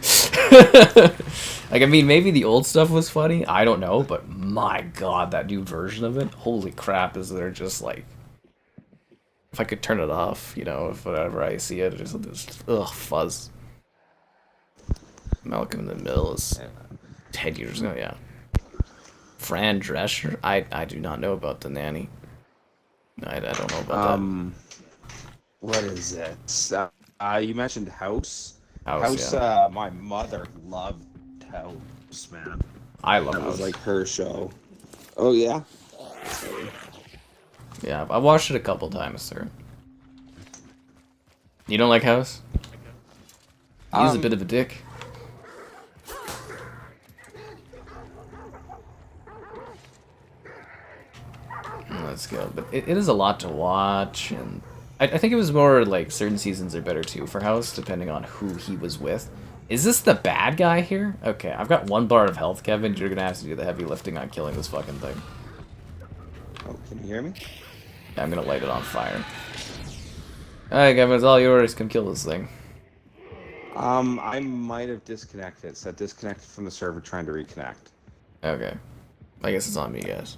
Like, I mean, maybe the old stuff was funny. I don't know, but my god, that new version of it, holy crap, is there just like... If I could turn it off, you know, if whenever I see it, just ugh, fuzz. Malcolm in the Middle is 10 years ago, yeah. Fran Drescher? I do not know about the nanny. I don't know about that. What is it? You mentioned House. House, yeah. My mother loved House, man. I love That was House. like her show. Oh yeah. Yeah, I watched it a couple times, sir. You don't like House? He's a bit of a dick. Let's go. But it is a lot to watch, and I think it was more like certain seasons are better too for House, depending on who he was with. Is this the bad guy here? Okay, I've got 1 bar of health, Kevin. You're gonna have to do the heavy lifting on killing this fucking thing. Oh, can you hear me? Yeah, I'm gonna light it on fire. Alright, Kevin, it's all yours. Come kill this thing. I might have disconnected. It said disconnected from the server, trying to reconnect. Okay. I guess it's on me, guys.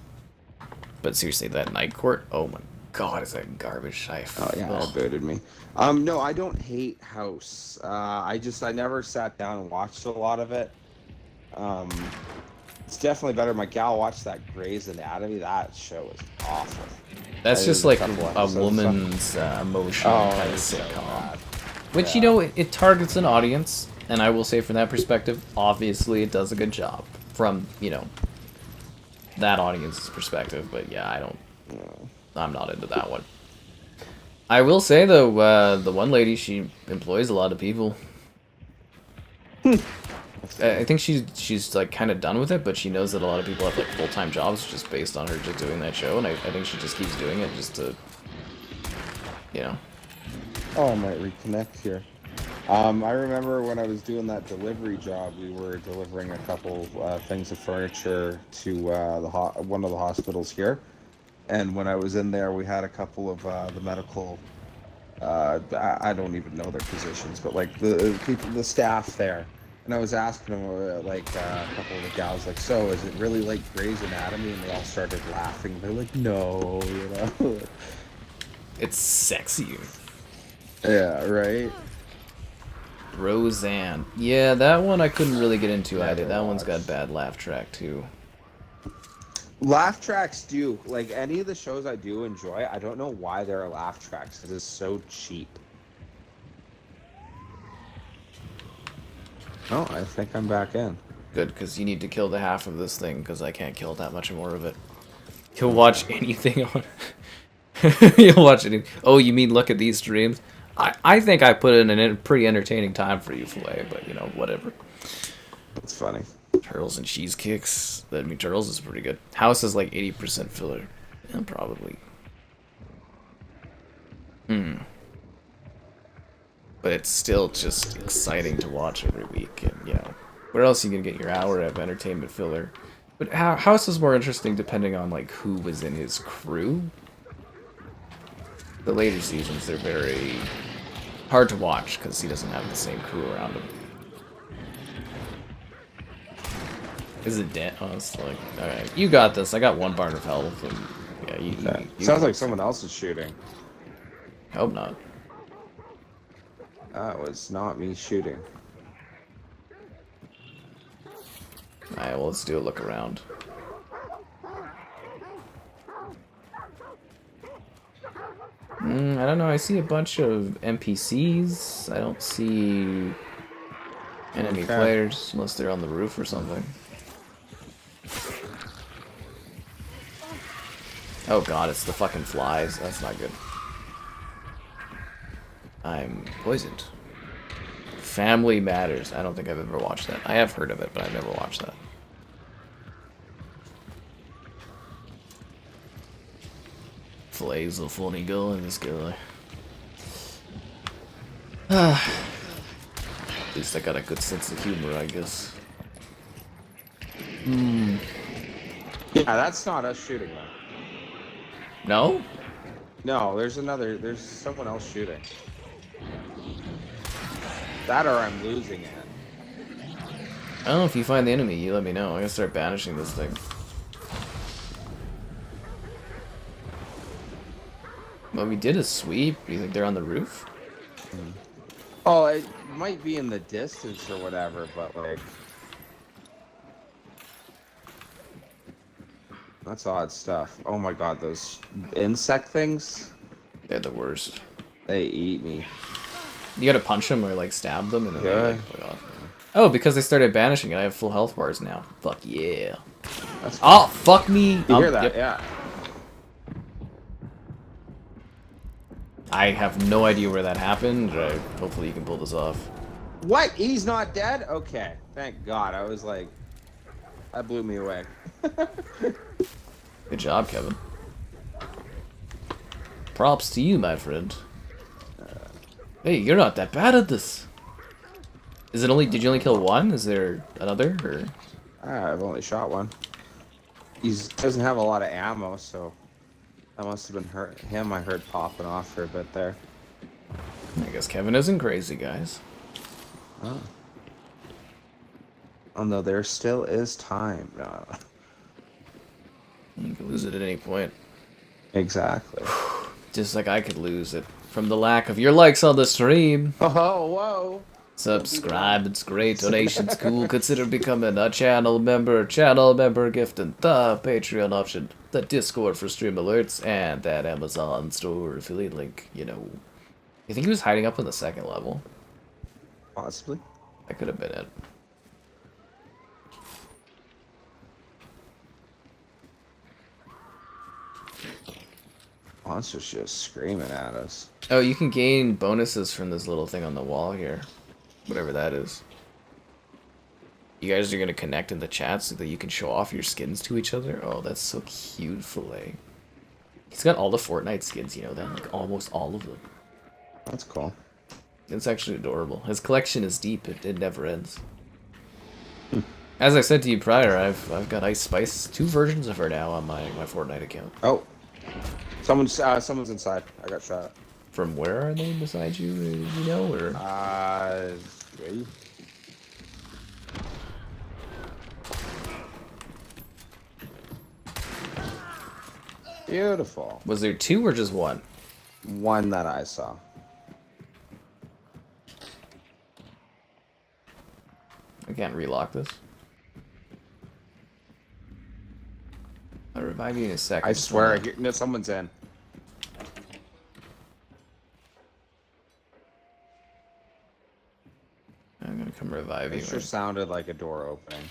But seriously, that night court? Oh my god, is that garbage? Oh yeah, it booted me. No, I don't hate House. I never sat down and watched a lot of it. It's definitely better. My gal watched that Grey's Anatomy. That show is awful. That's just like a woman's emotional kind of sitcom. Which, yeah. you know, it targets an audience, and I will say from that perspective, obviously it does a good job from, you know, that audience's perspective. But yeah, I'm not into that one. I will say, though, the one lady, she employs a lot of people. I think she's like kind of done with it, but she knows that a lot of people have like full-time jobs just based on her just doing that show, and I think she just keeps doing it just to, you know. Oh, I might reconnect here. I remember when I was doing that delivery job, we were delivering a couple things of furniture to one of the hospitals here. And when I was in there, we had a couple of the medical, I don't even know their positions, but like the people, the staff there. And I was asking them, like a couple of the gals, like, so is it really like Grey's Anatomy? And they all started laughing. They're like, no, you know. It's sexy. Yeah, right? Roseanne. Yeah, that one I couldn't really get into either. That one's got bad laugh track, too. Laugh tracks do. Like, any of the shows I do enjoy, I don't know why there are laugh tracks. It is so cheap. Oh, I think I'm back in. Good, because you need to kill the half of this thing, because I can't kill that much more of it. You'll watch anything on... You'll watch anything. Oh, you mean look at these streams? I think I put in a pretty entertaining time for you, Filet, but, you know, whatever. That's funny. Turtles and cheese kicks. I mean, Turtles is pretty good. House is like 80% filler. Yeah, probably. But it's still just exciting to watch every week. And, you know, where else are you going to get your hour of entertainment filler? But House is more interesting depending on, like, who was in his crew. The later seasons, they're very hard to watch because he doesn't have the same crew around him. Is it dead? Oh, it's like, alright, you got this. I got 1 bar of health. And, yeah, you Sounds like someone else is shooting. Hope not. That was not me shooting. Alright, well, let's do a look around. I don't know. I see a bunch of NPCs. I don't see enemy players unless they're on the roof or something. Oh god, it's the fucking flies. That's not good. I'm poisoned. Family Matters. I don't think I've ever watched that. I have heard of it, but I've never watched that. Flay's a funny girl in this guy. At least I got a good sense of humor, I guess. Yeah, that's not us shooting, though. No? No, there's someone else shooting. That or I'm losing it. I don't know. If you find the enemy, you let me know. I'm gonna start banishing this thing. Well, we did a sweep. Do you think they're on the roof? Oh, it might be in the distance or whatever, but like that's odd stuff. Oh my god, those insect things, They're the worst. they eat me. You gotta punch them or like stab them and then they Yeah. like fuck off. Oh, because they started banishing it, I have full health bars now. Fuck yeah. That's Oh, fuck me. You hear that? Yep. Yeah. I have no idea where that happened. Hopefully you can pull this off. What? He's not dead? Okay. Thank God. I was like, that blew me away. Good job, Kevin. Props to you, my friend. Hey, you're not that bad at this. Is it only? Did you only kill one? Is there another? Or I've only shot one. He doesn't have a lot of ammo, so that must have been him. I heard popping off for a bit there. I guess Kevin isn't crazy, guys. Oh. Oh no, there still is time. No. You can lose it at any point. Exactly. Just like I could lose it from the lack of your likes on the stream. Oh, whoa. Subscribe, it's great. Donations cool. Consider becoming a channel member. Channel member gifting the Patreon option, the Discord for stream alerts, and that Amazon store affiliate link. You know. You think he was hiding up on the second level? Possibly. That could have been it. Monster's just screaming at us. Oh, you can gain bonuses from this little thing on the wall here. Whatever that is. You guys are going to connect in the chat so that you can show off your skins to each other? Oh, that's so cute, Filet. He's got all the Fortnite skins, you know that? Like, almost all of them. That's cool. It's actually adorable. His collection is deep. It never ends. As I said to you prior, I've got Ice Spice, 2 versions of her now on my Fortnite account. Oh. Someone's inside. I got shot. From where are they beside you? Do you know, or? Ready? Beautiful. Was there 2 or just 1? One that I saw. I can't relock this. I'll revive you in a second. I swear, no, someone's in. I'm gonna come revive you. It sure sounded like a door opening.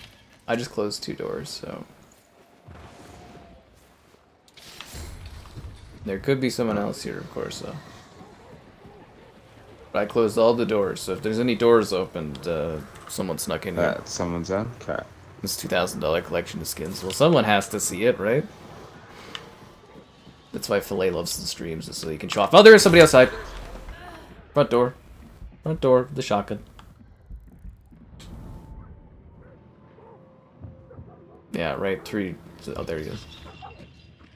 I just closed 2 doors, so... There could be someone else here, of course, though. But I closed all the doors, so if there's any doors opened, someone snuck in here. Someone's in? Okay. This $2,000 collection of skins. Well, someone has to see it, right? That's why Filet loves the streams, is so he can show off. Oh, there is somebody outside! Front door. Front door, the shotgun. Yeah, right, 3. Oh, there he is.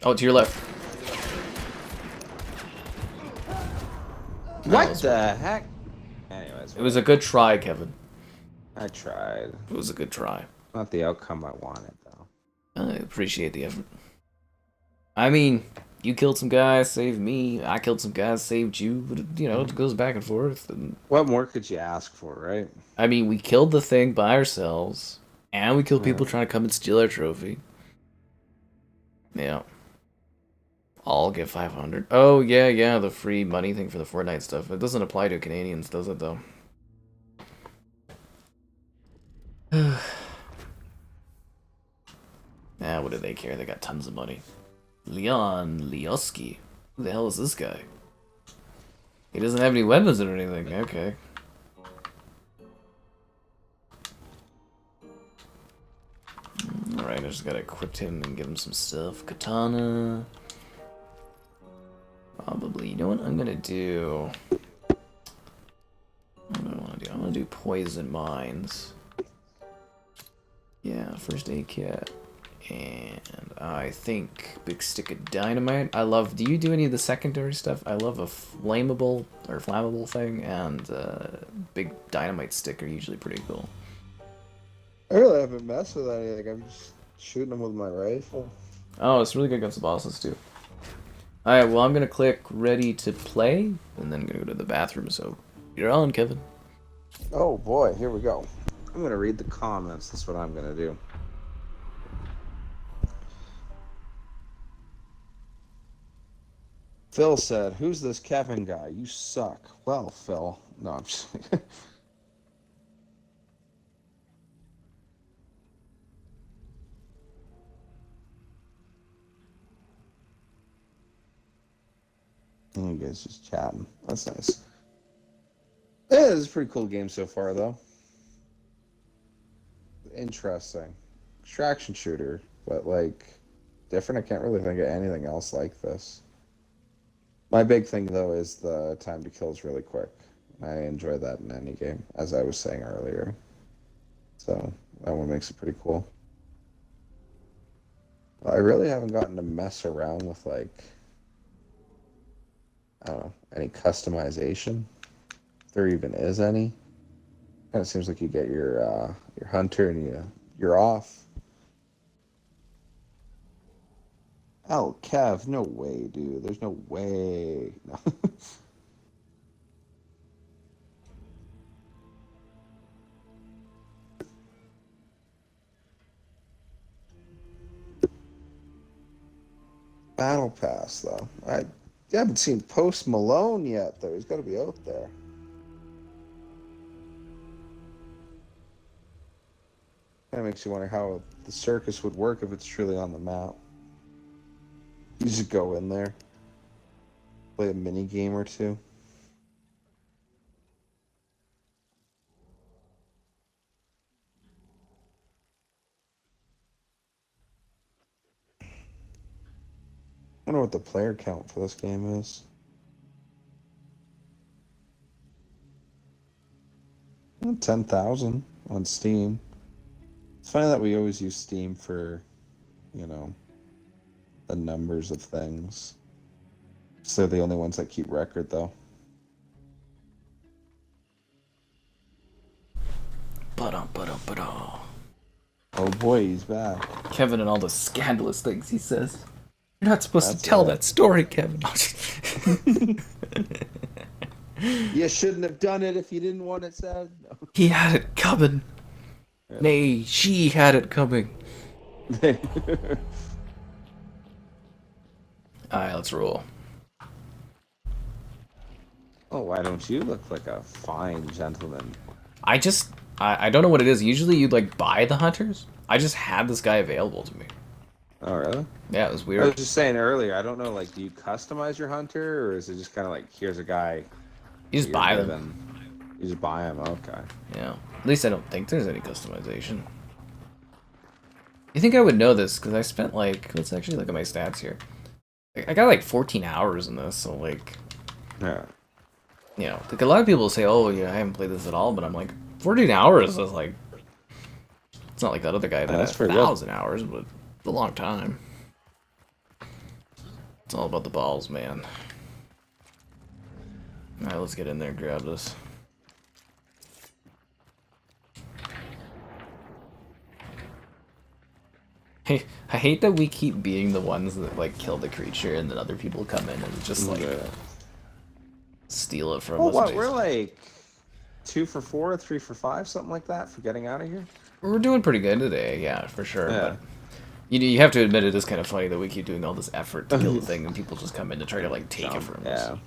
Oh, to your left. What the heck? Anyways. It was a good try, Kevin. I tried. It was a good try. Not the outcome I wanted, though. I appreciate the effort. I mean, you killed some guys, saved me. I killed some guys, saved you. But, you know, it goes back and forth. And, what more could you ask for, right? I mean, we killed the thing by ourselves. And we killed people trying to come and steal our trophy. Yeah. I'll get 500. Oh, yeah, the free money thing for the Fortnite stuff. It doesn't apply to Canadians, does it, though? Ah, what do they care? They got tons of money. Leon Lioski. Who the hell is this guy? He doesn't have any weapons or anything. Okay. Alright, I just gotta equip him and give him some stuff. Katana. Probably. You know what I'm gonna do? What do I want to do? I want to do poison mines. Yeah, first aid kit. And I think big stick of dynamite. I love. Do you do any of the secondary stuff? I love a flammable thing, and big dynamite stick are usually pretty cool. I really haven't messed with anything. I'm just shooting them with my rifle. Oh, it's really good against the bosses too. Alright, well, I'm gonna click ready to play, and then gonna go to the bathroom, so you're on, Kevin. Oh boy, here we go. I'm gonna read the comments. That's what I'm gonna do. Phil said, "Who's this Kevin guy? You suck." Well, Phil, no, I'm just. You guys just chatting. That's nice. Yeah, this is a pretty cool game so far, though. Interesting. Extraction shooter, but like different. I can't really think of anything else like this. My big thing, though, is the time to kill is really quick. I enjoy that in any game, as I was saying earlier. So that one makes it pretty cool. I really haven't gotten to mess around with, like, I don't know, any customization. If there even is any. Kind of seems like you get your hunter and you're off. Oh, Kev, no way, dude. There's no way. No. Battle Pass, though. I haven't seen Post Malone yet, though. He's got to be out there. Kind of makes you wonder how the circus would work if it's truly on the map. You just go in there, play a mini game or two. I wonder what the player count for this game is. 10,000 on Steam. It's funny that we always use Steam for, you know, the numbers of things. So they're the only ones that keep record, though. Ba-dum. Oh boy, he's back. Kevin and all the scandalous things he says. You're not supposed to tell that story, Kevin. You shouldn't have done it if you didn't want it said. No. He had it coming. Yeah. Nay, she had it coming. Alright, let's roll. Oh, why don't you look like a fine gentleman? I don't know what it is. Usually you'd like buy the hunters. I just had this guy available to me. Oh, really? Yeah, it was weird. I was just saying earlier, I don't know, like, do you customize your hunter, or is it just kind of like, here's a guy? You just buy them. You just buy them, okay. Yeah. At least I don't think there's any customization. You think I would know this, because I spent, like, let's actually look at my stats here. I got, like, 14 hours in this, so, like... Yeah. You know, like, a lot of people say, oh, yeah, I haven't played this at all, but I'm like, 14 hours is, like... It's not like that other guy that has 1,000 hours, but it's a long time. It's all about the balls, man. Alright, let's get in there and grab this. Hey, I hate that we keep being the ones that, like, kill the creature and then other people come in and just, like, steal it from us. What, we're like 2 for 4, 3 for 5, something like that for getting out of here? We're doing pretty good today, yeah, for sure. Yeah. But you have to admit it is kind of funny that we keep doing all this effort to kill the thing and people just come in to try to, like, take it from us.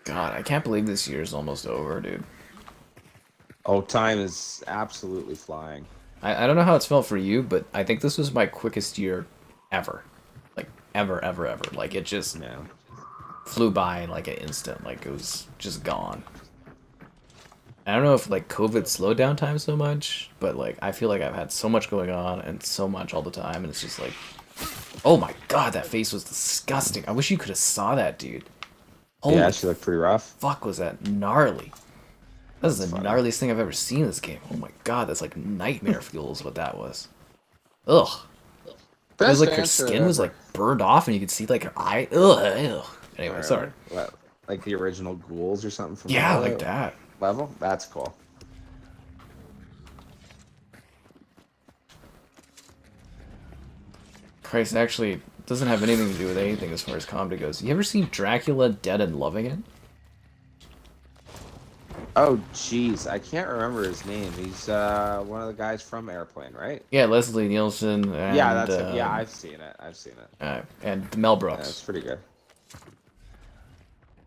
God, I can't believe this year's almost over, dude. Oh, time is absolutely flying. I don't know how it's felt for you, but I think this was my quickest year ever. Like, ever. Like, it just flew by like an instant. Like, it was just gone. I don't know if, like, COVID slowed down time so much, but, like, I feel like I've had so much going on and so much all the time, and it's just like... Oh my god, that face was disgusting. I wish you could have saw that, dude. Holy yeah, she looked pretty rough. Fuck, was that gnarly. That was the gnarliest thing I've ever seen in this game. Oh my god, that's like nightmare fuel is what that was. Ugh. It was like her skin was like burned off and you could see like her eye. Ugh. Anyway, sorry. Like the original ghouls or something from Yeah, like the that. level? That's cool. Christ, actually doesn't have anything to do with anything as far as comedy goes. You ever seen Dracula Dead and Loving It? Oh, jeez. I can't remember his name. He's one of the guys from Airplane, right? Yeah, Leslie Nielsen Yeah, and that's it. Yeah, I've seen it. I've seen it. Mel Yeah, it's Brooks. pretty good.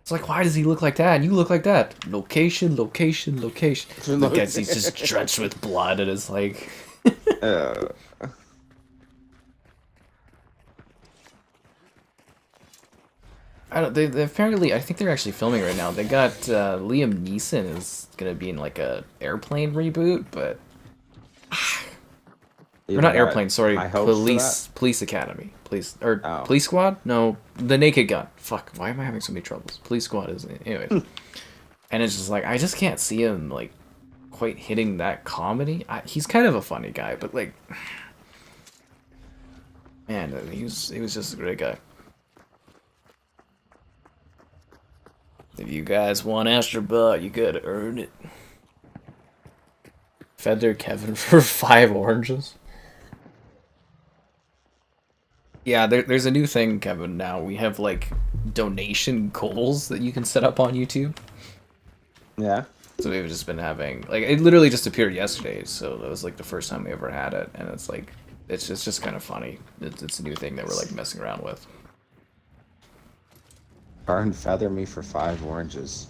It's like, why does he look like that? And you look like that. Location, location, location. The guy's he's just drenched with blood, and it's like, uh, I don't. They apparently, I think they're actually filming right now. They got Liam Neeson is gonna be in like a airplane reboot, but or not airplane. Sorry, high hopes for that? Police Academy, Oh. Police Squad. No, the Naked Gun. Fuck, why am I having so many troubles? Police Squad is anyways. And it's just like I just can't see him like quite hitting that comedy. He's kind of a funny guy, but like, man, he was just a great guy. If you guys want Astro Bot, you gotta earn it. Feather Kevin for 5 oranges. Yeah, there's a new thing, Kevin, now. We have, like, donation goals that you can set up on YouTube. Yeah. So we've just been having... Like, it literally just appeared yesterday, so that was, like, the first time we ever had it. And it's, like, it's just kind of funny. It's a new thing that we're, like, messing around with. Burn feather me for 5 oranges.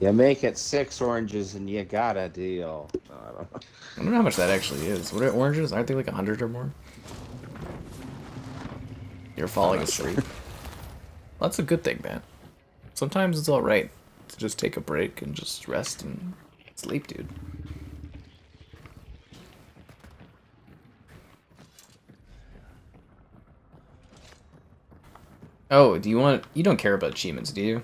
You make it 6 oranges and you got a deal. No, I don't know. I don't know how much that actually is. What are oranges? Aren't they, like, 100 or more? You're falling asleep. Well, that's a good thing, man. Sometimes it's alright to just take a break and just rest and sleep, dude. Oh, you don't care about achievements, do you?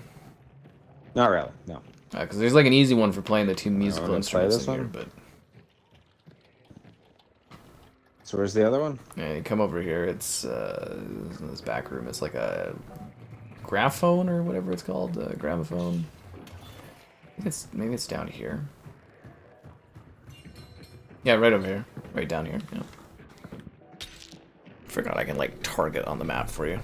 Not really, no. Because there's like an easy one for playing the 2 musical wanna play instruments this in here, one? but... So where's the other one? Yeah, you come over here, it's in this back room, it's like a gramophone or whatever it's called, gramophone. Maybe it's down here. Yeah, right over here. Right down here, yeah. Forgot I can like target on the map for you.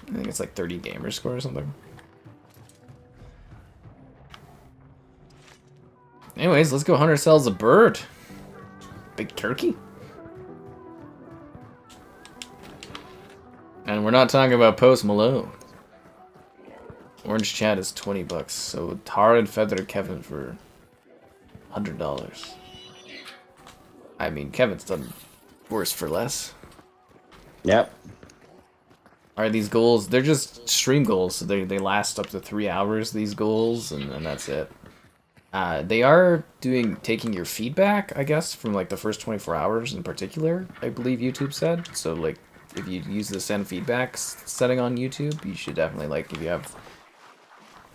I think it's like 30 gamer score or something. Anyways, let's go hunt ourselves a bird. Big turkey. And we're not talking about Post Malone. Orange chat is 20 bucks. So tar and feather Kevin for $100. I mean, Kevin's done worse for less. Yep. Are these goals? They're just stream goals, so they last up to 3 hours. These goals, and that's it. They are taking your feedback, I guess, from like the first 24 hours in particular. I believe YouTube said. So like, if you use the send feedback setting on YouTube, you should definitely like if you have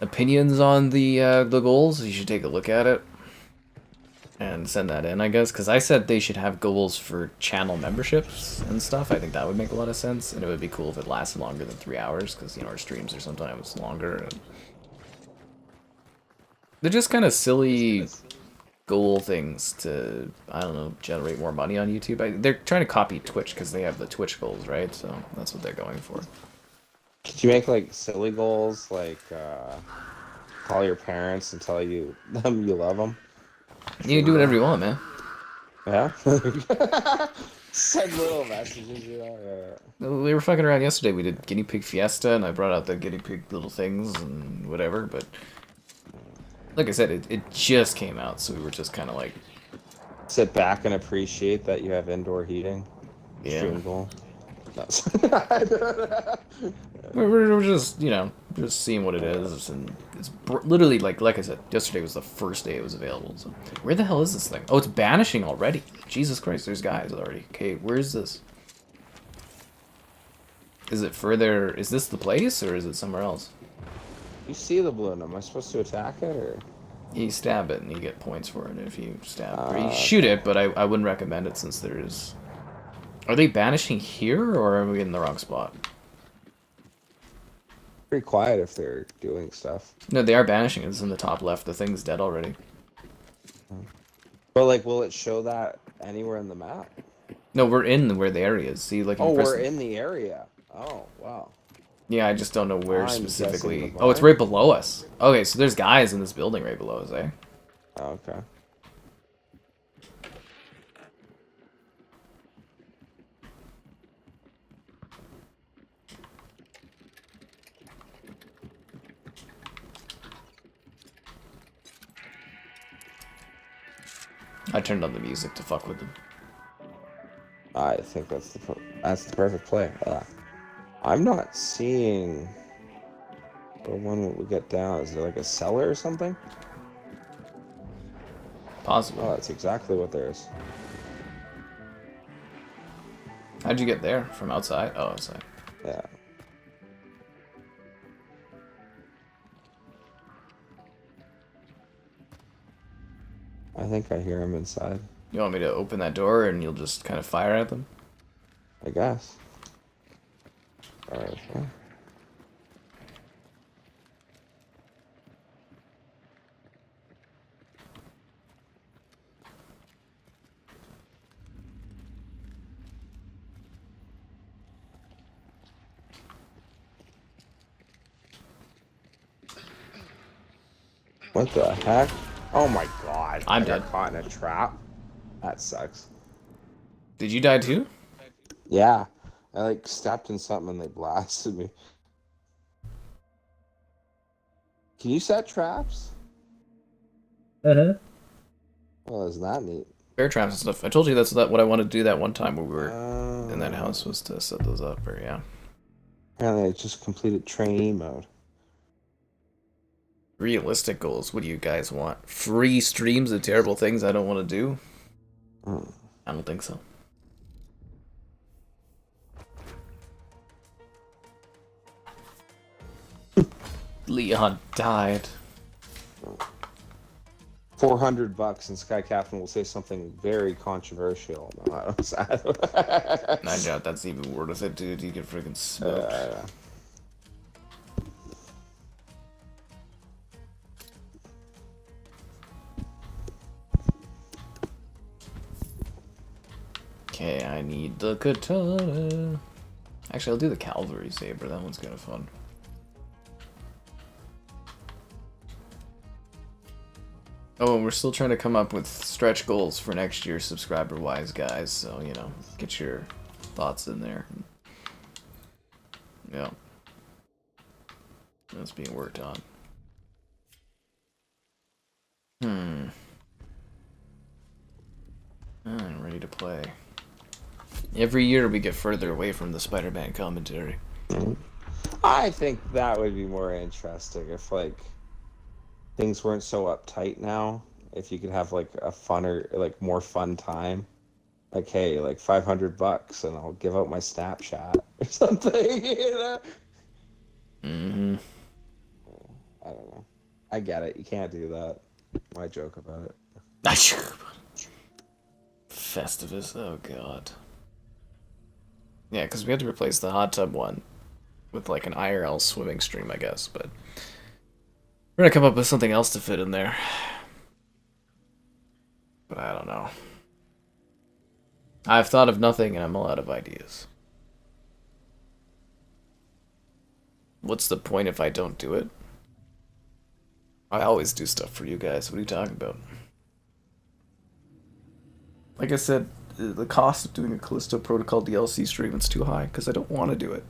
opinions on the goals, you should take a look at it and send that in, I guess, because I said they should have goals for channel memberships and stuff. I think that would make a lot of sense, and it would be cool if it lasted longer than 3 hours, because, you know, our streams are sometimes longer. And they're just kind of silly goal things to, I don't know, generate more money on YouTube. They're trying to copy Twitch, because they have the Twitch goals, right? So that's what they're going for. Could you make like silly goals, like call your parents and tell them you love them? You can do whatever you want, man. Yeah. Send little messages, you know. Yeah. We were fucking around yesterday. We did guinea pig fiesta, and I brought out the guinea pig little things and whatever. But like I said, it just came out, so we were just kind of like Sit back and appreciate that you have indoor heating. Yeah. Stream goal. We're just, you know, just seeing what it is, and it's literally like I said, yesterday was the first day it was available. So where the hell is this thing? Oh, it's banishing already. Jesus Christ, there's guys already. Okay, where is this? Is it further? Is this the place, or is it somewhere else? You see the balloon? Am I supposed to attack it, or? You stab it and you get points for it if you stab, or you shoot it. But I wouldn't recommend it since there is. Are they banishing here, or are we in the wrong spot? Pretty quiet if they're doing stuff. No, they are banishing it. It's in the top left. The thing's dead already. But like, will it show that anywhere in the map? No, we're in where the area is. See, like, Oh, we're in the area. Oh, wow. Yeah, I just don't know where I'm specifically. guessing the Oh, it's barn? right below us. Okay, so there's guys in this building right below us, eh? Oh, okay. I turned on the music to fuck with them. I think that's the perfect play. I'm not seeing the one we get down. Is there like a cellar or something? Possible. Oh, that's exactly what there is. How'd you get there? From outside? Oh, outside. Yeah. I think I hear him inside. You want me to open that door and you'll just kind of fire at them? I guess. Alright. Yeah. What the heck? Oh my god. I'm I got dead. caught in a trap. That sucks. Did you die too? Yeah. I like stepped in something and they blasted me. Can you set traps? Uh-huh. Well, isn't that neat? Bear traps and stuff. I told you that's what I wanted to do that one time when we were in that Oh. house, was to set those up, or yeah. Apparently I just completed trainee mode. Realistic goals. What do you guys want? Free streams of terrible things I don't want to do? Hmm. I don't think so. Leon died. $400 and Sky Captain will say something very controversial. No, I'm sad. I doubt that's even worth it, dude. You can freaking smoke. Okay, I need the katana. Actually, I'll do the cavalry saber. That one's kind of fun. Oh, and we're still trying to come up with stretch goals for next year, subscriber-wise, guys. So, you know, get your thoughts in there. Yeah. That's being worked on. I'm ready to play. Every year we get further away from the Spider-Man commentary. I think that would be more interesting if, like, things weren't so uptight now. If you could have, like, a funner, like, more fun time. Like, hey, like, $500 and I'll give out my Snapchat or something, you know? Mm-hmm. I don't know. I get it. You can't do that. Why joke about it? Festivus, oh god. Yeah, because we had to replace the hot tub one with like an IRL swimming stream, I guess, but we're gonna come up with something else to fit in there. But I don't know. I've thought of nothing and I'm all out of ideas. What's the point if I don't do it? I always do stuff for you guys. What are you talking about? Like I said, the cost of doing a Callisto Protocol DLC stream is too high because I don't want to do it.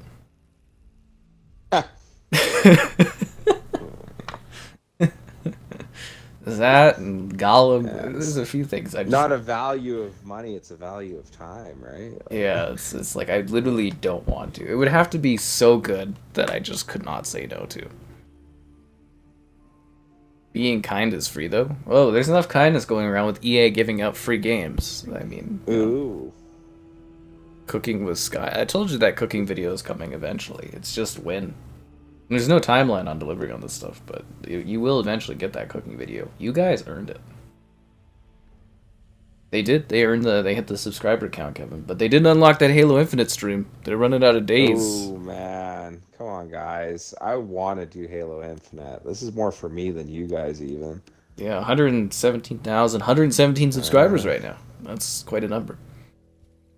That and Gollum, there's a few things I just... Not a value of money, it's a value of time, right? Yeah, it's like I literally don't want to. It would have to be so good that I just could not say no to. Being kind is free, though. Oh, there's enough kindness going around with EA giving out free games. I mean, Ooh. Cooking with Sky. I told you that cooking video is coming eventually. It's just when. There's no timeline on delivering on this stuff, but you will eventually get that cooking video. You guys earned it. They did. They hit the subscriber count, Kevin. But they didn't unlock that Halo Infinite stream. They're running out of days. Oh man. man. Come on, guys. I want to do Halo Infinite. This is more for me than you guys even. Yeah, 117 subscribers right now. That's quite a number.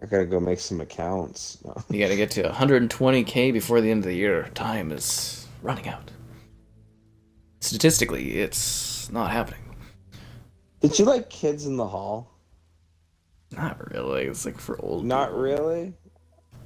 I gotta go make some accounts. No. You gotta get to 120K before the end of the year. Time is running out. Statistically, it's not happening. Did you like Kids in the Hall? Not really. It's like for old Not people. really.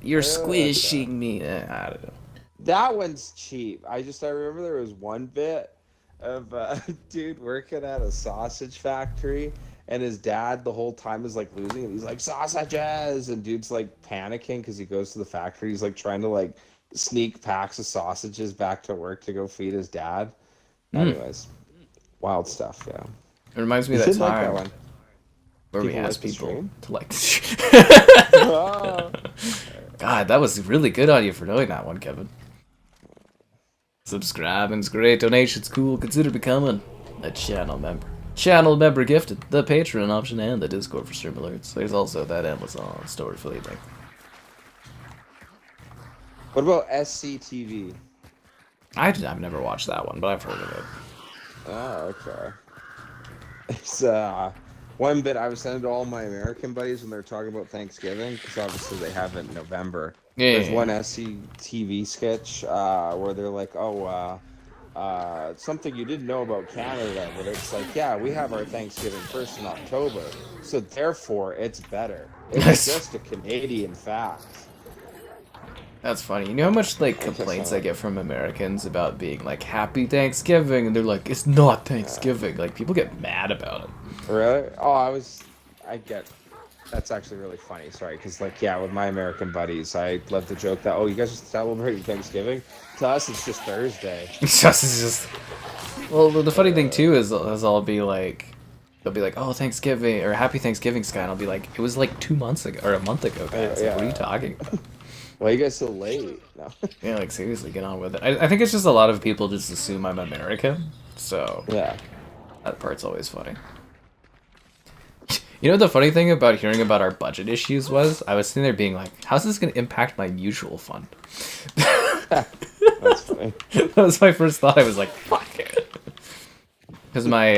You're Really? squishing me. I don't know. That one's cheap. I remember there was one bit of a dude working at a sausage factory, and his dad the whole time is like losing, and he's like sausages, and dude's like panicking because he goes to the factory. He's like trying to like sneak packs of sausages back to work to go feed his dad. Anyways, wild stuff. Yeah, It reminds me you of that should like that time one. where we People asked like the people stream? to like. Oh. God, that was really good on you for knowing that one, Kevin. Subscribing's great, donation's cool, consider becoming a channel member. Channel member gifted, the Patreon option, and the Discord for stream alerts. There's also that Amazon store affiliate link. What about SCTV? I've never watched that one, but I've heard of it. Oh, okay. It's one bit I was sending to all my American buddies when they're talking about Thanksgiving, because obviously they have it in November. Yeah, There's yeah, one yeah. SCTV sketch where they're like, something you didn't know about Canada, but it's like, yeah, we have our Thanksgiving first in October, so therefore it's better. It's just a Canadian fact. That's funny. You know how much like complaints I get from Americans about being like Happy Thanksgiving, and they're like, it's not Thanksgiving. Like people get mad about it. Really? Oh, I get. That's actually really funny. Sorry, because like, yeah, with my American buddies, I love to joke that, oh, you guys are celebrating Thanksgiving. To us, it's just Thursday. It's just. Well, the funny thing too is I'll be like, they'll be like, oh, Thanksgiving or Happy Thanksgiving, Sky, and I'll be like, it was like 2 months ago or a month ago, guys. Like, what are you talking about? Why are you guys so late? No. Yeah, like seriously, get on with it. I think it's just a lot of people just assume I'm American, so Yeah. that part's always funny. You know the funny thing about hearing about our budget issues was, I was sitting there being like, how's this going to impact my mutual fund? That's funny. That was my first thought. I was like, fuck it. Because my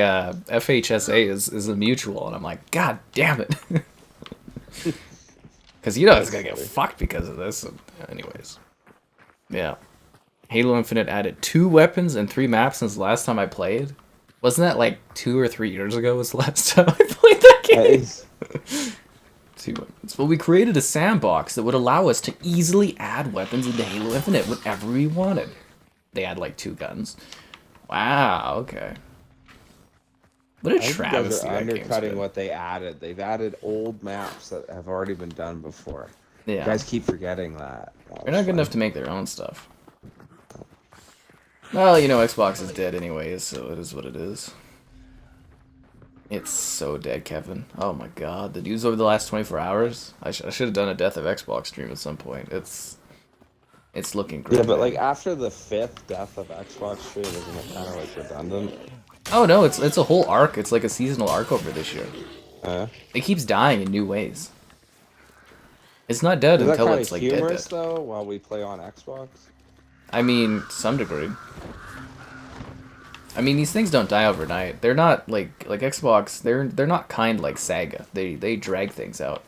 FHSA is a mutual, and I'm like, god damn it. Because you know it's going to get fucked because of this. And anyways. Yeah. Halo Infinite added 2 weapons and 3 maps since the last time I played. Wasn't that like 2 or 3 years ago was the last time I played that game? 2 weapons. Well, we created a sandbox that would allow us to easily add weapons into Halo Infinite whenever we wanted. They had like 2 guns. Wow, okay. What a travesty They're that game's undercutting been. what they added. They've added old maps that have already been done before. Yeah. You guys keep forgetting that. They're not good enough to make their own stuff. Well, you know, Xbox is dead anyways, so it is what it is. It's so dead, Kevin. Oh my god, the news over the last 24 hours? I should have done a Death of Xbox stream at some point. It's looking great. Yeah, but like after the 5th Death of Xbox stream, isn't it kind of like redundant? Oh no, it's a whole arc. It's like a seasonal arc over this year. It keeps dying in new ways. It's not dead Is that until kind it's of like humorous dead. though? While we play on Xbox. I mean, to some degree. I mean, these things don't die overnight. They're not like Xbox. They're not kind like Sega. They drag things out.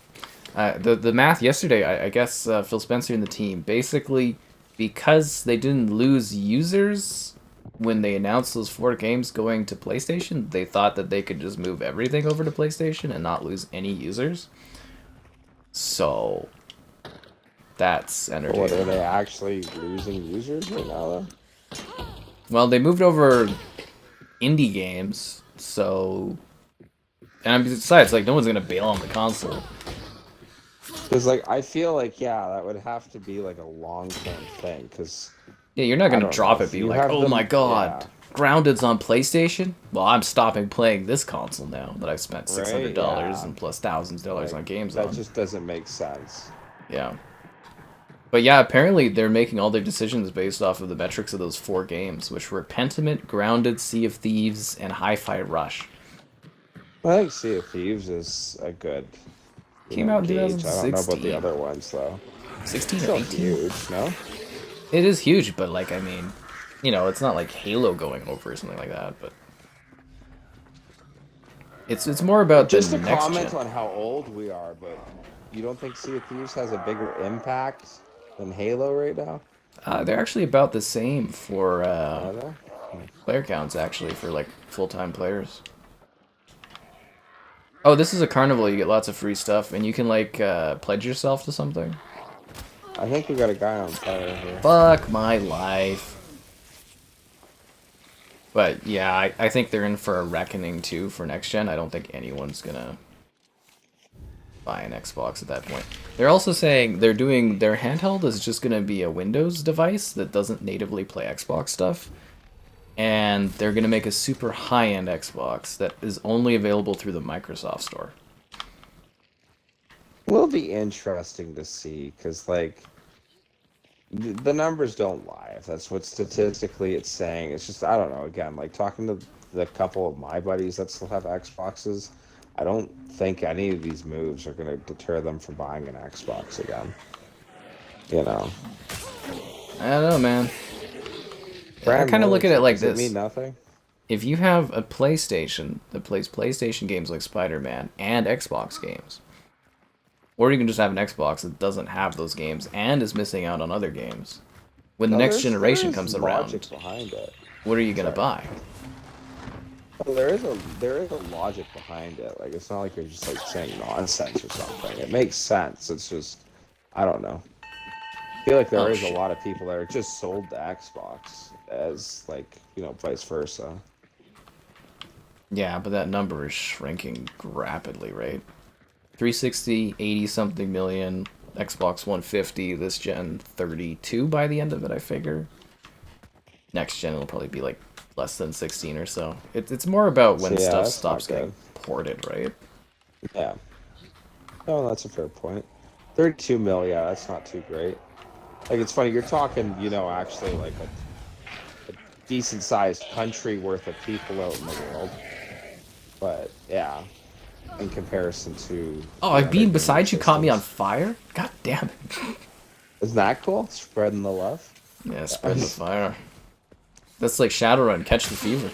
The math yesterday, I guess Phil Spencer and the team basically, because they didn't lose users when they announced those 4 games going to PlayStation, they thought that they could just move everything over to PlayStation and not lose any users. So that's entertaining. What, are they actually losing users right now though? Well, they moved over indie games, so... And besides, like, no one's gonna bail on the console. Because like I feel like, yeah, that would have to be like a long-term thing. Because Yeah, you're not gonna drop know, it, be you like, have oh them- my god, yeah. Grounded's on PlayStation? Well, I'm stopping playing this console now that I've spent $600 yeah. and plus thousands of dollars on games That on. just doesn't make sense. Yeah. But yeah, apparently they're making all their decisions based off of the metrics of those 4 games, which were Pentiment, Grounded, Sea of Thieves, and Hi-Fi Rush. I think Sea of Thieves is a good Came out in gauge. I don't know about 2016. the other ones though. 16 or Still 18? huge, no? It is huge, but like, I mean, you know, it's not like Halo going over or something like that, but it's more about Just the to next comment gen. on how old we are, but you don't think Sea of Thieves has a bigger impact than Halo right now? They're actually about the same for Are they? player counts, actually, for like full-time players. Oh, this is a carnival. You get lots of free stuff, and you can like pledge yourself to something. I think we got a guy on fire here. Fuck my life. But yeah, I think they're in for a reckoning too for next gen. I don't think anyone's gonna buy an Xbox at that point. They're also saying they're doing their handheld is just gonna be a Windows device that doesn't natively play Xbox stuff. And they're gonna make a super high-end Xbox that is only available through the Microsoft Store. Will be interesting to see because, like, the numbers don't lie. If that's what statistically it's saying, it's just I don't know. Again, like talking to the couple of my buddies that still have Xboxes, I don't think any of these moves are going to deter them from buying an Xbox again. You know, I don't know, man. I brand kind of look at it loyalty, like does it this. mean nothing? If you have a PlayStation that plays PlayStation games like Spider-Man and Xbox games, or you can just have an Xbox that doesn't have those games and is missing out on other games. When the No, next there generation is comes logic around, behind it. what are you gonna Sorry. buy? Well, there is a logic behind it. Like it's not like you're just like saying nonsense or something. It makes sense. It's just I don't know. I feel like there Oh is a shit. lot of people that are just sold to Xbox as like vice versa. Yeah, but that number is shrinking rapidly, right? 360, 80 something million, Xbox 150, this gen 32 by the end of it, I figure. Next gen will probably be like less than 16 or so. It's more about So when yeah, stuff that's not stops good. getting ported, right? Yeah. Oh, that's a fair point. 32 mil, yeah, that's not too great. Like it's funny, you're talking, actually like a decent sized country worth of people out in the world. But yeah, in comparison to Oh, the I've other been gaming beside you caught me on systems. fire? God damn it. Isn't that cool? Spreading the love. Yeah, spreading the fire. That's like Shadowrun, catch the fever.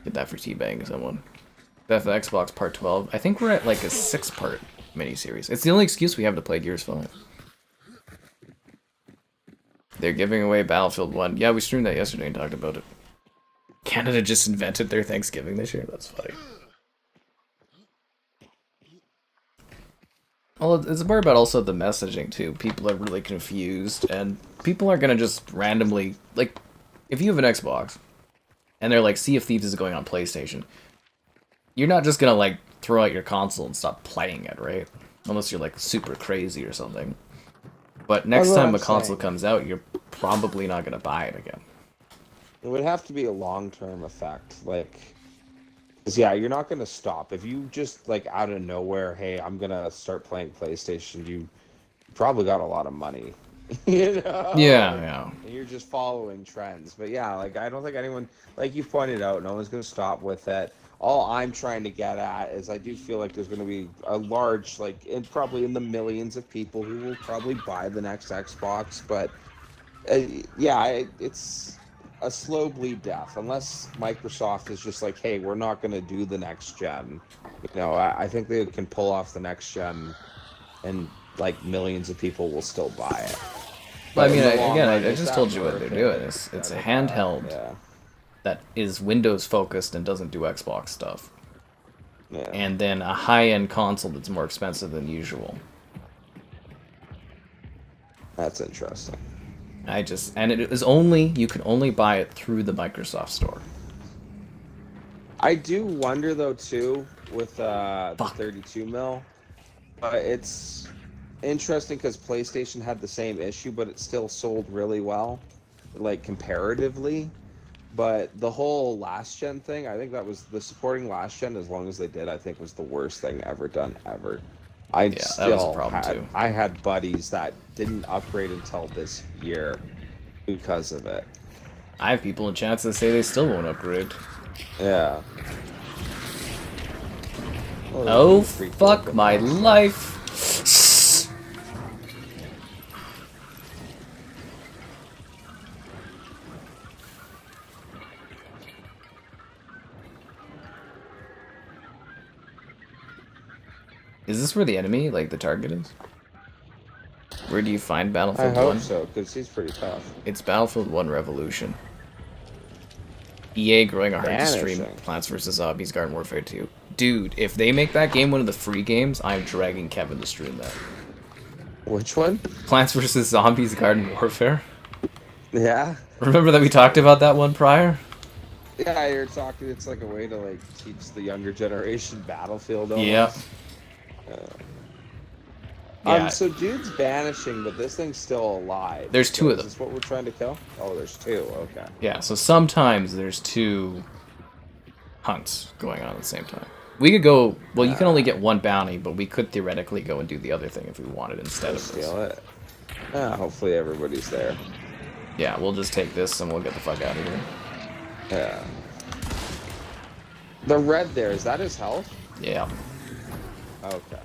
Get that for teabagging someone. Death of Xbox Part 12. I think we're at like a 6-part miniseries. It's the only excuse we have to play Gears 5. They're giving away Battlefield 1. Yeah, we streamed that yesterday and talked about it. Canada just invented their Thanksgiving this year? That's funny. Well, it's more about also the messaging, too. People are really confused, and people aren't gonna just randomly... Like, if you have an Xbox, and they're like, Sea of Thieves is going on PlayStation, you're not just gonna, like, throw out your console and stop playing it, right? Unless you're, like, super crazy or something. But next That's what time I'm a console saying. comes out, you're probably not gonna buy it again. It would have to be a long-term effect, like, because yeah, you're not gonna stop if you just like out of nowhere. Hey, I'm gonna start playing PlayStation. You probably got a lot of money, Yeah, like, yeah. and you're just following trends. But yeah, like I don't think anyone, like you pointed out, no one's gonna stop with it. All I'm trying to get at is I do feel like there's going to be a large, like, probably in the millions of people who will probably buy the next Xbox, but yeah, it's a slow bleed death unless Microsoft is just like, hey, we're not going to do the next gen. I think they can pull off the next gen, and like millions of people will still buy it. Well, But I in mean, the long I run, is just that told you what they're worth doing. it? It's a With handheld yeah, that is Windows focused and doesn't do Xbox stuff. yeah, And then a high-end console that's more expensive than usual. that's interesting. And it is only, you can only buy it through the Microsoft Store. I do wonder though too with the Fuck. 32 mil, but it's interesting because PlayStation had the same issue, but it still sold really well, like comparatively. But the whole last gen thing, I think that was the supporting last gen as long as they did, I think was the worst thing ever done ever. Yeah, that was a problem too. I had buddies that didn't upgrade until this year because of it. I have people in chats that say they still won't upgrade. Yeah. Well, Oh, the free fuck look my at that stuff. life. Is this where the enemy, like the target is? Where do you find I Battlefield hope 1? so, because he's pretty tough. It's Battlefield 1 Revolution. EA growing a hard to stream Vanishing. Plants vs. Zombies Garden Warfare 2. Dude, if they make that game one of the free games, I'm dragging Kevin to stream that. Which one? Plants vs. Zombies Garden Warfare. Yeah. Remember that we talked about that one prior? Yeah, you're talking. It's like a way to like teach the younger generation Battlefield. Almost. Yeah. Yeah. So dude's vanishing, but this thing's still alive. There's two of them. Is this what we're trying to kill? Oh, there's two. Okay. Yeah, so sometimes there's two hunts going on at the same time. We could go, well, you can only get one bounty, but we could theoretically go and do the other thing if we wanted instead of this. Steal it. Hopefully everybody's there. Yeah, we'll just take this and we'll get the fuck out of here. Yeah. The red there, is that his health? Yeah. Okay.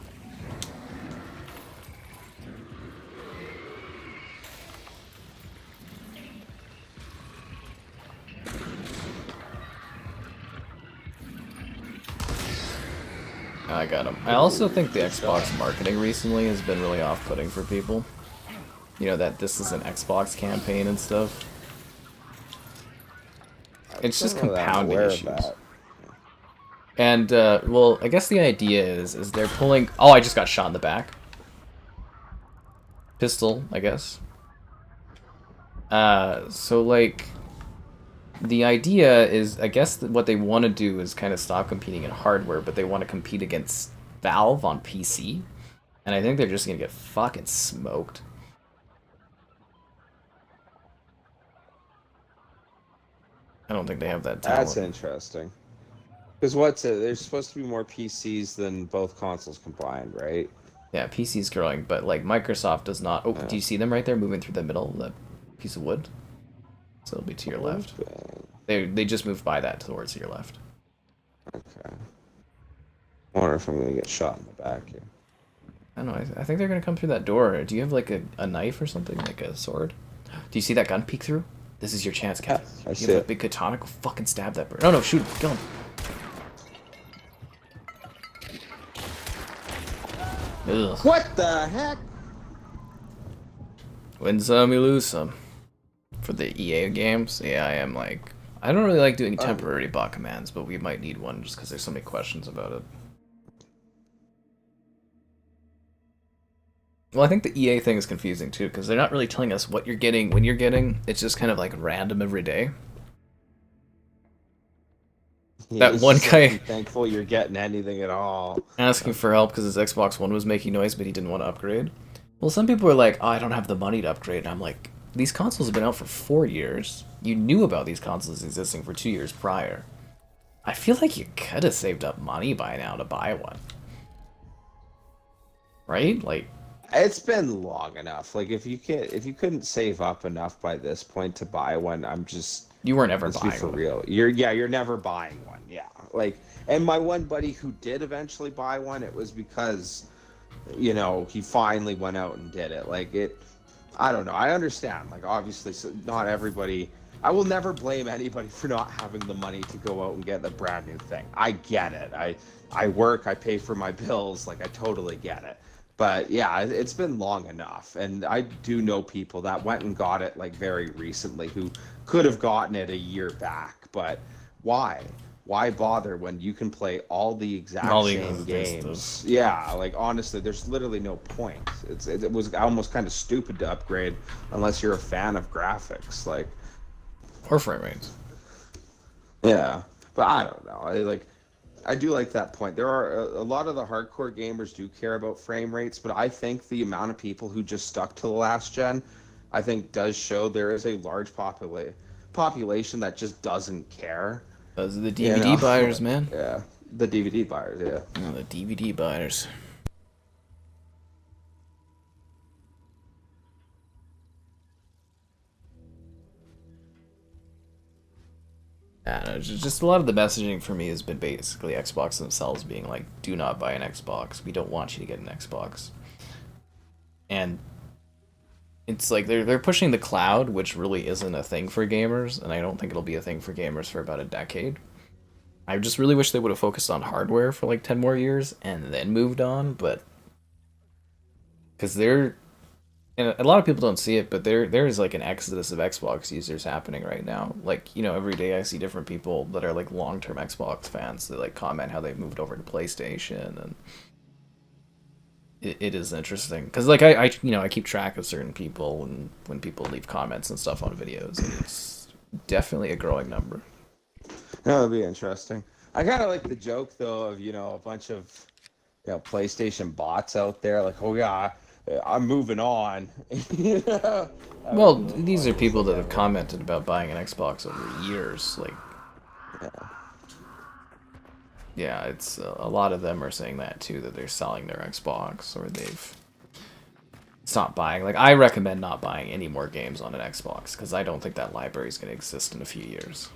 I got him. I also think the Xbox marketing recently has been really off-putting for people. You know, that this is an Xbox campaign and stuff. It's just compounding issues. And, well, I guess the idea is they're pulling... Oh, I just got shot in the back. Pistol, I guess. So, like... The idea is, I guess that what they want to do is kind of stop competing in hardware, but they want to compete against Valve on PC. And I think they're just going to get fucking smoked. I don't think they have that talent. That's interesting. Because what's it? There's supposed to be more PCs than both consoles combined, right? Yeah, PC's growing, but like Microsoft does not... Oh, do you see them right there moving through the middle of that piece of wood? So it'll be to your left. They just moved by that towards your left. Okay. I wonder if I'm gonna get shot in the back here. I don't know. I think they're gonna come through that door. Do you have like a knife or something, like a sword? Do you see that gun peek through? This is your chance, Kevin. I see you have it. a big katana. Go fucking stab that bird. No, no, shoot him. Kill him. Ugh. What the heck? Win some, you lose some. For the EA games, yeah, I am like... I don't really like doing temporary bot commands, but we might need one just because there's so many questions about it. Well, I think the EA thing is confusing too, because they're not really telling us what you're getting, when you're getting. It's just kind of like random every day. Yeah, That one guy... Thankful you're getting anything at all. Asking for help because his Xbox One was making noise, but he didn't want to upgrade. Well, some people are like, oh, I don't have the money to upgrade. And I'm like, these consoles have been out for 4 years. You knew about these consoles existing for 2 years prior. I feel like you could have saved up money by now to buy one. Right? Like... It's been long enough. Like if you couldn't save up enough by this point to buy one, I'm just... You weren't ever Let's be buying for one. real. You're never buying one. Yeah. Like, and my one buddy who did eventually buy one, it was because, you know, he finally went out and did it. Like I don't know. I understand. Like obviously, not everybody. I will never blame anybody for not having the money to go out and get a brand new thing. I get it. I work. I pay for my bills. Like I totally get it. But yeah, it's been long enough, and I do know people that went and got it like very recently who could have gotten it a year back. But why? Why bother when you can play all the exact same games? Yeah, like honestly, there's literally no point. It was almost kind of stupid to upgrade unless you're a fan of graphics, like Or frame rates. Yeah, but I don't know. I do like that point. There are a lot of the hardcore gamers do care about frame rates, but I think the amount of people who just stuck to the last gen, I think does show there is a large population that just doesn't care. Those are the DVD buyers, man. Yeah, the DVD buyers, yeah. Oh, the DVD buyers. I don't know, just a lot of the messaging for me has been basically Xbox themselves being like, do not buy an Xbox. We don't want you to get an Xbox. And it's like they're pushing the cloud, which really isn't a thing for gamers, and I don't think it'll be a thing for gamers for about a decade. I just really wish they would have focused on hardware for like 10 more years and then moved on, but because they're and a lot of people don't see it, but there is like an exodus of Xbox users happening right now. Like, you know, every day I see different people that are like long-term Xbox fans that like comment how they've moved over to PlayStation, and it is interesting because like I you know I keep track of certain people and when people leave comments and stuff on videos, and it's definitely a growing number. That would be interesting. I kind of like the joke though of a bunch of PlayStation bots out there like, oh yeah, I'm moving on. That Well, would be the these are funniest people thing that have ever. commented about buying an Xbox over years. Like, Yeah. yeah, it's a lot of them are saying that too, that they're selling their Xbox or they've stopped buying. Like, I recommend not buying any more games on an Xbox because I don't think that library is going to exist in a few years.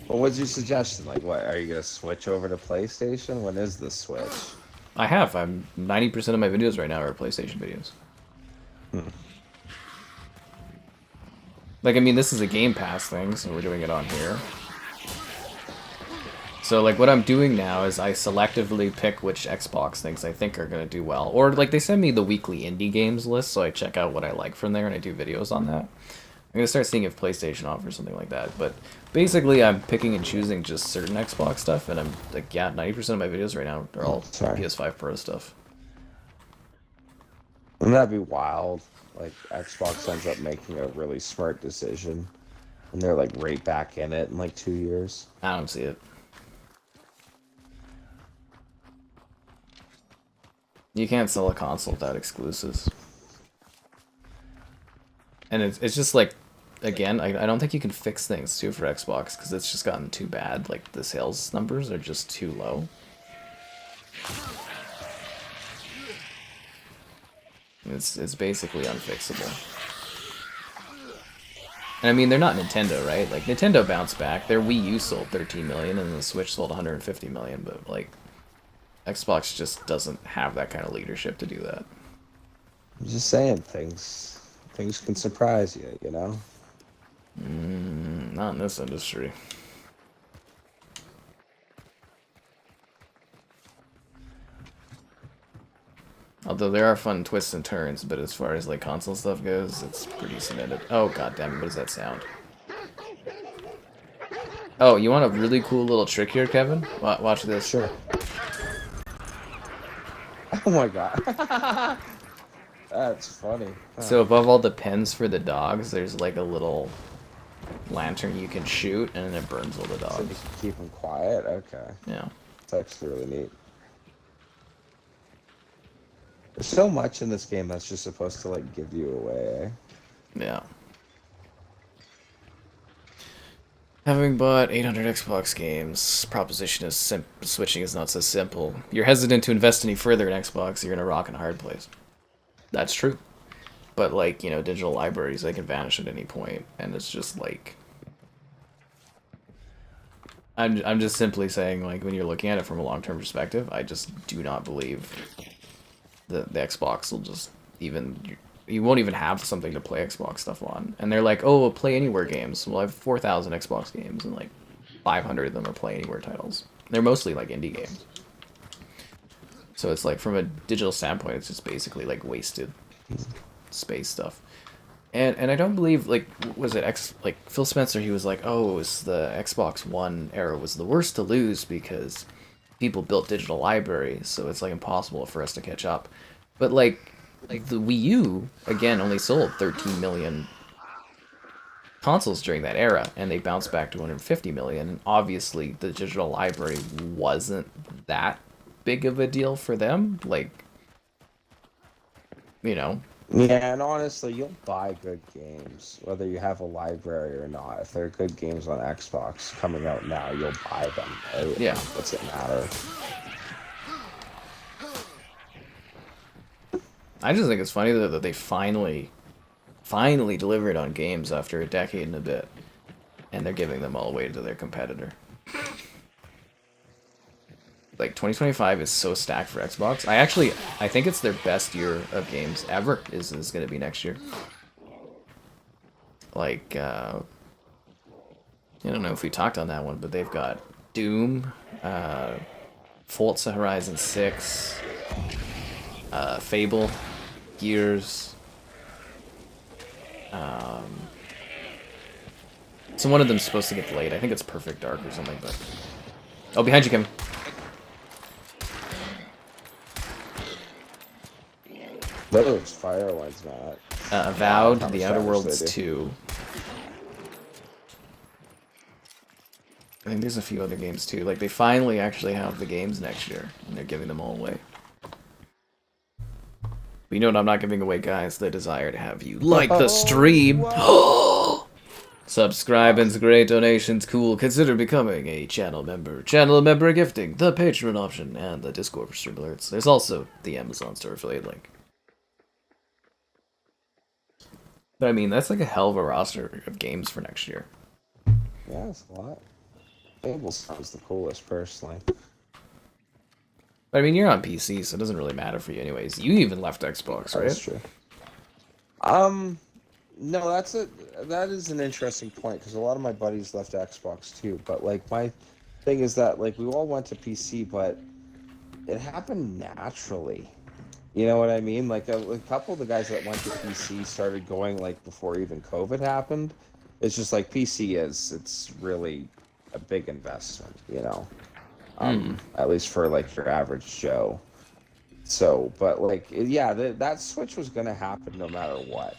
Well, what's your suggestion? Like, what are you gonna switch over to PlayStation? When is the switch? I have. I'm 90% of my videos right now are PlayStation videos. Hmm. Like, I mean, this is a Game Pass thing, so we're doing it on here. So, like, what I'm doing now is I selectively pick which Xbox things I think are going to do well. Or, like, they send me the weekly indie games list, so I check out what I like from there and I do videos on that. I'm going to start seeing if PlayStation offers something like that. But basically, I'm picking and choosing just certain Xbox stuff, and I'm, like, yeah, 90% of my videos right now are all Sorry. PS5 Pro stuff. Wouldn't that be wild? Like, Xbox ends up making a really smart decision, and they're like right back in it in like 2 years. I don't see it. You can't sell a console without exclusives. And it's just like, again, I don't think you can fix things too for Xbox because it's just gotten too bad. Like, the sales numbers are just too low. It's basically unfixable. And I mean, they're not Nintendo, right? Like, Nintendo bounced back. Their Wii U sold 13 million and the Switch sold 150 million, but like, Xbox just doesn't have that kind of leadership to do that. I'm just saying, things can surprise you, you know? Not in this industry. Although there are fun twists and turns, but as far as like console stuff goes, it's pretty cemented. Oh god damn it, what is that sound? Oh, you want a really cool little trick here, Kevin? Watch this. Sure. Oh my god. That's funny. Huh. So above all the pens for the dogs, there's like a little lantern you can shoot, and it burns all the So you dogs. can keep them quiet? Okay. Yeah. That's actually really neat. There's so much in this game that's just supposed to like give you away, eh? Yeah. Having bought 800 Xbox games, proposition is switching is not so simple. You're hesitant to invest any further in Xbox, you're in a rock and hard place. That's true. But like, you know, digital libraries, they can vanish at any point, and it's just like, I'm just simply saying, like, when you're looking at it from a long-term perspective, I just do not believe that the Xbox will just even, you won't even have something to play Xbox stuff on. And they're like, oh, play anywhere games. Well, I have 4,000 Xbox games, and like 500 of them are play anywhere titles. They're mostly like indie games. So it's like, from a digital standpoint, it's just basically like wasted space stuff. And I don't believe, like, was it like Phil Spencer, he was like, oh, it was the Xbox One era was the worst to lose because people built digital libraries, so it's like impossible for us to catch up. But like the Wii U, again, only sold 13 million consoles during that era, and they bounced back to 150 million. And obviously, the digital library wasn't that big of a deal for them. Like, you know. Yeah, and honestly, you'll buy good games, whether you have a library or not. If they're good games on Xbox coming out now, you'll buy them. Right? Yeah. What's it matter? I just think it's funny that they finally delivered on games after a decade and a bit, and they're giving them all away to their competitor. Like, 2025 is so stacked for Xbox. I think it's their best year of games ever is going to be next year. Like, yeah, I don't know if we talked on that one, but they've got Doom, Forza Horizon 6, Fable, Gears. So one of them's supposed to get delayed. I think it's Perfect Dark or something, but... Oh, behind you, Kevin. Those fire ones, not. Avowed, How The much Outer damage Worlds they do. 2. I think there's a few other games too. Like, they finally actually have the games next year, and they're giving them all away. But you know what I'm not giving away, guys? The desire to have you like the stream. Subscribe and great donations, cool. Consider becoming a channel member. Channel member gifting, the Patreon option, and the Discord for stream alerts. There's also the Amazon store affiliate link. But I mean, that's like a hell of a roster of games for next year. Yeah, it's a lot. Fable sounds the coolest, personally. But I mean, you're on PC, so it doesn't really matter for you anyways. You even left Xbox, right? That's true. No, that is an interesting point, because a lot of my buddies left Xbox too. But like, my thing is that like we all went to PC, but it happened naturally. You know what I mean? Like a couple of the guys that went to PC started going like before even COVID happened. It's just like it's really a big investment, you know. At least for like your average Joe. So, but like, yeah, that switch was gonna happen no matter what.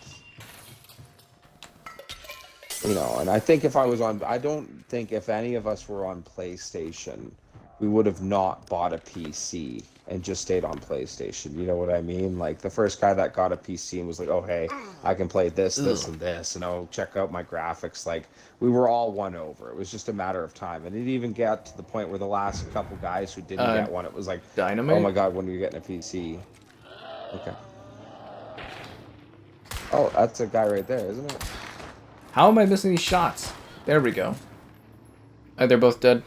You know, and I think I don't think if any of us were on PlayStation, we would have not bought a PC and just stayed on PlayStation. You know what I mean? Like the first guy that got a PC and was like, oh, hey, I can play this, this, and this, and oh, check out my graphics. Like we were all won over. It was just a matter of time. And it even got to the point where the last couple guys who didn't get one, it was like, Dynamite? oh my God, when are you getting a PC? Okay. Oh, that's a guy right there, isn't it? How am I missing these shots? There we go. They're both dead.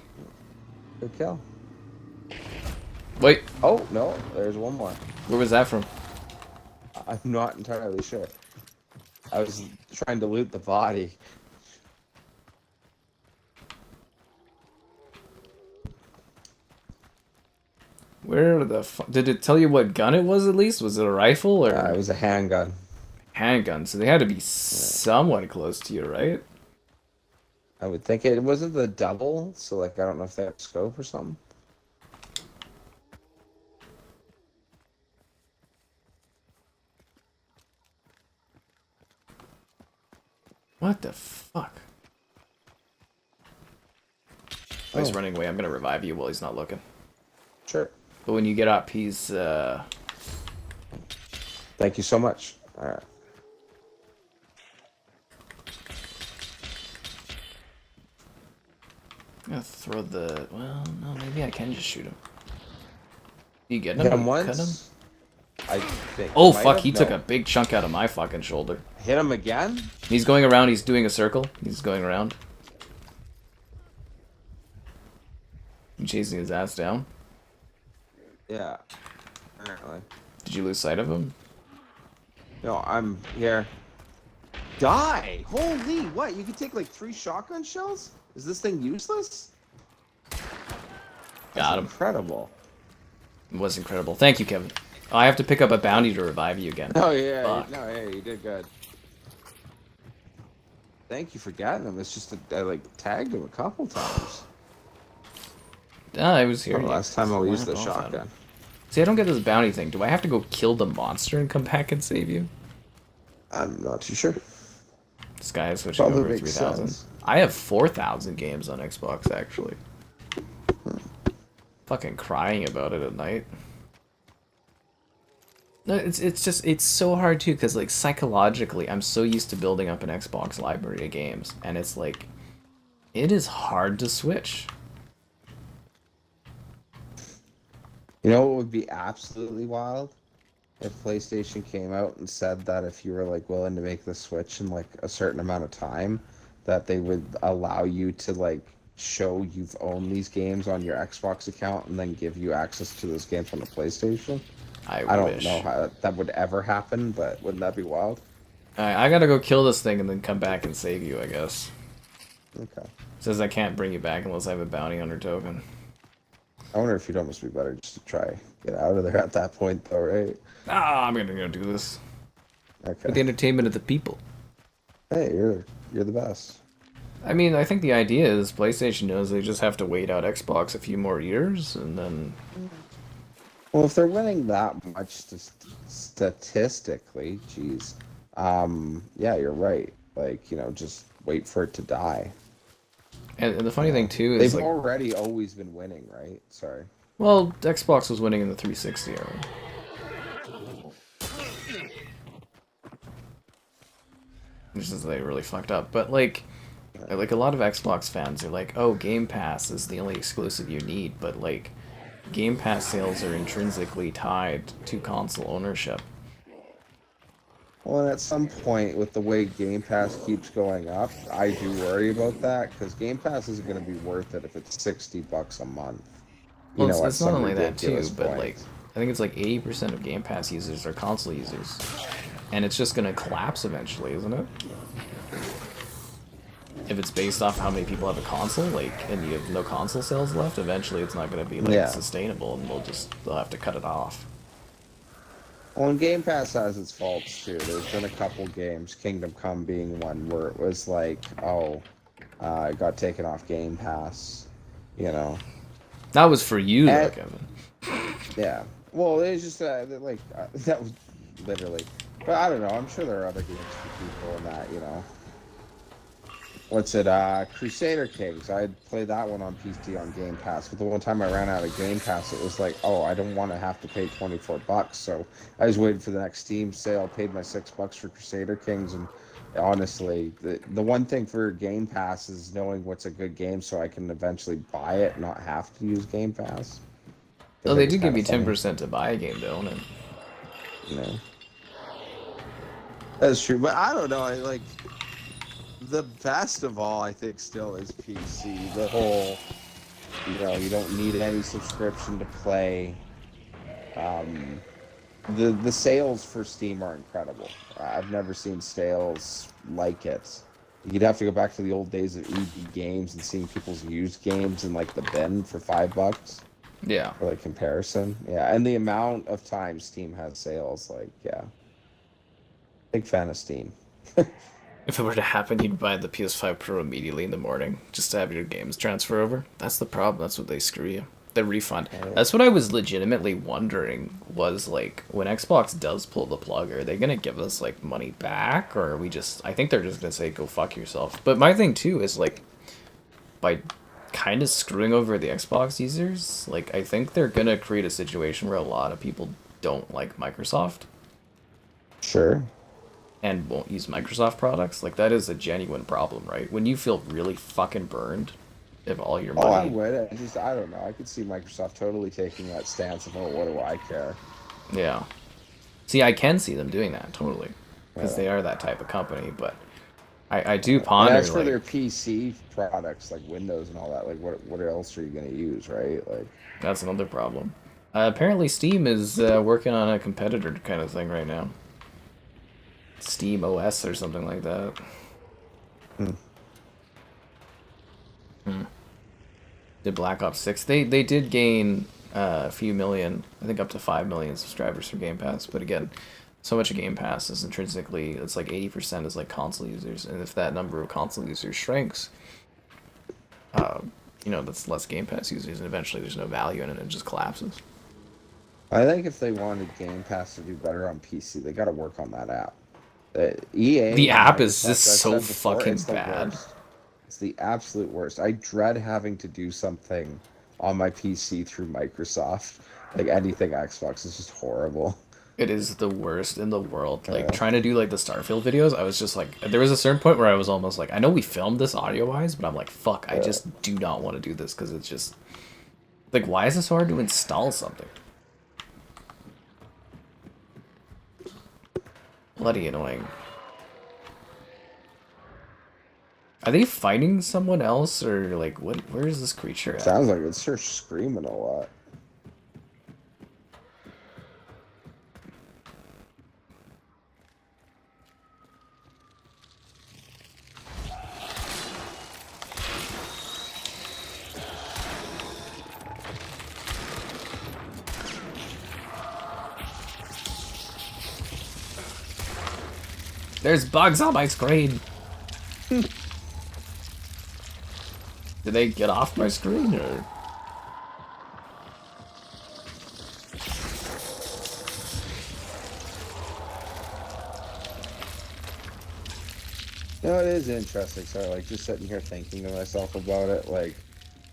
Good kill. Wait, Oh, no, there's one more. where was that from? I'm not entirely sure. I was trying to loot the body. Where the fuck? Did it tell you what gun it was at least? Was it a rifle or It was a handgun. handgun? So they had to be somewhat close to you, right? I would think it wasn't the double, so like I don't know if they have scope or something. What the fuck? Oh, he's running away. I'm gonna revive you while he's not looking. Sure. But when you get up, he's Thank you so much. All right. I'm gonna throw the... Well, no, maybe I can just shoot him. You get him? Hit him Cut him? once. I think. Oh, Might fuck, have? he took No. a big chunk out of my fucking shoulder. Hit him again? He's going around, he's doing a circle. He's going around. I'm chasing his ass down. Yeah. Apparently. Did you lose sight of him? No, I'm here. Die! Holy, what? You can take like 3 shotgun shells? Is this thing useless? Got him. Incredible. It was incredible. Thank you, Kevin. Oh, I have to pick up a bounty to revive you again. Oh yeah, Fuck. no, hey, you did good. Thank you for getting him. It's just that I like tagged him a couple times. Ah, I was here. Oh, last time I used the Went off on him. shotgun. See, I don't get this bounty thing. Do I have to go kill the monster and come back and save you? I'm not too sure. This guy is switching Probably over makes 3,000. sense. I have 4,000 games on Xbox, actually. Fucking crying about it at night. No, it's so hard too, because like psychologically, I'm so used to building up an Xbox library of games, and it's like, it is hard to switch. You know what would be absolutely wild? If PlayStation came out and said that if you were like willing to make the switch in like a certain amount of time, that they would allow you to like show you've owned these games on your Xbox account and then give you access to those games on the PlayStation. I don't wish. know how that would ever happen, but wouldn't that be wild? I gotta go kill this thing and then come back and save you, I guess. Okay. Says I can't bring you back unless I have a bounty hunter token. I wonder if you'd almost be better just to try get out of there at that point, though, right? Ah, I'm gonna go do this Okay. for the entertainment of the people. Hey, you're the best. I mean, I think the idea is PlayStation knows they just have to wait out Xbox a few more years, and then Well, if they're winning that much statistically, geez, yeah, you're right. Like, just wait for it to die. and the funny thing too is They've like, already always been winning, right? Sorry. well, Xbox was winning in the 360 era. Which is they really fucked up. But like a lot of Xbox fans are like, oh, Game Pass is the only exclusive you need, but like Game Pass sales are intrinsically tied to console ownership. Well, and at some point, with the way Game Pass keeps going up, I do worry about that because Game Pass isn't going to be worth it if it's $60 a month. Well, At it's not some only that ridiculous too, but point. like I think it's like 80% of Game Pass users are console users, and it's just gonna collapse eventually, isn't it? If it's based off how many people have a console, like, and you have no console sales left, eventually it's not gonna be like Yeah. sustainable, and they'll have to cut it off. Well, and Game Pass has its faults too. There's been a couple games, Kingdom Come being one, where it was like, oh, it got taken off Game Pass, you know. That was for you, though, And, Kevin. yeah. Well, it's just that was literally. But I don't know. I'm sure there are other games for people in that. What's it? Crusader Kings. I played that one on PC on Game Pass, but the one time I ran out of Game Pass, it was like, oh, I don't want to have to pay $24. So I was waiting for the next Steam sale. Paid my $6 for Crusader Kings, and honestly, the one thing for Game Pass is knowing what's a good game, so I can eventually buy it, not have to use Game Pass. Oh, they do give you 10% to buy a game, don't it? No. That's true, but I don't know. I like the best of all. I think still is PC. The whole, you don't need any subscription to play. The sales for Steam are incredible. I've never seen sales like it. You'd have to go back to the old days of EB Games and seeing people's used games in like the bin for $5. Yeah. For like comparison, yeah, and the amount of times Steam has sales, like, yeah, big fan of Steam. If it were to happen, you'd buy the PS5 Pro immediately in the morning, just to have your games transfer over. That's the problem. That's what they screw you. The refund. That's what I was legitimately wondering, was like, when Xbox does pull the plug, are they gonna give us like money back, or are we just, I think they're just gonna say, go fuck yourself. But my thing too is like, by kind of screwing over the Xbox users, like, I think they're gonna create a situation where a lot of people don't like Microsoft Sure. and won't use Microsoft products. Like, that is a genuine problem, right? When you feel really fucking burned of all your money. Oh, I would. I don't know. I could see Microsoft totally taking that stance of, oh, what do I care? Yeah. See, I can see them doing that, totally. Because they are that type of company, but I do ponder, and as for like, their PC products, like Windows and all that, like, what else are you going to use, right? Like, that's another problem. Apparently Steam is working on a competitor kind of thing right now. Steam OS or something like that. Did Black Ops 6. They did gain a few million, I think up to 5 million subscribers for Game Pass, but again, so much of Game Pass is intrinsically, it's like 80% is like console users, and if that number of console users shrinks, that's less Game Pass users, and eventually there's no value in it, and it just collapses. I think if they wanted Game Pass to do better on PC, they got to work on that app. EA. The app is Microsoft, just I've so said before, fucking it's the bad. worst. It's the absolute worst. I dread having to do something on my PC through Microsoft. Like anything Xbox is just horrible. It is the worst in the world. Like, trying to do, like, the Starfield videos, I was just like, there was a certain point where I was almost like, I know we filmed this audio-wise, but I'm like, fuck, I just do not want to do this, because it's just, like, why is it so hard to install something? Bloody annoying. Are they fighting someone else, or, like, where is this creature at? Sounds like it's her screaming a lot. There's bugs on my screen. Did they get off my screen or? You know, it is interesting. So, like, just sitting here thinking to myself about it, like,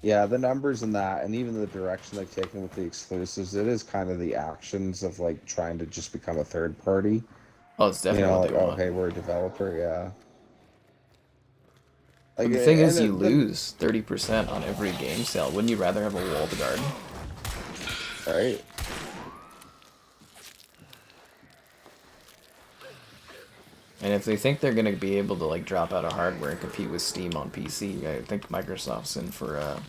yeah, the numbers and that, and even the direction they've taken with the exclusives, it is kind of the actions of, like, trying to just become a third party. Oh, it's You definitely know, what like, they oh, want. hey, we're a developer, yeah. Like, But the thing is, and you lose 30% on every game sale. Wouldn't you rather have a walled garden? right? And if they think they're gonna be able to like drop out of hardware and compete with Steam on PC, I think Microsoft's in for a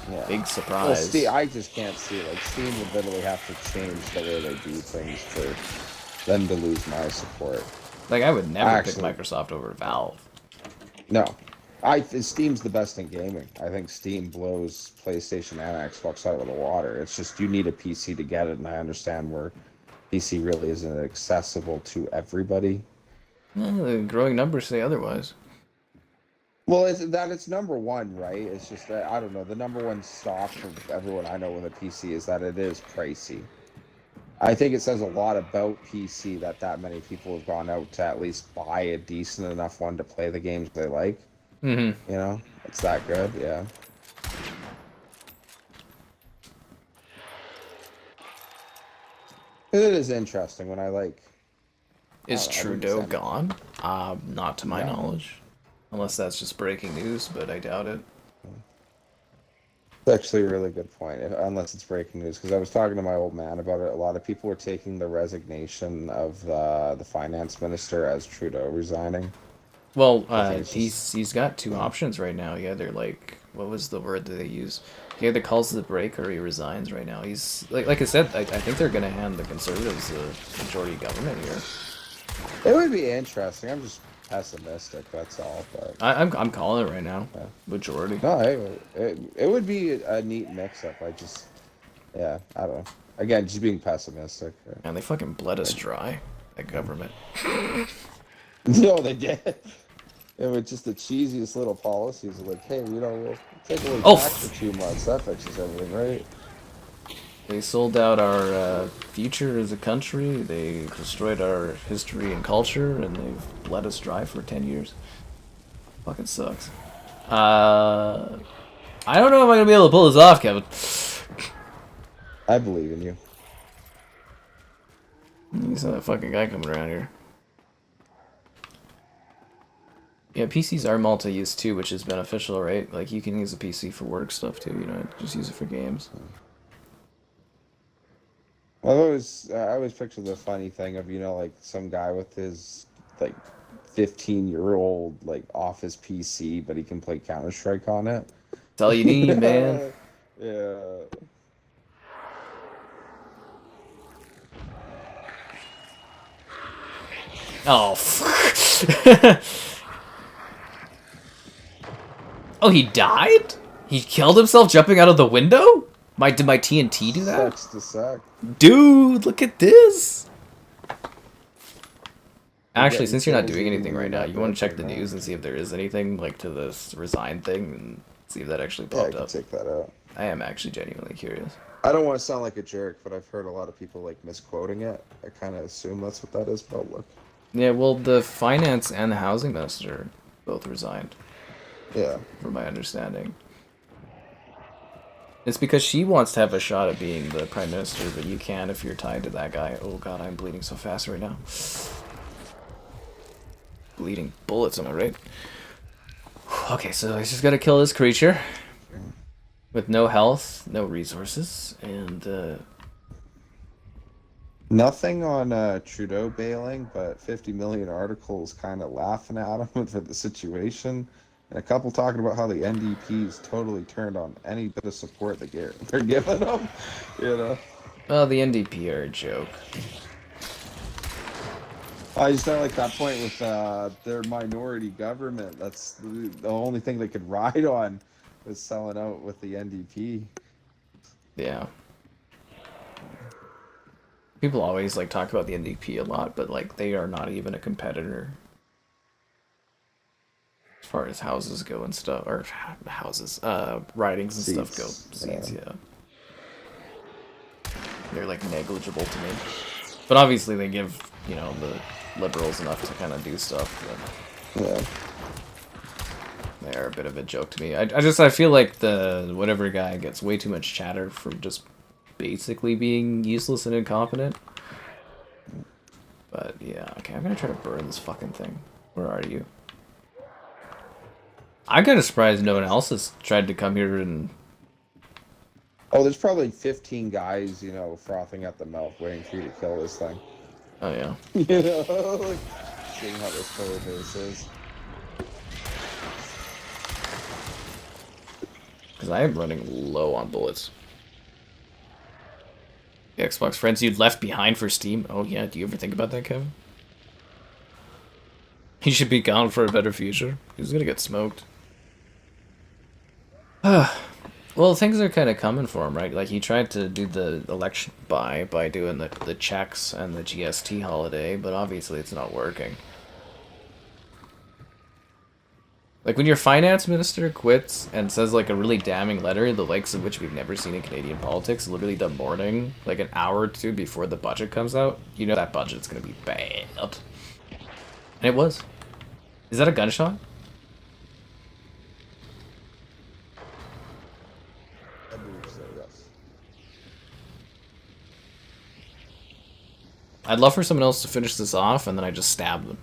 Yeah. big Well, surprise. Steam, I just can't see, like, Steam would literally have to change the way they do things for them to lose my support. Like, I would never pick Actually, Microsoft over Valve. no. Steam's the best in gaming. I think Steam blows PlayStation and Xbox out of the water. It's just you need a PC to get it, and I understand where PC really isn't accessible to everybody. The growing numbers say otherwise. Well, it's number one, right? It's just that, I don't know, the number one stock for everyone I know with a PC is that it is pricey. I think it says a lot about PC that many people have gone out to at least buy a decent enough one to play the games they like. Mm-hmm. You know, it's that good, yeah. It is interesting when I like. Is I wouldn't Trudeau say- gone? Not to my No. knowledge. Unless that's just breaking news, but I doubt it. It's actually a really good point, unless it's breaking news. Because I was talking to my old man about it. A lot of people were taking the resignation of the finance minister as Trudeau resigning. Well, I think it's he's got two options right now. He either like what was the word that they use? He either calls the break or he resigns right now. He's like I said, I think they're gonna hand the Conservatives the majority government here. It would be interesting. I'm just pessimistic. That's all. But I'm calling it right now. Yeah. Majority. no, it would be a neat mix-up. Yeah, I don't know. Again, just being pessimistic. And they fucking bled us dry. That government. No, they did. It was just the cheesiest little policies. Like, hey, we'll take away Oh, tax for 2 months. That fixes everything, right? They sold out our future as a country. They destroyed our history and culture, and they've bled us dry for 10 years. Fucking sucks. I don't know if I'm gonna be able to pull this off, Kevin. I believe in you. You saw that fucking guy coming around here. Yeah, PCs are multi-use too, which is beneficial, right? Like, you can use a PC for work stuff too, you know, just use it for games. Well, I always picture the funny thing of, like, some guy with his, like, 15-year-old, like, office PC, but he can play Counter-Strike on it. That's all you need, man. Yeah. Oh, fuck. Oh, he died? He killed himself jumping out of the window? Did my TNT do that? Sucks to suck. Dude, look at this! Actually, getting since you're not kills doing even anything when right you're now, not you want to check the right now. news and see if there is anything, like, to this resign thing, and see if that actually Yeah, I popped can up. take that out. I am actually genuinely curious. I don't want to sound like a jerk, but I've heard a lot of people, like, misquoting it. I kind of assume that's what that is, but look. Yeah, well, the finance and the housing minister both resigned, Yeah. from my understanding. It's because she wants to have a shot at being the prime minister, but you can't if you're tied to that guy. Oh god, I'm bleeding so fast right now. Bleeding bullets, am I right? Okay, so I just gotta kill this creature. With no health, no resources, and, Nothing on Trudeau bailing, but 50 million articles kind of laughing at him for the situation. And a couple talking about how the NDP's totally turned on any bit of support they're giving them, well, the NDP are a joke. I just don't like that point with their minority government. That's the only thing they could ride on was selling out with the NDP. Yeah. People always, like, talk about the NDP a lot, but, like, they are not even a competitor far as houses go and stuff, or houses, ridings and stuff go. Seats, yeah. They're like negligible to me. But obviously they give, you know, the liberals enough to kind of do stuff. But Yeah. they are a bit of a joke to me. I feel like the whatever guy gets way too much chatter from just basically being useless and incompetent. But yeah, okay, I'm gonna try to burn this fucking thing. Where are you? I'm kind of surprised no one else has tried to come here and... Oh, there's probably 15 guys, you know, frothing at the mouth waiting for you to kill this thing. Oh, yeah. You know, like, seeing how this player base is. Because I am running low on bullets. The Xbox friends you'd left behind for Steam? Oh, yeah, do you ever think about that, Kevin? He should be gone for a better future. He's gonna get smoked. Well, things are kind of coming for him, right? Like, he tried to do the election by doing the checks and the GST holiday, but obviously it's not working. Like, when your finance minister quits and says, like, a really damning letter, the likes of which we've never seen in Canadian politics, literally the morning, like, an hour or two before the budget comes out, you know that budget's gonna be bad. And it was. Is that a gunshot? I believe so, yes. I'd love for someone else to finish this off, and then I just stab them.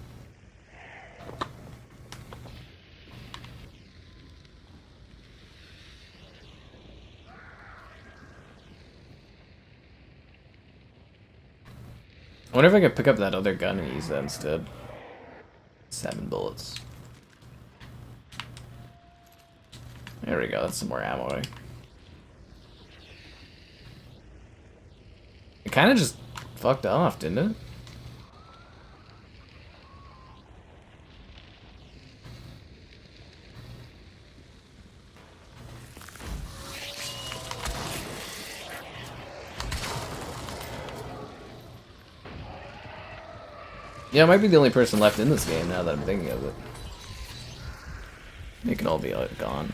I wonder if I could pick up that other gun and use that instead. 7 bullets. There we go, that's some more ammo. Eh? It kind of just fucked off, didn't it? Yeah, I might be the only person left in this game now that I'm thinking of it. They can all be gone.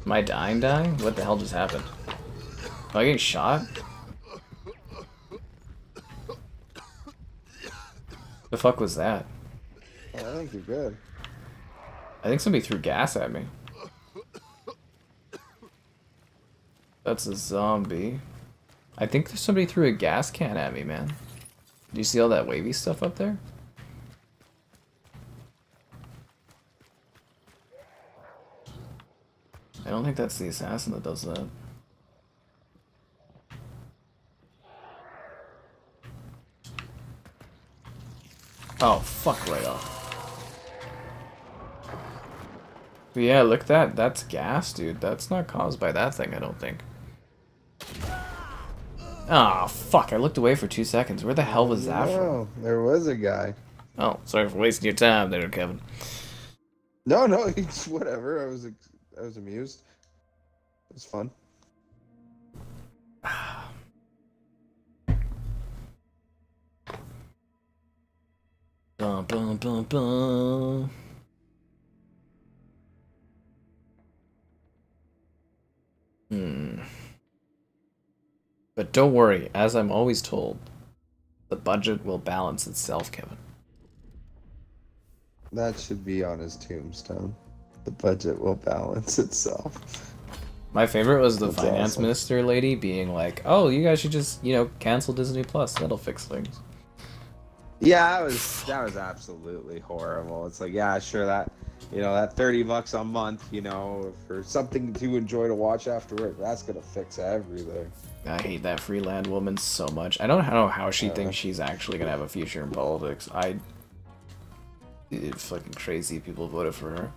Am I dying? What the hell just happened? Am I getting shot? The fuck was that? I think you're good. I think somebody threw gas at me. That's a zombie. I think somebody threw a gas can at me, man. Do you see all that wavy stuff up there? I don't think that's the assassin that does that. Oh, fuck right off. But yeah, look at that. That's gas, dude. That's not caused by that thing, I don't think. Ah, fuck. I looked away for 2 seconds. Where the hell was that from? Oh, there was a guy. Oh, sorry for wasting your time there, Kevin. No, it's whatever. I was amused. It was fun. Bum, bum, bum, bum. But don't worry, as I'm always told, the budget will balance itself, Kevin. That should be on his tombstone. The budget will balance itself. My favorite was the That's finance awesome. minister lady being like, "Oh, you guys should just, you know, cancel Disney Plus. That'll fix things." Yeah, that was absolutely horrible. It's like, yeah, sure, that, you know, that $30 a month, you know, for something to enjoy to watch after work, that's gonna fix everything. I hate that Freeland woman so much. I don't know how she thinks she's actually gonna have a future in politics. It's fucking crazy people voted for her.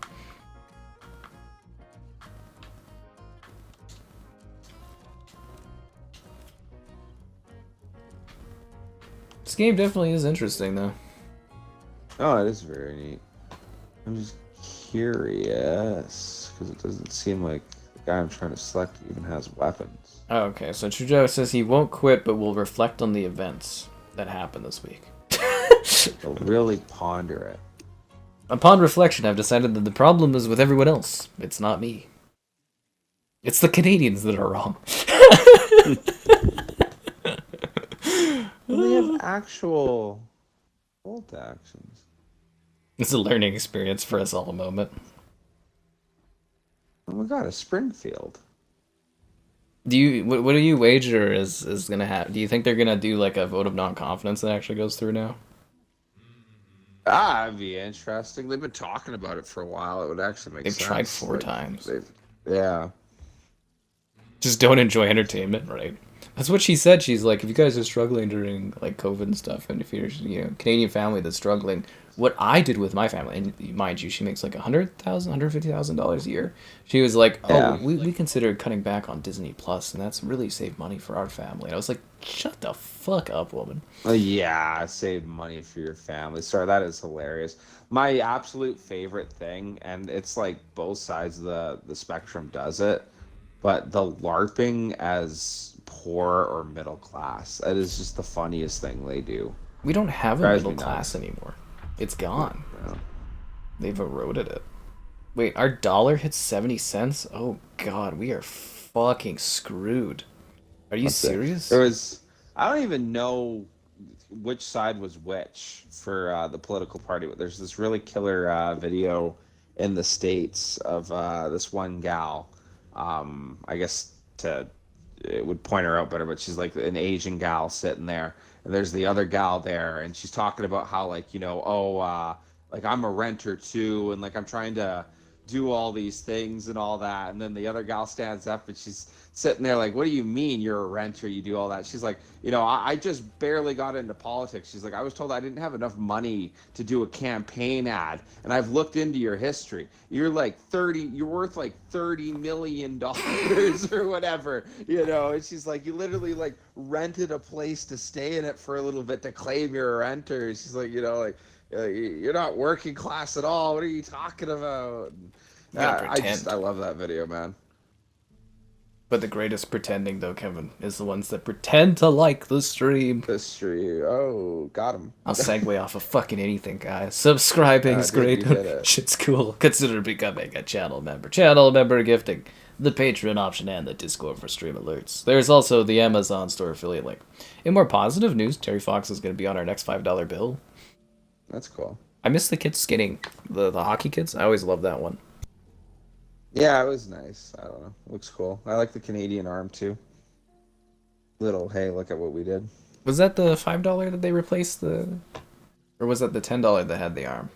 This game definitely is interesting, though. Oh, it is very neat. I'm just curious because it doesn't seem like the guy I'm trying to select even has weapons. Oh, okay, so Trudeau says he won't quit, but will reflect on the events that happened this week. So really ponder it. Upon reflection, I've decided that the problem is with everyone else. It's not me. It's the Canadians that are wrong. Well, they have actual bolt actions. It's a learning experience for us all a moment. Oh my god, a Springfield. Do you what do you wager is gonna happen? Do you think they're gonna do like a vote of non-confidence that actually goes through now? Ah, that'd be interesting. They've been talking about it for a while. It would actually make They've sense. tried 4 Like, times. yeah. Just don't enjoy entertainment, right? That's what she said. She's like, if you guys are struggling during like COVID and stuff, and if you're Canadian family that's struggling, what I did with my family, and mind you, she makes like $150,000 a year. She was like, oh, Yeah. we considered cutting back on Disney Plus, and that's really saved money for our family. And I was like, shut the fuck up, woman. Yeah, save money for your family. Sorry, that is hilarious. My absolute favorite thing, and it's like both sides of the spectrum does it, but the LARPing as poor or middle class. That is just the funniest thing they do. We don't have a Drives middle me class nuts. anymore. It's gone. Yeah. They've eroded it. Wait, our dollar hit 70 cents? Oh god, we are fucking screwed. Are you That's it. serious? There was, I don't even know which side was which for the political party, but there's this really killer video in the States of this one gal. I guess it would point her out better, but she's like an Asian gal sitting there, and there's the other gal there, and she's talking about how like like I'm a renter too, and like I'm trying to do all these things and all that, and then the other gal stands up and she's sitting there like, what do you mean you're a renter, you do all that? She's like, I just barely got into politics. She's like, I was told I didn't have enough money to do a campaign ad, and I've looked into your history. You're worth like $30 million or whatever, and she's like, you literally like rented a place to stay in it for a little bit to claim you're a renter. She's like, you're not working class at all. What are you talking about? You gotta pretend. I love that video, man. But the greatest pretending, though, Kevin, is the ones that pretend to like the stream. History. Oh, got him. I'll segue off of fucking anything, guys. Subscribing's Dude, great. you did it. Shit's cool. Consider becoming a channel member. Channel member gifting, the Patreon option, and the Discord for stream alerts. There's also the Amazon store affiliate link. In more positive news, Terry Fox is going to be on our next $5 bill. That's cool. I miss the kids skating. The hockey kids. I always loved that one. Yeah, it was nice. I don't know. Looks cool. I like the Canadian arm too. Little, hey, look at what we did. Was that the $5 that they replaced the... Or was that the $10 that had the arm?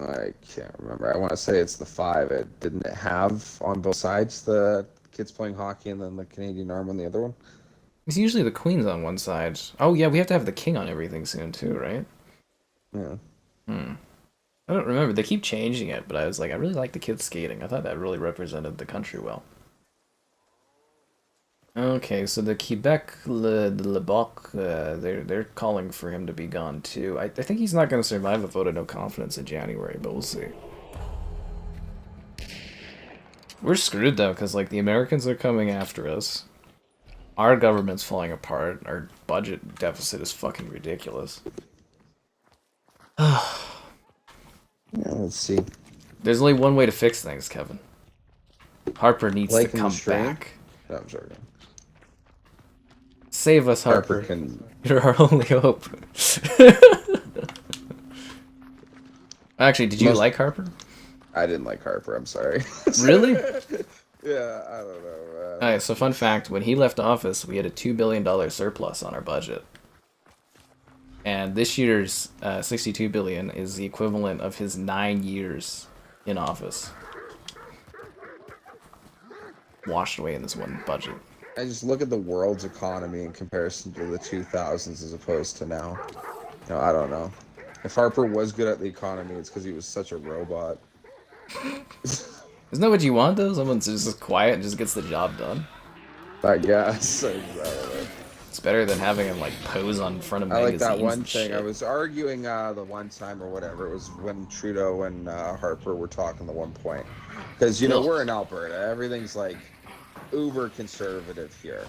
I can't remember. I want to say it's the 5. It didn't it have on both sides the kids playing hockey and then the Canadian arm on the other one? It's usually the queen's on one side. Oh yeah, we have to have the king on everything soon too, right? Yeah. I don't remember. They keep changing it, but I was like, I really like the kids skating. I thought that really represented the country well. Okay, so the Le Boc, they're calling for him to be gone too. I think he's not going to survive a vote of no confidence in January, but we'll see. We're screwed though, because like the Americans are coming after us. Our government's falling apart. Our budget deficit is fucking ridiculous. Yeah, let's see. There's only one way to fix things, Kevin. Harper needs to Like in the come stream? back. No, I'm joking. Save us, Harper. Can. You're our only hope. Actually, did you like Harper? I didn't like Harper. I'm sorry. Really? Yeah, I don't know. Alright, so fun fact, when he left office, we had a $2 billion surplus on our budget. And this year's $62 billion is the equivalent of his 9 years in office. Washed away in this one budget. I just look at the world's economy in comparison to the 2000s as opposed to now. I don't know. If Harper was good at the economy, it's because he was such a robot. Isn't that what you want, though? Someone just quiet and just gets the job done? I guess. I don't know. It's better than having him like pose on front of I like magazines that one and thing. shit. I was arguing the one time or whatever. It was when Trudeau and Harper were talking the one point. Because, you know, Ugh. we're in Alberta. Everything's like uber conservative here.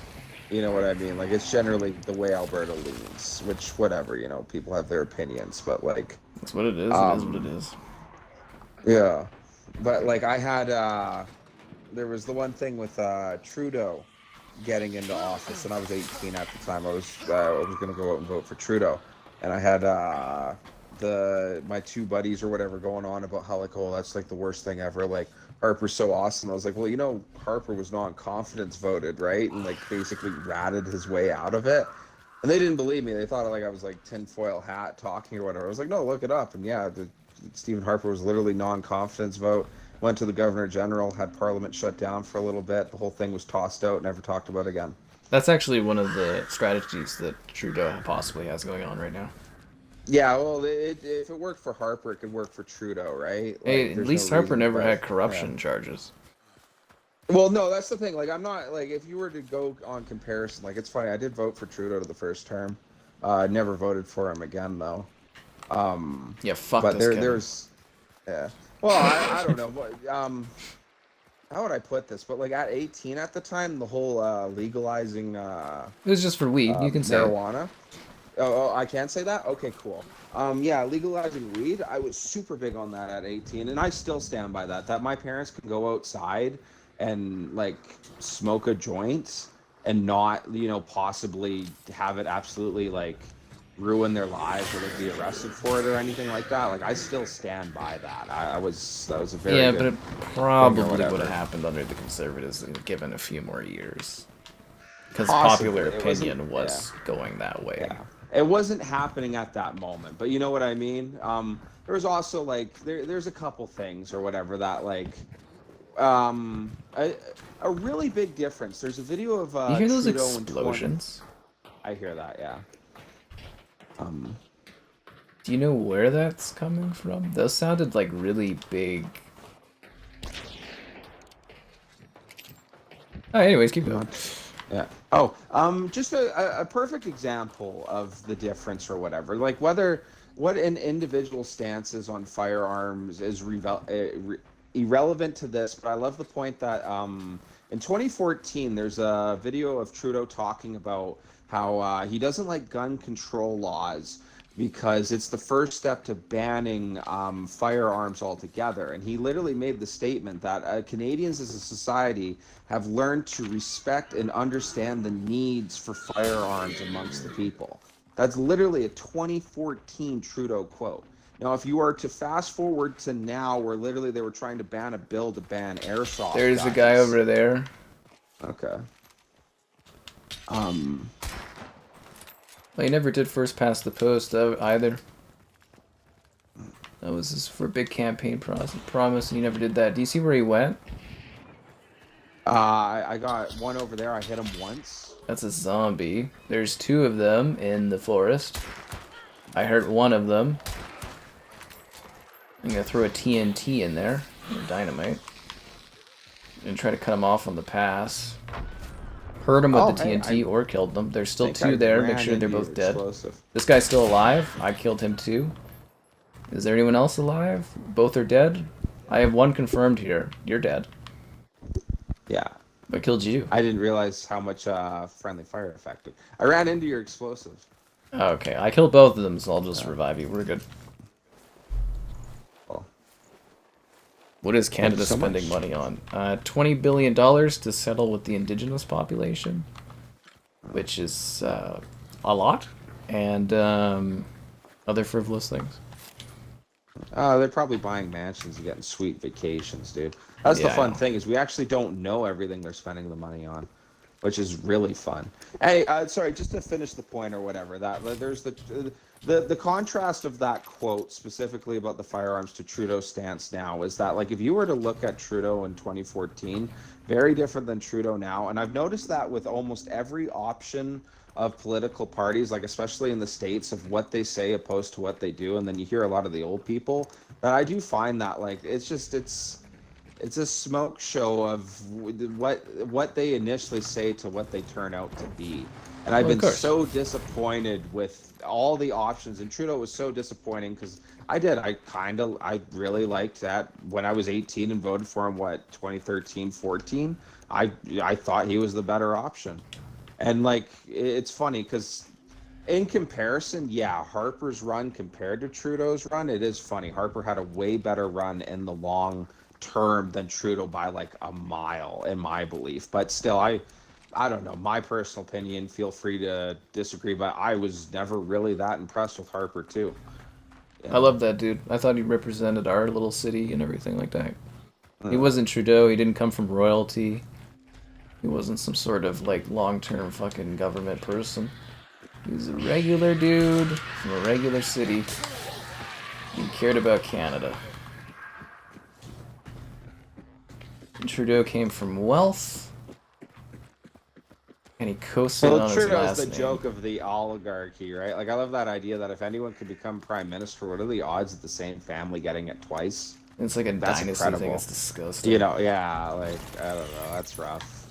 You know what I mean? Like, it's generally the way Alberta leans, which, whatever, you know, people have their opinions. But, like, That's what it is. It is what it is. yeah. But, like, I had, there was the one thing with Trudeau getting into office, and I was 18 at the time. I was going to go out and vote for Trudeau, and I had my two buddies or whatever going on about how like, oh, that's like the worst thing ever. Like, Harper's so awesome. I was like, well, you know, Harper was non-confidence voted, right? And like basically ratted his way out of it. And they didn't believe me. They thought like I was like tinfoil hat talking or whatever. I was like, no, look it up. And yeah, Stephen Harper was literally non-confidence vote. Went to the Governor General, had Parliament shut down for a little bit. The whole thing was tossed out, never talked about again. That's actually one of the strategies that Trudeau possibly has going on right now. Yeah, well, if it worked for Harper, it could work for Trudeau, right? Like, Hey, at least Harper never had corruption charges. Well, no, that's the thing. Like, I'm not like if you were to go on comparison, like it's funny. I did vote for Trudeau to the first term. Never voted for him again though. Yeah, fuck but this guy. there's, yeah. Well, I don't know. What how would I put this? But like at 18 at the time, the whole legalizing It was just for weed. You can say marijuana. Oh, I can't say that? Okay, cool. Yeah, legalizing weed, I was super big on that at 18, and I still stand by that. That my parents could go outside and like smoke a joint and not, you know, possibly have it absolutely like ruin their lives or like be arrested for it or anything like that. Like I still stand by that. That was a very yeah, good but it probably whatever. would have happened under the Conservatives given a few more years. Because Possibly. popular It opinion wasn't- was going that way. Yeah. It wasn't happening at that moment, but you know what I mean? There was also like there's a couple things or whatever that like a really big difference. There's a video of You hear those Trudeau explosions? I hear that, yeah. Do you know where that's coming from? Those sounded like really big. Oh, anyways, keep going. Yeah. Oh, just a perfect example of the difference or whatever. Like what an individual stance is on firearms is irrelevant to this. But I love the point that in 2014 there's a video of Trudeau talking about how he doesn't like gun control laws because it's the first step to banning firearms altogether. And he literally made the statement that Canadians as a society have learned to respect and understand the needs for firearms amongst the people. That's literally a 2014 Trudeau quote. Now, if you are to fast forward to now, where literally they were trying to ban a bill to ban airsoft There's a guns. guy over there. Okay. Well, he never did first past the post either. That was his for big campaign promise, and he never did that. Do you see where he went? I got one over there. I hit him once. That's a zombie. There's two of them in the forest. I hurt one of them. I'm gonna throw a TNT in there, or dynamite, and try to cut him off on the pass. Hurt him with the TNT or killed them. There's still two there. Make sure they're both dead. This guy's still alive. I killed him too. Is there anyone else alive? Both are dead. I have one confirmed here. You're dead. Yeah. What killed you? I didn't realize how much friendly fire affected. I ran into your explosive. Okay, I killed both of them, so I'll just revive you. We're good. Well, what is Canada spending money on? $20 billion to settle with the indigenous population, which is a lot, and other frivolous things. They're probably buying mansions and getting sweet vacations, dude. That's the fun thing is we actually don't know everything they're spending the money on, which is really fun. Hey, sorry, just to finish the point or whatever, that there's the contrast of that quote specifically about the firearms to Trudeau's stance now is that like if you were to look at Trudeau in 2014, very different than Trudeau now, and I've noticed that with almost every option of political parties, like especially in the States, of what they say opposed to what they do, and then you hear a lot of the old people. That I do find that like it's it's a smoke show of what they initially say to what they turn out to be. And I've Well, of been course. so disappointed with all the options. And Trudeau was so disappointing because I really liked that when I was 18 and voted for him, 2013, 14. I thought he was the better option. And like, it's funny because in comparison, yeah, Harper's run compared to Trudeau's run, it is funny. Harper had a way better run in the long term than Trudeau by like a mile, in my belief. But still, I don't know. My personal opinion, feel free to disagree, but I was never really that impressed with Harper too. You I know? love that dude. I thought he represented our little city and everything like that. He Uh, wasn't Trudeau. He didn't come from royalty. He wasn't some sort of like long-term fucking government person. He was a regular dude from a regular city. He cared about Canada. And Trudeau came from wealth, and he coasted Well, on his Trudeau's the last name. joke of the oligarchy, right? Like, I love that idea that if anyone could become prime minister, what are the odds of the same family getting it twice? It's like a That's dynasty thing. incredible. It's disgusting. You know, yeah, like, I don't know, that's rough.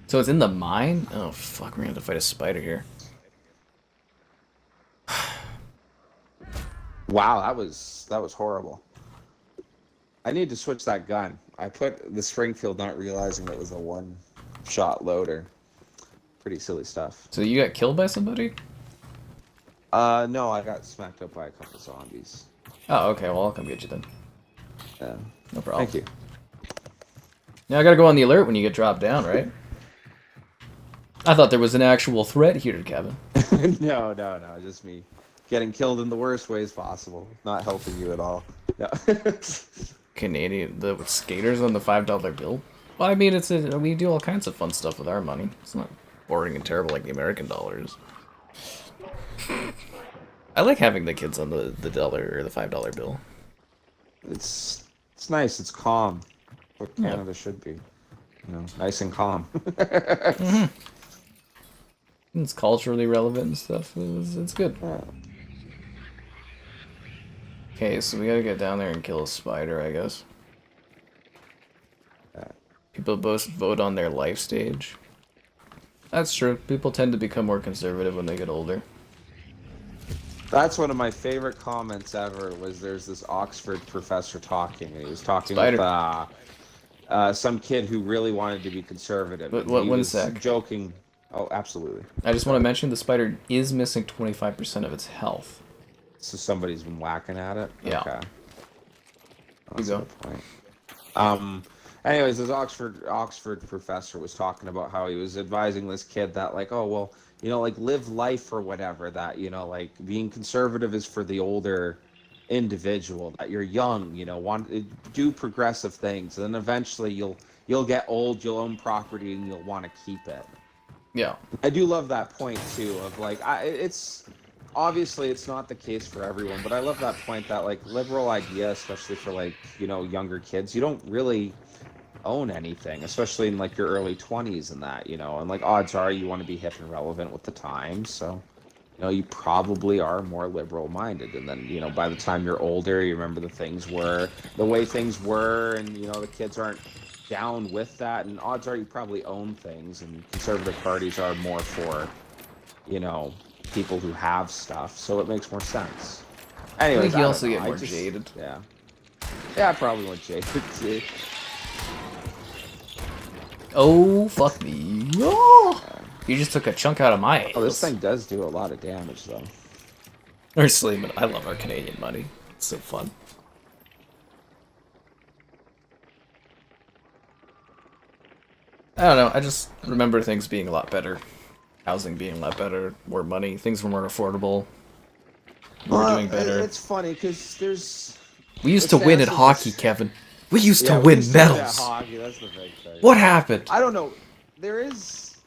So it's in the mine? Oh fuck, we're gonna have to fight a spider here. Wow, that was horrible. I need to switch that gun. I put the Springfield not realizing it was a one-shot loader. Pretty silly stuff. So you got killed by somebody? No, I got smacked up by a couple zombies. Oh, okay, well I'll come get you then. Yeah. No problem. Thank you. Now I gotta go on the alert when you get dropped down, right? I thought there was an actual threat here, Kevin. No, just me getting killed in the worst ways possible. Not helping you at all. No. Canadian, the skaters on the $5 bill? Well, I mean, we do all kinds of fun stuff with our money. It's not boring and terrible like the American dollars. I like having the kids on the dollar or the $5 bill. It's nice. It's calm. What Canada Yeah. should be. You know, nice and calm. Mm-hmm. It's culturally relevant and stuff. It's good. Yeah. Okay, so we gotta get down there and kill a spider, I guess. People both vote on their life stage. That's true. People tend to become more conservative when they get older. That's one of my favorite comments ever. Was there's this Oxford professor talking, and he was talking Spider. with some kid who really wanted to be conservative. But and what? he One was sec. joking. Oh, absolutely. I just want to mention the spider is missing 25% of its health. So somebody's been whacking at it. Yeah. Okay. You That's go. a good point. Anyways, this Oxford professor was talking about how he was advising this kid that, like, oh well, you know, like, live life or whatever. That, you know, like, being conservative is for the older individual. That you're young, you know, do progressive things, and then eventually you'll get old, you'll own property, and you'll want to keep it. Yeah. I do love that point too. Of like, it's obviously it's not the case for everyone, but I love that point that, like, liberal idea, especially for, like, you know, younger kids, you don't really own anything, especially in like your early 20s and that, you know, and like odds are you want to be hip and relevant with the times, so you know you probably are more liberal minded, and then, you know, by the time you're older you remember the way things were, and you know the kids aren't down with that, and odds are you probably own things, and conservative parties are more for, you know, people who have stuff, so it makes more sense. Anyways, I think you don't also know, get more jaded. Yeah, I probably more jaded too. Oh, fuck me. Oh! You just took a chunk out of my ass. Oh, this thing does do a lot of damage, though. Or sleeping. I love our Canadian money. It's so fun. I don't know. I just remember things being a lot better. Housing being a lot better. More money. Things were more affordable. We're doing better. It's funny because there's. We used to it win at stands hockey, as- Kevin. We used to Yeah, we win used to win at medals. hockey, that's the big thing. What happened? I don't know. There is,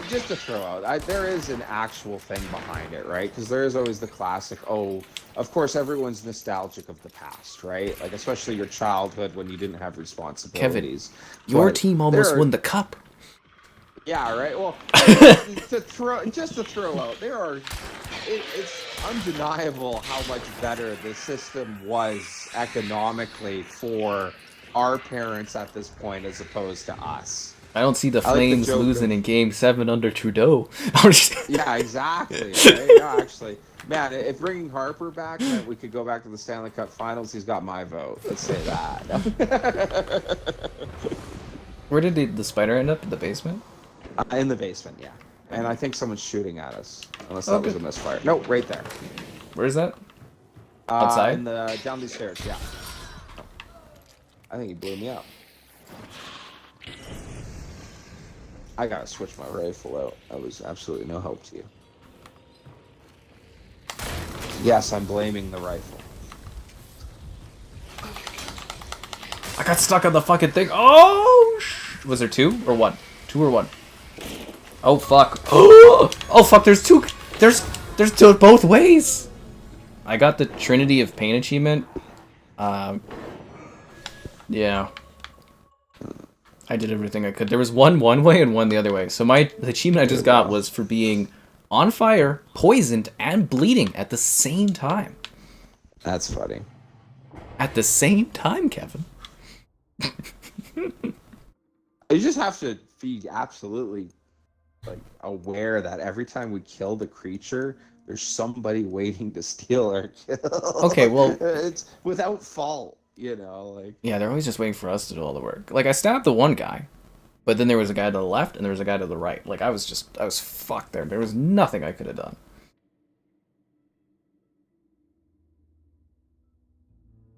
just to throw out, there is an actual thing behind it, right? Because there is always the classic, oh, of course, everyone's nostalgic of the past, right? Like, especially your childhood when you didn't have responsibilities. Your But team almost there are- won the cup. Yeah, right. Well, just to throw out, there are it's undeniable how much better the system was economically for our parents at this point as opposed to us. I don't see the I like the Flames joke losing of- in Game 7 under Trudeau. Yeah, exactly. Right? No, actually, man, if bringing Harper back meant we could go back to the Stanley Cup Finals, he's got my vote. Let's say that. Where did the spider end up? In the basement? In the basement, yeah. And I think someone's shooting at us, unless that Okay. was a misfire. No, right there. Where is that? Outside? In the down these stairs, yeah. I think he blew me up. I gotta switch my rifle out. That was absolutely no help to you. Yes, I'm blaming the rifle. I got stuck on the fucking thing. Oh, was there 2 or 1? 2 or 1? Oh fuck. Oh fuck. There's 2. There's 2 both ways. I got the Trinity of Pain achievement. Yeah. I did everything I could. There was one way and one the other way. So the achievement I just got was for being on fire, poisoned, and bleeding at the same time. That's funny. At the same time, Kevin. You just have to be absolutely like aware that every time we kill the creature, there's somebody waiting to steal our kill. Okay, well, it's without fault, like. Yeah, they're always just waiting for us to do all the work. Like, I stabbed the one guy, but then there was a guy to the left and there was a guy to the right. Like, I was fucked there. There was nothing I could have done.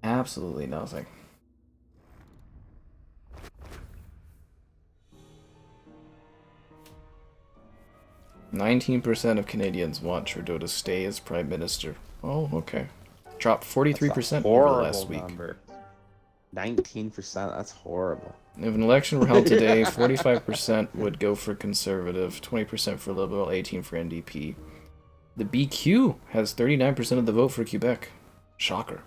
Absolutely nothing. "19% of Canadians want Trudeau to stay as Prime Minister." Oh, okay. Dropped 43% over the last week. Number. 19%, that's horrible. If an election were held today, 45% would go for Conservative, 20% for Liberal, 18% for NDP. The BQ has 39% of the vote for Quebec. Shocker.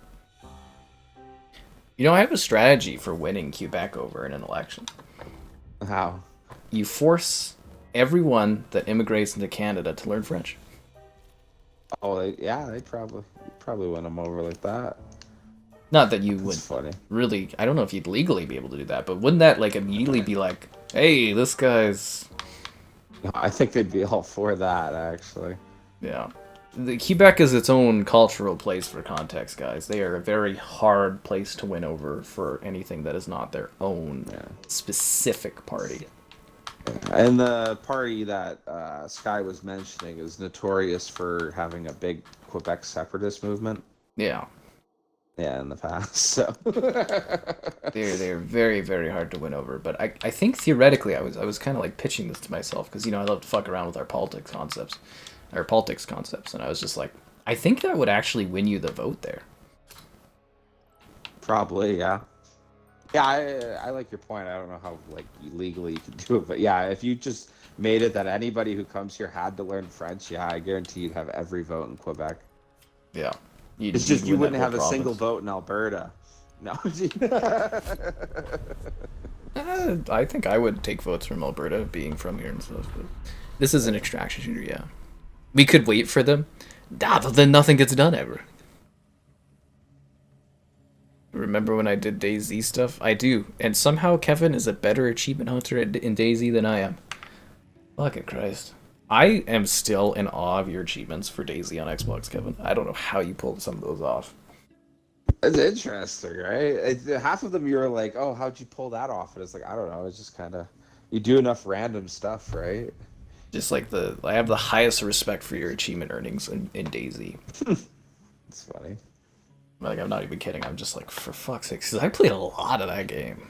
I have a strategy for winning Quebec over in an election. How? You force everyone that immigrates into Canada to learn French. Oh, they probably win them over like that. Not that you would That's funny. really, I don't know if you'd legally be able to do that, but wouldn't that like immediately be like, hey, this guy's... I think they'd be all for that, actually. Yeah. Quebec is its own cultural place for context, guys. They are a very hard place to win over for anything that is not their own specific party. And the party that Sky was mentioning is notorious for having a big Quebec separatist movement. Yeah. Yeah, in the past, so They're very, very hard to win over. But I think theoretically I was kind of like pitching this to myself because I love to fuck around with our politics concepts, and I was just like, I think that would actually win you the vote there. probably, yeah. Yeah, I like your point. I don't know how legally you can do it, but yeah, if you just made it that anybody who comes here had to learn French, yeah, I guarantee you'd have every vote in Quebec. Yeah. It's just you win wouldn't that have a whole single province. vote in Alberta. No. I think I would take votes from Alberta, being from here and stuff. But this is an extraction shooter, yeah. We could wait for them. But then nothing gets done ever. Remember when I did DayZ stuff? I do. And somehow Kevin is a better achievement hunter in DayZ than I am. Fucking Christ. I am still in awe of your achievements for DayZ on Xbox, Kevin. I don't know how you pulled some of those off. It's interesting, right? Half of them you're like, oh, how'd you pull that off? And it's like, I don't know. It's just kind of, you do enough random stuff, right? Just like I have the highest respect for your achievement earnings in DayZ. It's funny. Like, I'm not even kidding. I'm just like, for fuck's sake, because I played a lot of that game.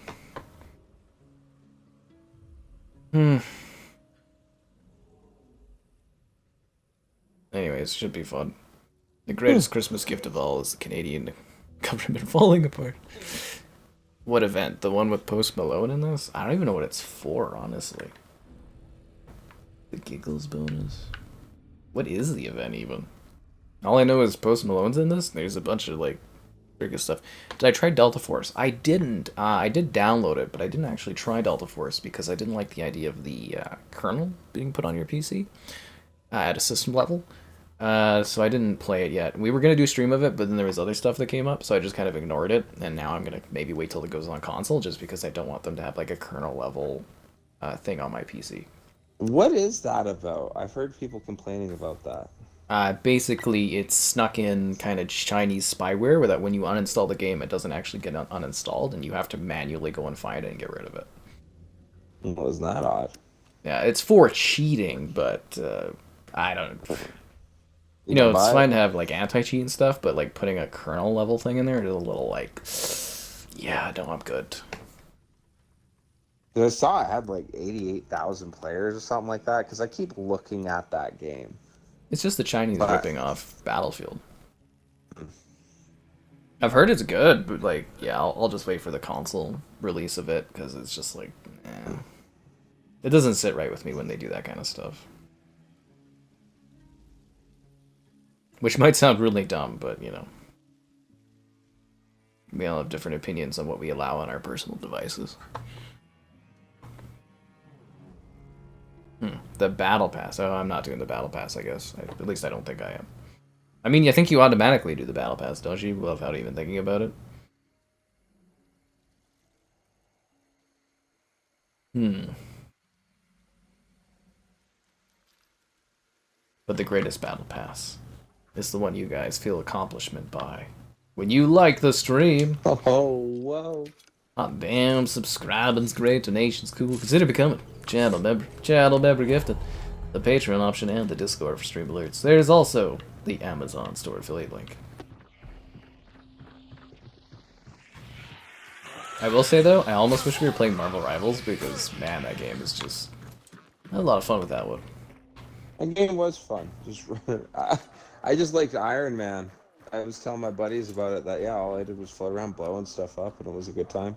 Anyways, should be fun. The greatest Christmas gift of all is the Canadian government falling apart. What event? The one with Post Malone in this? I don't even know what it's for, honestly. The Giggles bonus? What is the event, even? All I know is Post Malone's in this. There's a bunch of, bigger stuff. Did I try Delta Force? I didn't. I did download it, but I didn't actually try Delta Force because I didn't like the idea of the kernel being put on your PC at a system level. So I didn't play it yet. We were gonna do a stream of it, but then there was other stuff that came up, so I just kind of ignored it. And now I'm gonna maybe wait till it goes on console, just because I don't want them to have like a kernel level thing on my PC. What is that about? I've heard people complaining about that. Basically, it's snuck in kind of Chinese spyware where that when you uninstall the game, it doesn't actually get uninstalled, and you have to manually go and find it and get rid of it. Well, isn't that odd? Yeah, it's for cheating, but I don't. You know, don't it's buy fine it? to have like anti-cheat and stuff, but like putting a kernel level thing in there is a little like, yeah, no, I'm good. 'Cause I saw it had like 88,000 players or something like that. Because I keep looking at that game. It's just the Chinese But- ripping off Battlefield. I've heard it's good, but like, yeah, I'll just wait for the console release of it because it's just like, it doesn't sit right with me when they do that kind of stuff. Which might sound really dumb, but you know, we all have different opinions on what we allow on our personal devices. The Battle Pass. Oh, I'm not doing the Battle Pass, I guess. At least I don't think I am. I mean, I think you automatically do the Battle Pass, don't you? Without even thinking about it. But the greatest Battle Pass is the one you guys feel accomplishment by. When you like the stream. Oh, whoa. Hot damn, subscribing's great, donation's cool. Consider becoming channel member. Channel member gifted. The Patreon option and the Discord for stream alerts. There's also the Amazon store affiliate link. I will say though, I almost wish we were playing Marvel Rivals because man, that game is just I had a lot of fun with that one. That game was fun. Just I just liked Iron Man. I was telling my buddies about it that yeah, all I did was float around blowing stuff up and it was a good time.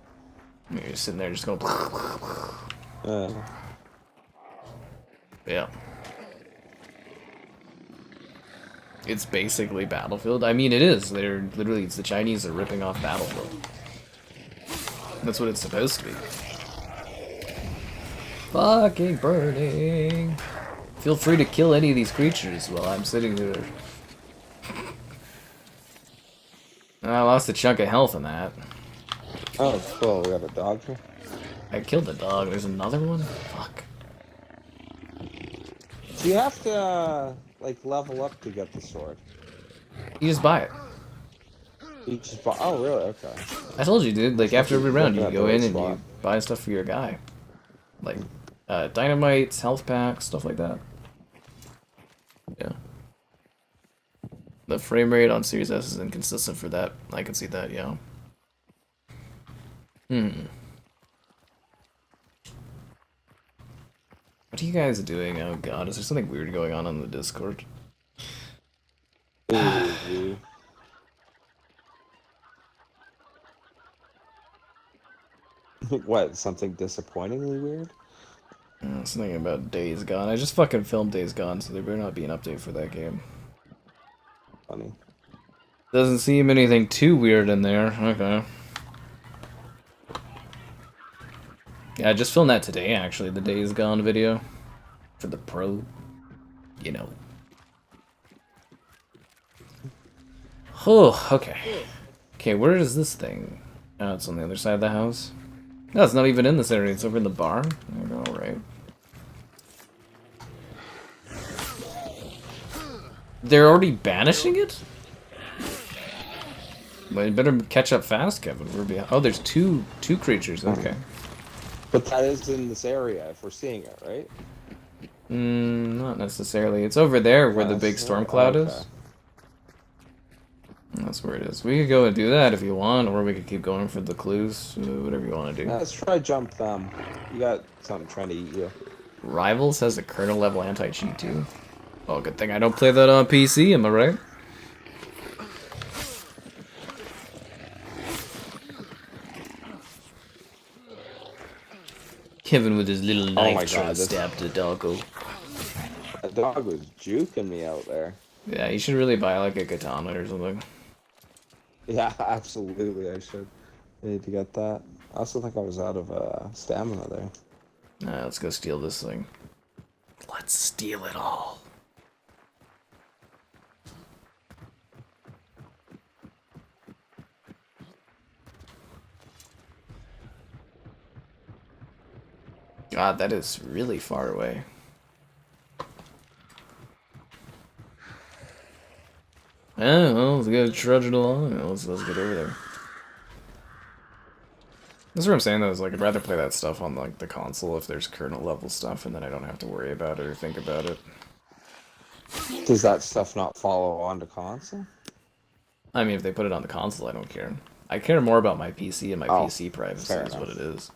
You're just sitting there just going yeah. It's basically Battlefield. I mean, it is. They're literally, it's the Chinese are ripping off Battlefield. That's what it's supposed to be. Fucking burning. Feel free to kill any of these creatures while I'm sitting there. I lost a chunk of health in that. Oh, cool. We got a dog here. I killed the dog. There's another one? Fuck. Do you have to like level up to get the sword? You just buy it. You just buy. Oh, really? Okay. I told you, dude. Like, after every round, you Looking at go the in right and you spot. buy stuff for your guy. Like, dynamites, health packs, stuff like that. Yeah. The frame rate on Series S is inconsistent for that. I can see that, yeah. What are you guys doing? Oh god, is there something weird going on the Discord? Ooh. What? Something disappointingly weird? Something about Days Gone. I just fucking filmed Days Gone, so there better not be an update for that game. Funny. Doesn't seem anything too weird in there. Okay. Yeah, I just filmed that today, actually, the Days Gone video. For the pro. You know. Oh, okay. Okay, where is this thing? Oh, it's on the other side of the house. No, it's not even in this area. It's over in the barn. Alright. They're already banishing it? Well, you better catch up fast, Kevin. We're behind. Oh, there's two creatures. Okay. But that is in this area if we're seeing it, right? Not necessarily. It's over there where the big storm cloud is. That's where it is. We could go and do that if you want, or we could keep going for the clues. Whatever you want to do. Yeah, let's try jump them. You got something trying to eat you. Rivals has a kernel level anti-cheat too. Oh, good thing I don't play that on PC, am I right? Kevin with his little knife my trying God, to this- stab the doggo. The dog was juking me out there. Yeah, you should really buy like a katana or something. Yeah, absolutely. I should. I need to get that. I also think I was out of stamina there. Let's go steal this thing. Let's steal it all. God, that is really far away. Oh, well, let's go trudge it along. Let's get over there. That's what I'm saying though, is like I'd rather play that stuff on like the console if there's kernel level stuff and then I don't have to worry about it or think about it. Does that stuff not follow on to console? I mean, if they put it on the console, I don't care. I care more about my PC and my PC privacy fair is enough. what it is.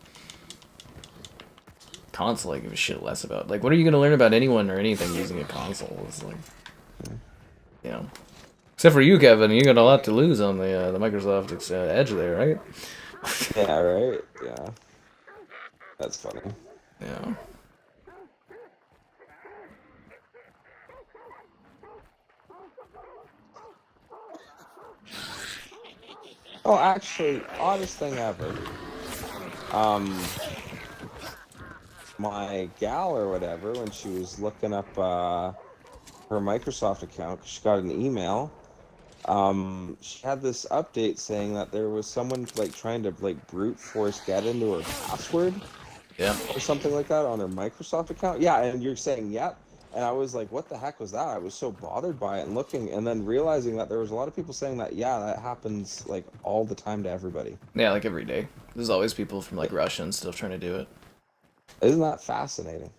Console, I give a shit less about. Like, what are you going to learn about anyone or anything using a console? It's like, you know. Except for you, Kevin, you got a lot to lose on the Microsoft Edge there, right? Yeah, right? Yeah. That's funny. Yeah. Oh, actually, oddest thing ever. My gal or whatever, when she was looking up her Microsoft account, 'cause she got an email. She had this update saying that there was someone like trying to like brute force get into her password Yeah. or something like that on her Microsoft account. Yeah, and you're saying yep. And I was like, what the heck was that? I was so bothered by it and looking and then realizing that there was a lot of people saying that, yeah, that happens like all the time to everybody. Yeah, like every day. There's always people from like Russia and stuff trying to do it. Isn't that fascinating?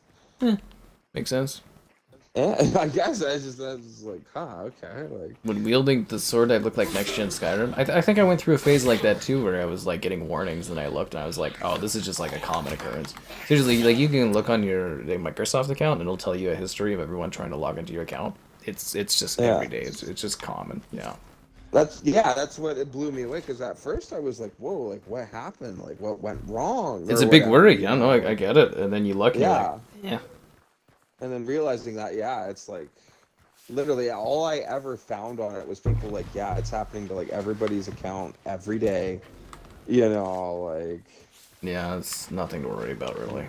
Makes sense. Yeah, I guess I was like, huh, okay. Like, When wielding the sword, I look like next gen Skyrim. I think I went through a phase like that too, where I was like getting warnings, and I looked and I was like, oh, this is just like a common occurrence. Seriously, like you can look on your Microsoft account and it'll tell you a history of everyone trying to log into your account. It's just yeah. every day. It's just common. Yeah. That's what it blew me away because at first I was like, whoa, like what happened? Like what went wrong? It's Or a big whatever, worry. you I know? know. I get it. And then you look and you're Yeah. like, yeah. And then realizing that, yeah, it's like literally all I ever found on it was people like, yeah, it's happening to like everybody's account every day. You know, like Yeah, it's nothing to worry about really.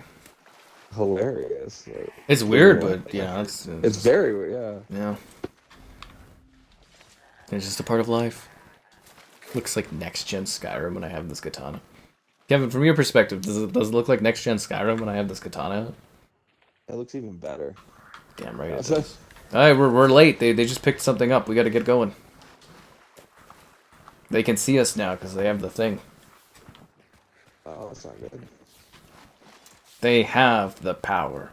hilarious. Like, It's weird, but yeah, it's just, very weird, yeah. yeah. It's just a part of life. Looks like next gen Skyrim when I have this katana. Kevin, from your perspective, does it look like next gen Skyrim when I have this katana? It looks even better. Damn right it does. Alright, we're late. They just picked something up. We gotta get going. They can see us now because they have the thing. Oh, that's not good. They have the power.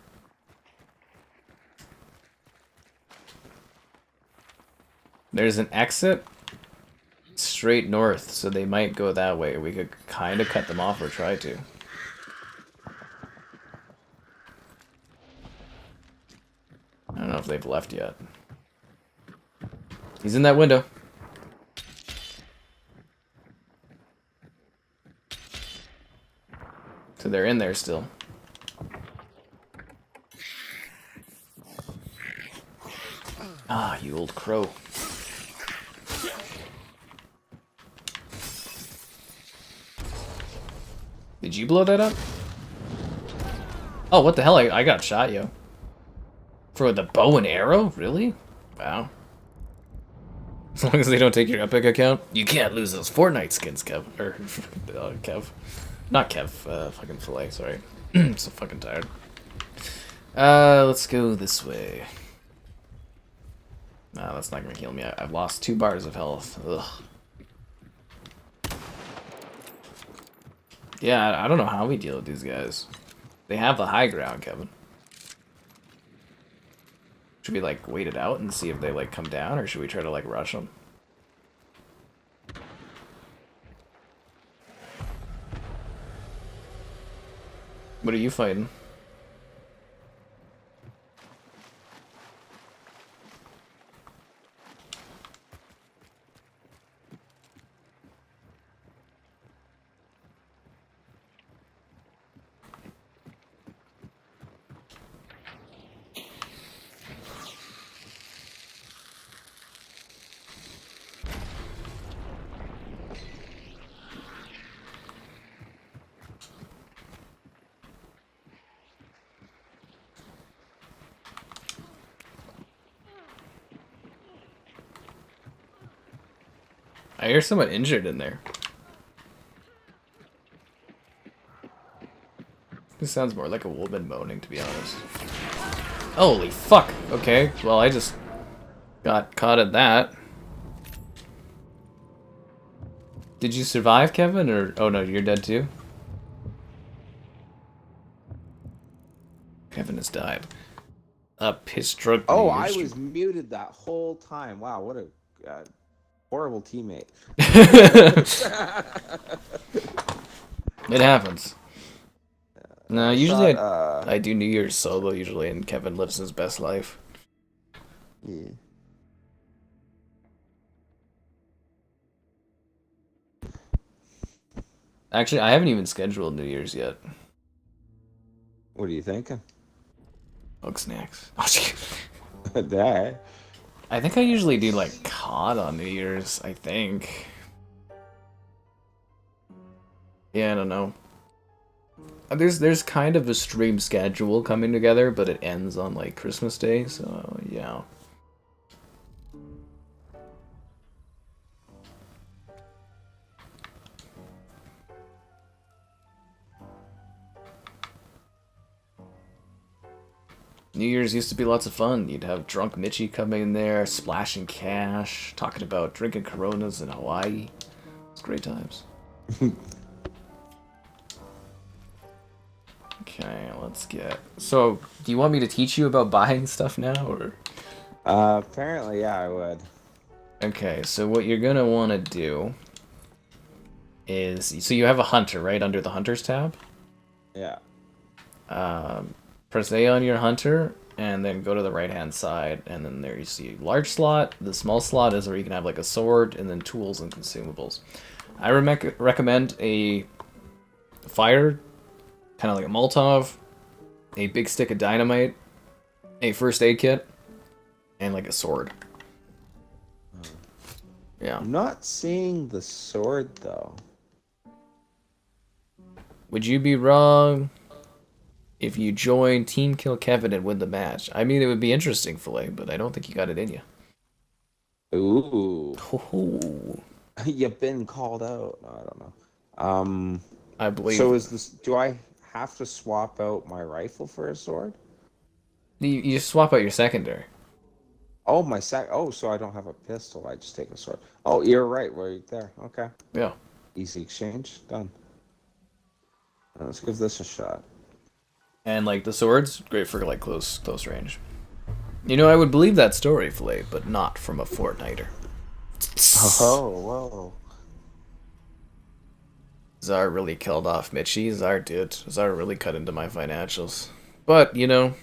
There's an exit straight north, so they might go that way. We could kind of cut them off or try to. I don't know if they've left yet. He's in that window. So they're in there still. Ah, you old crow. Did you blow that up? Oh, what the hell? I got shot, yo. For the bow and arrow? Really? Wow. As long as they don't take your Epic account. You can't lose those Fortnite skins, Kev. Or, Kev. Not Kev, fucking Filet, sorry. I'm so fucking tired. Let's go this way. Nah, that's not gonna heal me. I've lost 2 bars of health. Ugh. Yeah, I don't know how we deal with these guys. They have the high ground, Kevin. Should we, like, wait it out and see if they, like, come down, or should we try to, like, rush them? What are you fighting? I hear someone injured in there. This sounds more like a woman moaning, to be honest. Holy fuck! Okay, well, I just got caught at that. Did you survive, Kevin, or... Oh no, you're dead too? Kevin has died. Up his drug. Oh, I was muted that whole time. Wow, what a horrible teammate. It happens. No, usually thought, I do New Year's solo usually, and Kevin lives his best life. Yeah. Actually, I haven't even scheduled New Year's yet. What are you thinking? Bug snacks. That. I think I usually do like COD on New Year's, I think. Yeah, I don't know. There's kind of a stream schedule coming together, but it ends on like Christmas Day, so yeah. New Year's used to be lots of fun. You'd have drunk Mitchie coming in there, splashing cash, talking about drinking Coronas in Hawaii. It's great times. Okay, let's get... So, do you want me to teach you about buying stuff now, or...? Apparently, yeah, I would. Okay, so what you're gonna want to do is... So you have a hunter, right, under the Hunters tab? Yeah. Press A on your hunter, and then go to the right-hand side, and then there you see large slot. The small slot is where you can have, like, a sword, and then tools and consumables. I recommend a fire, kind of like a Molotov, a big stick of dynamite, a first aid kit, and, like, a sword. Yeah. I'm not seeing the sword, though. Would you be wrong if you join Team Kill Kevin and win the match? I mean, it would be interesting, Filet, but I don't think you got it in you. Ooh. Oh. You've been called out. No, I don't know. I believe. So is this? Do I have to swap out my rifle for a sword? You swap out your secondary. Oh, Oh, so I don't have a pistol. I just take a sword. Oh, you're right. Right there. Okay. Yeah. Easy exchange. Done. Let's give this a shot. And like the swords, great for like close range. You know, I would believe that story, Filet, but not from a Fortniter. Oh, whoa. Czar really killed off Mitchie. Czar did. Czar really cut into my financials. But, you know,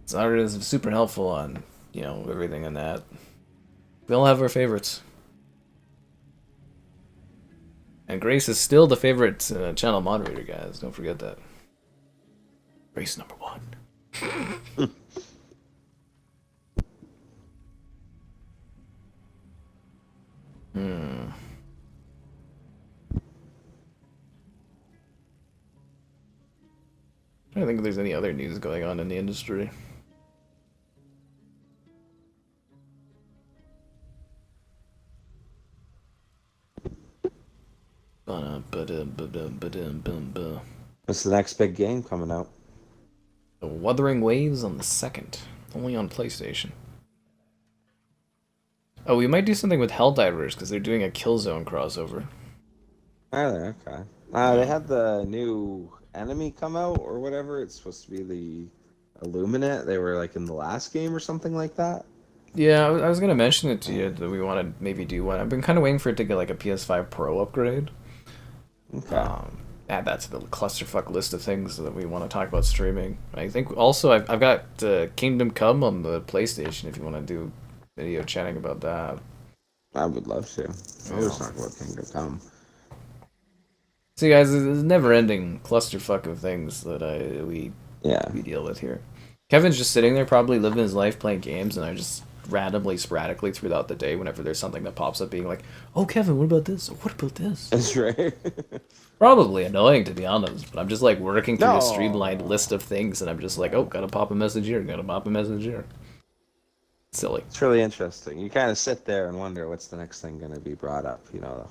Czar is super helpful on, you know, everything in that. We all have our favorites. And Grace is still the favorite channel moderator, guys. Don't forget that. Grace number 1. I don't think there's any other news going on in the industry. What's the next big game coming out? The Wuthering Waves on the 2nd. Only on PlayStation. Oh, we might do something with Helldivers, because they're doing a Killzone crossover. Oh, okay. They had the new enemy come out, or whatever. It's supposed to be the Illuminate. They were, like, in the last game or something like that. Yeah, I was going to mention it to you, that we want to maybe do one. I've been kind of waiting for it to get, like, a PS5 Pro upgrade. Okay. Add that to the clusterfuck list of things that we want to talk about streaming. I think also I've got Kingdom Come on the PlayStation if you want to do video chatting about that. I would love to. I always talk about Kingdom Come. See, guys, it's a never-ending clusterfuck of things that we deal with here. Kevin's just sitting there probably living his life playing games, and I just randomly, sporadically throughout the day, whenever there's something that pops up, being like, "Oh, Kevin, what about this? What about this?" That's right. Probably annoying, to be honest, but I'm just like working through a streamlined list of things, and I'm just like, oh, gotta pop a message here, gotta pop a message here. Silly. It's really interesting. You kind of sit there and wonder what's the next thing going to be brought up. You know,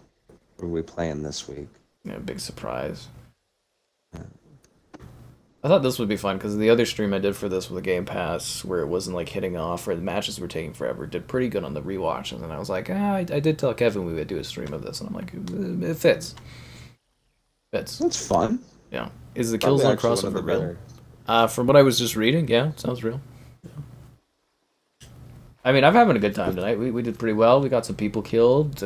what are we playing this week? Yeah, big surprise. I thought this would be fun because the other stream I did for this with the Game Pass, where it wasn't like hitting off or the matches were taking forever, did pretty good on the rewatch. And then I was like, I did tell Kevin we would do a stream of this, and I'm like, it fits. Fits. That's fun. Yeah. Is the Probably Killzone actually one of the crossover real? better. From what I was just reading, yeah, sounds real. Yeah. I mean, I'm having a good time tonight. We did pretty well. We got some people killed.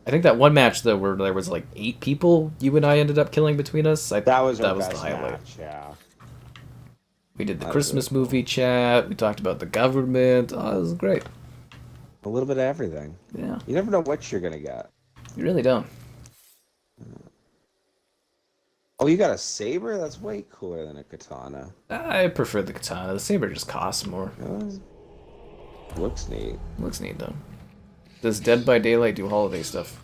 I think that one match though, where there was like 8 people, you and I ended up killing between us. That was our the best highlight. match, yeah. We did the Christmas movie chat. We talked about the government. Oh, it was great. A little bit of everything. Yeah. You never know what you're gonna get. You really don't. Oh, you got a saber? That's way cooler than a katana. I prefer the katana. The saber just costs more. Looks neat. Looks neat though. Does Dead by Daylight do holiday stuff?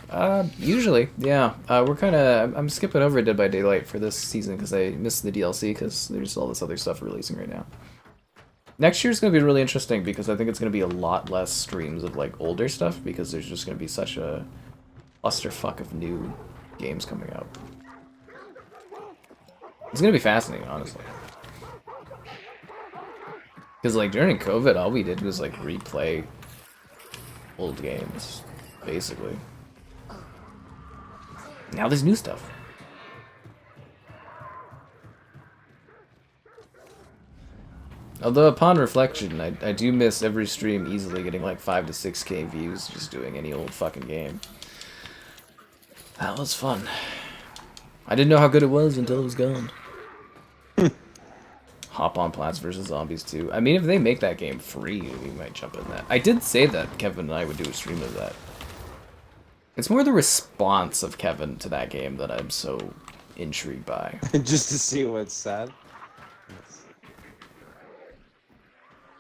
Usually, yeah. I'm skipping over Dead by Daylight for this season because I missed the DLC because there's all this other stuff releasing right now. Next year's going to be really interesting because I think it's going to be a lot less streams of like older stuff because there's just going to be such a clusterfuck of new games coming out. It's going to be fascinating, honestly. Because like during COVID, all we did was like replay old games, basically. Now there's new stuff. Although upon reflection, I do miss every stream easily getting like 5 to 6K views just doing any old fucking game. That was fun. I didn't know how good it was until it was gone. Hop on Plants vs. Zombies 2. I mean, if they make that game free, we might jump in that. I did say that Kevin and I would do a stream of that. It's more the response of Kevin to that game that I'm so intrigued by. Just to see what's said.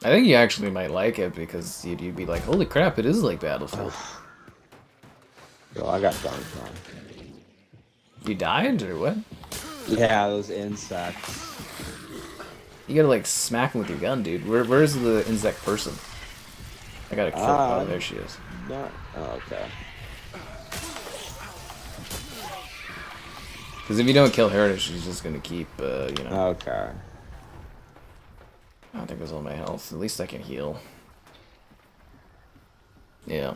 I think you actually might like it because you'd be like, holy crap, it is like Battlefield. Yo, I got dunked on. You died or what? Yeah, those insects. You gotta like smack him with your gun, dude. Where's the insect person? I gotta kill her. Oh, there she is. Not, oh, okay. Because if you don't kill her, she's just gonna keep, you know. Okay. I don't think it was all my health. At least I can heal. Yeah.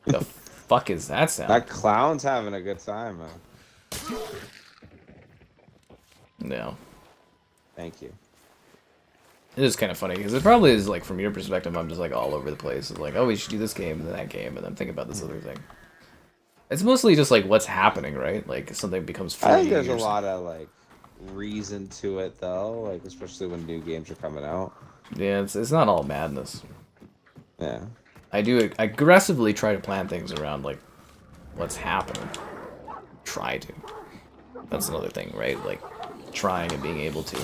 The fuck is that sound? That clown's having a good time, man. No. Thank you. It is kind of funny because it probably is like from your perspective, I'm just like all over the place. It's like, oh, we should do this game and that game, and then think about this other thing. It's mostly just like what's happening, right? Like something becomes free. I think there's a lot of like reason to it though, like especially when new games are coming out. Yeah, it's not all madness. Yeah. I do aggressively try to plan things around like what's happening. Try to. That's another thing, right? Like trying and being able to.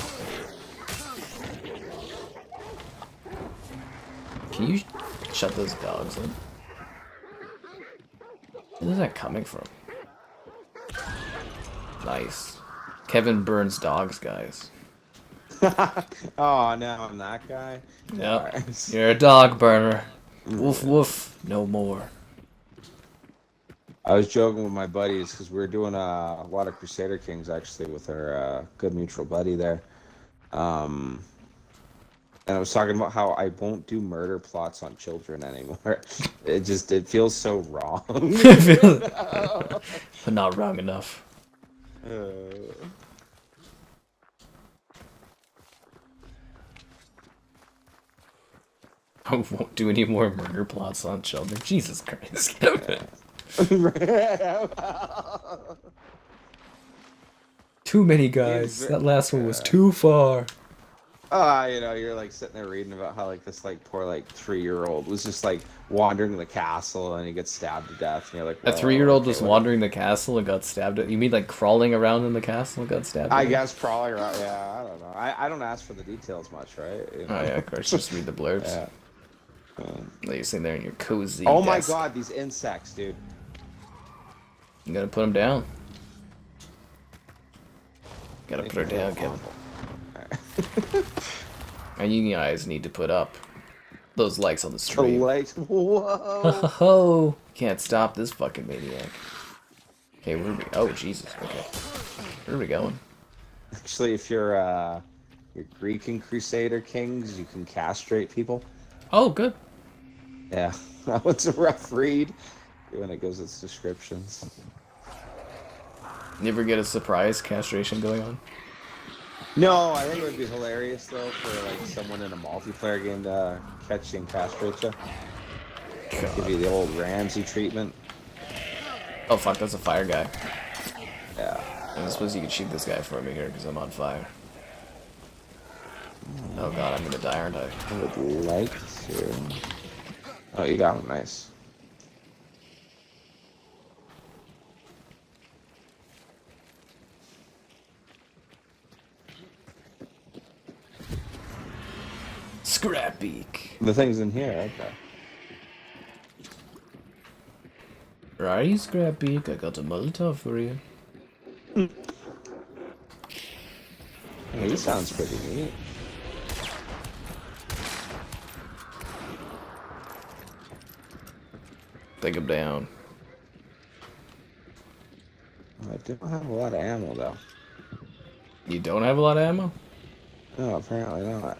Can you shut those dogs in? Where's that coming from? Nice. Kevin burns dogs, guys. Oh, now I'm that guy? Yep. Right. You're a dog burner. Woof woof. No more. I was joking with my buddies because we were doing a lot of Crusader Kings actually with our good mutual buddy there. And I was talking about how I won't do murder plots on children anymore. It feels so wrong. But not wrong enough. I won't do any more murder plots on children. Jesus Christ. Too many guys. That last one was too far. You know, you're like sitting there reading about how like this like poor like 3-year-old was just like wandering the castle and he gets stabbed to death. And you're like, a 3-year-old just wandering the castle and got stabbed. You mean like crawling around in the castle and got stabbed? I guess crawling around. Yeah, I don't know. I don't ask for the details much, right? You know? Oh yeah, of course. Just read the blurbs. Yeah. Like you're sitting there in your cozy. Oh my desk. god, these insects, dude. You gotta put them down. Gotta put her down, Kevin. And you guys need to put up. those likes on the The stream. light. Whoa. Oh, can't stop this fucking maniac. Okay, where are we? Oh, Jesus. Okay. Where are we going? Actually, if you're Greek and Crusader kings, you can castrate people. Oh, good. Yeah, that one's a rough read when it goes its descriptions. You ever get a surprise castration going on? No, I think it would be hilarious though for like someone in a multiplayer game to catch you and castrate you. Give you the old Ramsey treatment. Oh, fuck, that's a fire guy. Yeah. I suppose you could shoot this guy for me here, because I'm on fire. Oh god, I'm gonna die, aren't I? I would like to. Oh, you got him. Nice. Scrapbeak. The thing's in here. Okay. Right, Scrapbeak, I got a Molotov for you. Hey, he sounds pretty neat. Take him down. I don't have a lot of ammo though. You don't have a lot of ammo? No, apparently not.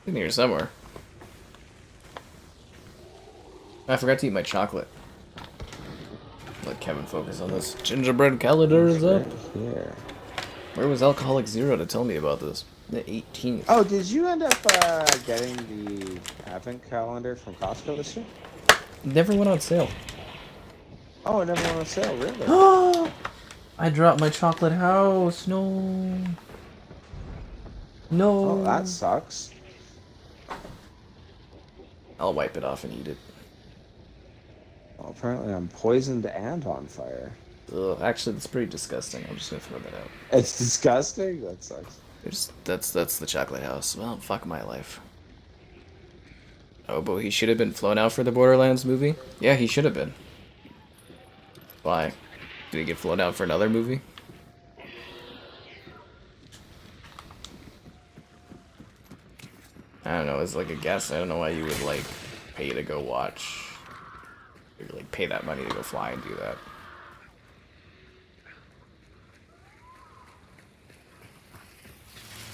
In here somewhere. I forgot to eat my chocolate. Let Kevin focus on this. Gingerbread calendar is up. Here. Where was Alcoholic Zero to tell me about this? The 18th. Oh, did you end up getting the advent calendar from Costco this year? Never went on sale. Oh, it never went on sale, really? I dropped my chocolate house. No. No. Oh, that sucks. I'll wipe it off and eat it. Well, apparently I'm poisoned and on fire. Ugh, actually, that's pretty disgusting. I'm just gonna throw that out. It's disgusting? That sucks. That's the chocolate house. Well, fuck my life. Oh, but he should have been flown out for the Borderlands movie? Yeah, he should have been. Why? Did he get flown out for another movie? I don't know, it's like a guess. I don't know why you would, like, pay to go watch. Or, like, pay that money to go fly and do that.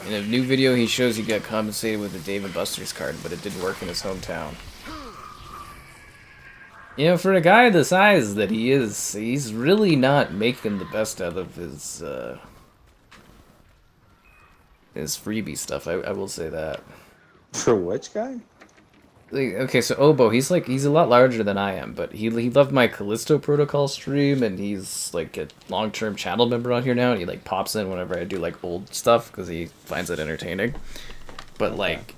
In a new video, he shows he got compensated with a Dave & Buster's card, but it didn't work in his hometown. You know, for a guy the size that he is, he's really not making the best out of his freebie stuff. I will say that. For which guy? Like, okay, so Obo, he's a lot larger than I am, but he loved my Callisto Protocol stream, and he's like a long-term channel member on here now, and he like pops in whenever I do like old stuff because he finds it entertaining. But like,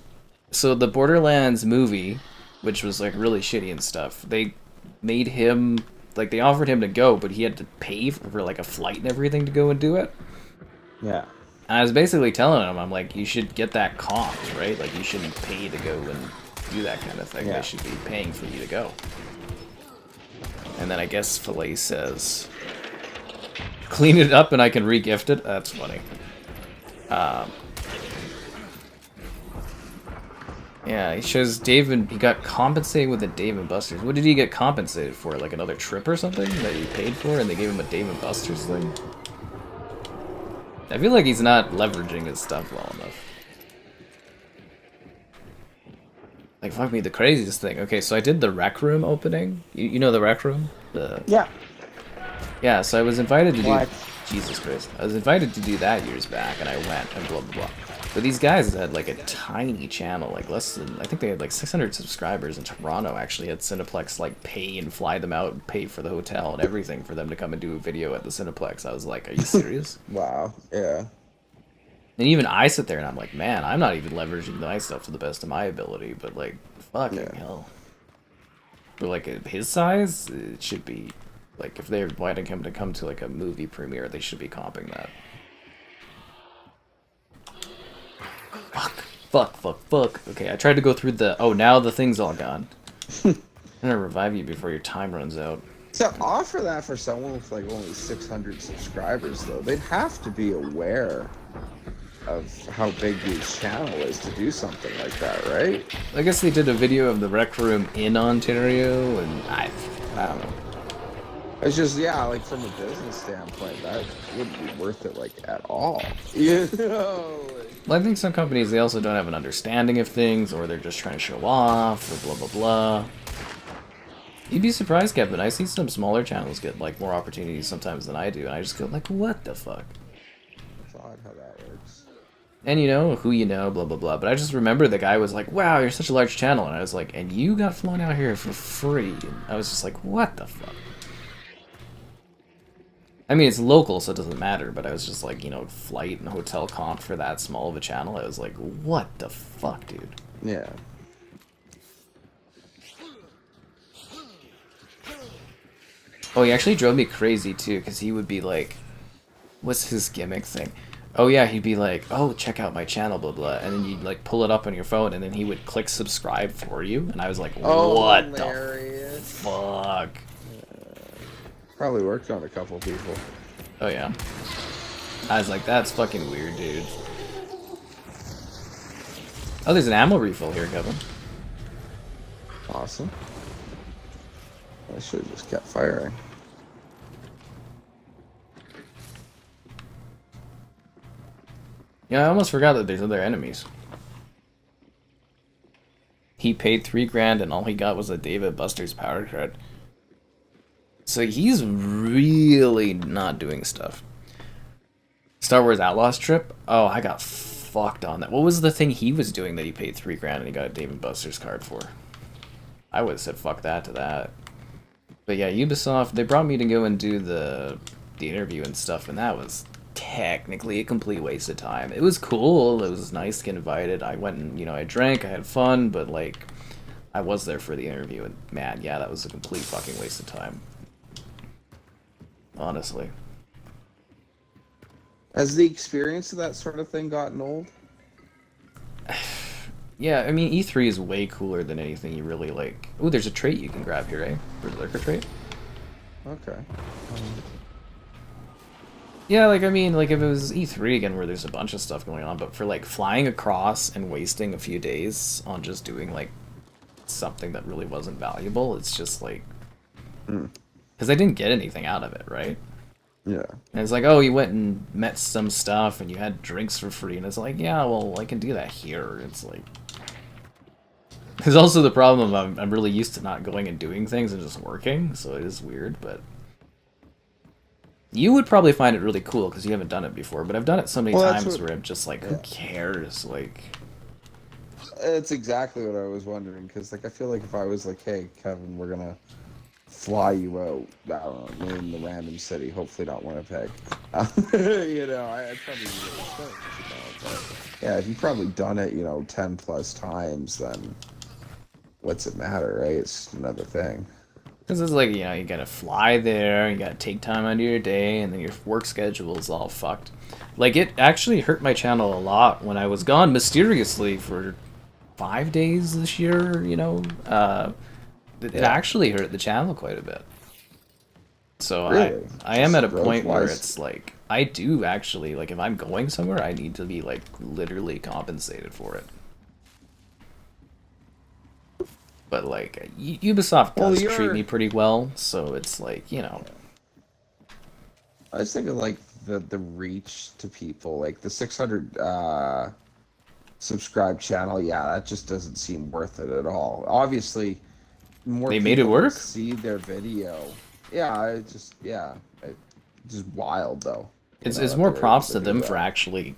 so the Borderlands movie, which was like really shitty and stuff, they made him like they offered him to go, but he had to pay for like a flight and everything to go and do it. Yeah. And I was basically telling him, I'm like, you should get that comped, right? Like, you shouldn't pay to go and do that kind of thing. Yeah. They should be paying for you to go. And then I guess Filet says, clean it up and I can re-gift it. That's funny. Yeah, he shows Dave and he got compensated with a Dave and Buster's. What did he get compensated for? Like another trip or something that he paid for, and they gave him a Dave and Buster's thing? I feel like he's not leveraging his stuff well enough. Like, fuck me, the craziest thing. Okay, so I did the Rec Room opening. You know the Rec Room? Yeah. Yeah, so I was invited to What? do... Jesus Christ. I was invited to do that years back, and I went, and blah, blah, blah. But these guys had, like, a tiny channel, like, less than... I think they had, like, 600 subscribers in Toronto, actually. Had Cineplex, like, pay and fly them out and pay for the hotel and everything for them to come and do a video at the Cineplex. I was like, are you serious? Wow. Yeah. And even I sit there and I'm like, man, I'm not even leveraging my stuff to the best of my ability, but like, fucking hell. For like his size, it should be Like, if they're inviting him to come to, like, a movie premiere, they should be comping that. Fuck. Okay, I tried to go through the... Oh, now the thing's all gone. I'm gonna revive you before your time runs out. To offer that for someone with like only 600 subscribers, though, they'd have to be aware of how big his channel is to do something like that, right? I guess they did a video of the rec room in Ontario, and I don't know. It's just, yeah, like from a business standpoint, that wouldn't be worth it, like, at all. You know? Well, I think some companies, they also don't have an understanding of things, or they're just trying to show off, or blah blah blah. You'd be surprised, Kevin. I see some smaller channels get, like, more opportunities sometimes than I do, and I just go, like, what the fuck? It's odd how that works. And you know, who you know, blah blah blah. But I just remember the guy was like, wow, you're such a large channel, and I was like, and you got flown out here for free. And I was just like, what the fuck? I mean, it's local, so it doesn't matter, but I was just like, you know, flight and hotel comp for that small of a channel. I was like, what the fuck, dude? Yeah. Oh, he actually drove me crazy, too, because he would be like, what's his gimmick thing? Oh, yeah, he'd be like, oh, check out my channel, blah, blah, and then you'd, like, pull it up on your phone, and then he would click subscribe for you, and I was like, what hilarious. the fuck? Probably worked on a couple people. Oh, yeah. I was like, that's fucking weird, dude. Oh, there's an ammo refill here, Kevin. Awesome. I should have just kept firing. Yeah, I almost forgot that there's other enemies. He paid $3 grand and all he got was a David Buster's power card. So he's really not doing stuff. Star Wars Outlaws trip? Oh, I got fucked on that. What was the thing he was doing that he paid $3 grand and he got a David Buster's card for? I would have said fuck that to that. But yeah, Ubisoft, they brought me to go and do the interview and stuff, and that was technically a complete waste of time. It was cool, it was nice to get invited. I went and, you know, I drank, I had fun, but like, I was there for the interview, and man, yeah, that was a complete fucking waste of time. Honestly. Has the experience of that sort of thing gotten old? Yeah, I mean, E3 is way cooler than anything you really like. Ooh, there's a trait you can grab here, eh? Berserker trait? Okay. Yeah, like, I mean, like, if it was E3 again where there's a bunch of stuff going on, but for, like, flying across and wasting a few days on just doing, like, something that really wasn't valuable, it's just, like... Because I didn't get anything out of it, right? Yeah. And it's like, oh, you went and met some stuff, and you had drinks for free, and it's like, yeah, well, I can do that here. It's like... There's also the problem of I'm really used to not going and doing things and just working, so it is weird, but... You would probably find it really cool because you haven't done it before, but I've done it so many times where I'm just like, who cares? Like, it's exactly what I was wondering, because like I feel like if I was like, hey, Kevin, we're gonna fly you out, I don't know, in the random city, hopefully not Winnipeg. You know, I'd probably be really stoked, you know, but yeah, if you've probably done it, you know, 10 plus times, then what's it matter, right? It's just another thing. because it's like, you know, you gotta fly there, you gotta take time out of your day, and then your work schedule is all fucked. Like, it actually hurt my channel a lot when I was gone mysteriously for 5 days this year, you know? It actually hurt the channel quite a bit. So Really? I am at a Just point where growth-wise? it's like, I do actually, like, if I'm going somewhere, I need to be, like, literally compensated for it. But, like, Ubisoft does treat me pretty well, so it's like, you know. I was thinking like the reach to people, like the 600 subscribe channel, yeah, that just doesn't seem worth it at all. Obviously, more They made it people work? see their video. Yeah, it's just wild though. It's more props to them for actually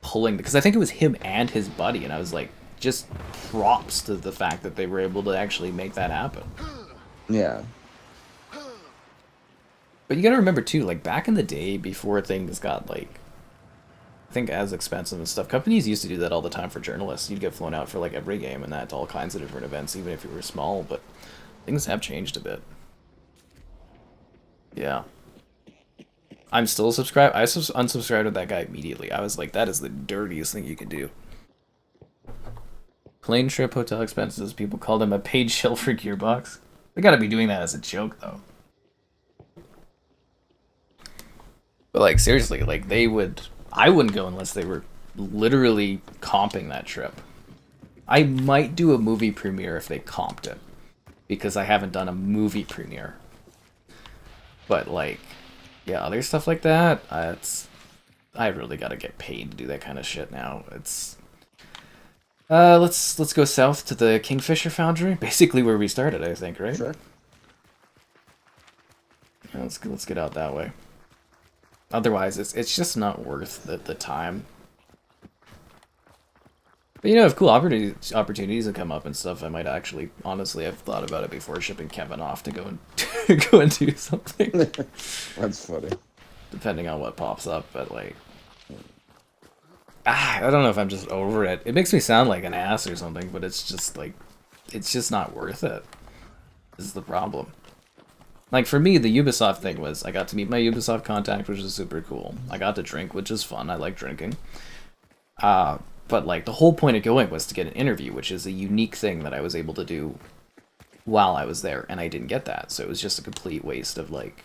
pulling, because I think it was him and his buddy, and I was like, just props to the fact that they were able to actually make that happen. Yeah. But you gotta remember too, like, back in the day, before things got, like, I think as expensive and stuff, companies used to do that all the time for journalists. You'd get flown out for, like, every game and that to all kinds of different events, even if you were small, but things have changed a bit. Yeah. I'm still subscribed. I unsubscribed to that guy immediately. I was like, that is the dirtiest thing you can do. Plane trip, hotel expenses. People called him a paid shill for Gearbox. They gotta be doing that as a joke, though. But, like, seriously, like, they would... I wouldn't go unless they were literally comping that trip. I might do a movie premiere if they comped it. Because I haven't done a movie premiere. But, like... yeah, other stuff like that, I really gotta get paid to do that kind of shit now. It's let's go south to the Kingfisher Foundry, basically where we started, I think, right? Sure. Yeah, let's get out that way. Otherwise, it's just not worth the time. But you know, if cool opportunities have come up and stuff, I might actually, honestly, I've thought about it before shipping Kevin off to go and go and do something. That's funny. Depending on what pops up, but like, I don't know if I'm just over it. It makes me sound like an ass or something, but it's just like, it's just not worth it. This is the problem. Like for me, the Ubisoft thing was I got to meet my Ubisoft contact, which is super cool. I got to drink, which is fun. I like drinking. But like the whole point of going was to get an interview, which is a unique thing that I was able to do while I was there, and I didn't get that. So it was just a complete waste of like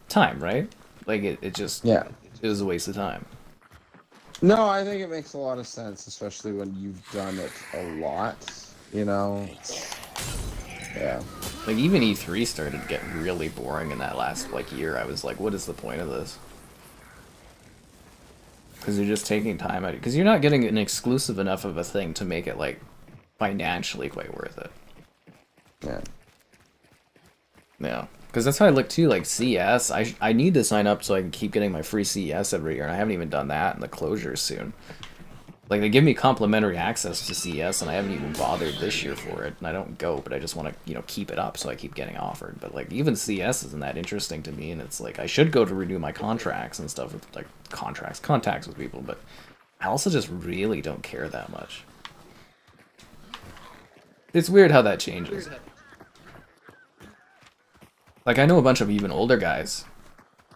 time, right? Like it just, yeah, it was a waste of time. No, I think it makes a lot of sense, especially when you've done it a lot, you know? Yeah. Like, even E3 started to get really boring in that last, like, year. I was like, what is the point of this? Because you're just taking time out. Because you're not getting an exclusive enough of a thing to make it, like, financially quite worth it. Yeah. Yeah. Because that's how I look, too. Like, CS, I need to sign up so I can keep getting my free CS every year. And I haven't even done that, and the closure is soon. Like, they give me complimentary access to CS, and I haven't even bothered this year for it. And I don't go, but I just want to, you know, keep it up, so I keep getting offered. But, like, even CS isn't that interesting to me, and it's like, I should go to renew my contracts and stuff, with, like, contacts with people, but I also just really don't care that much. It's weird how that changes. Like, I know a bunch of even older guys.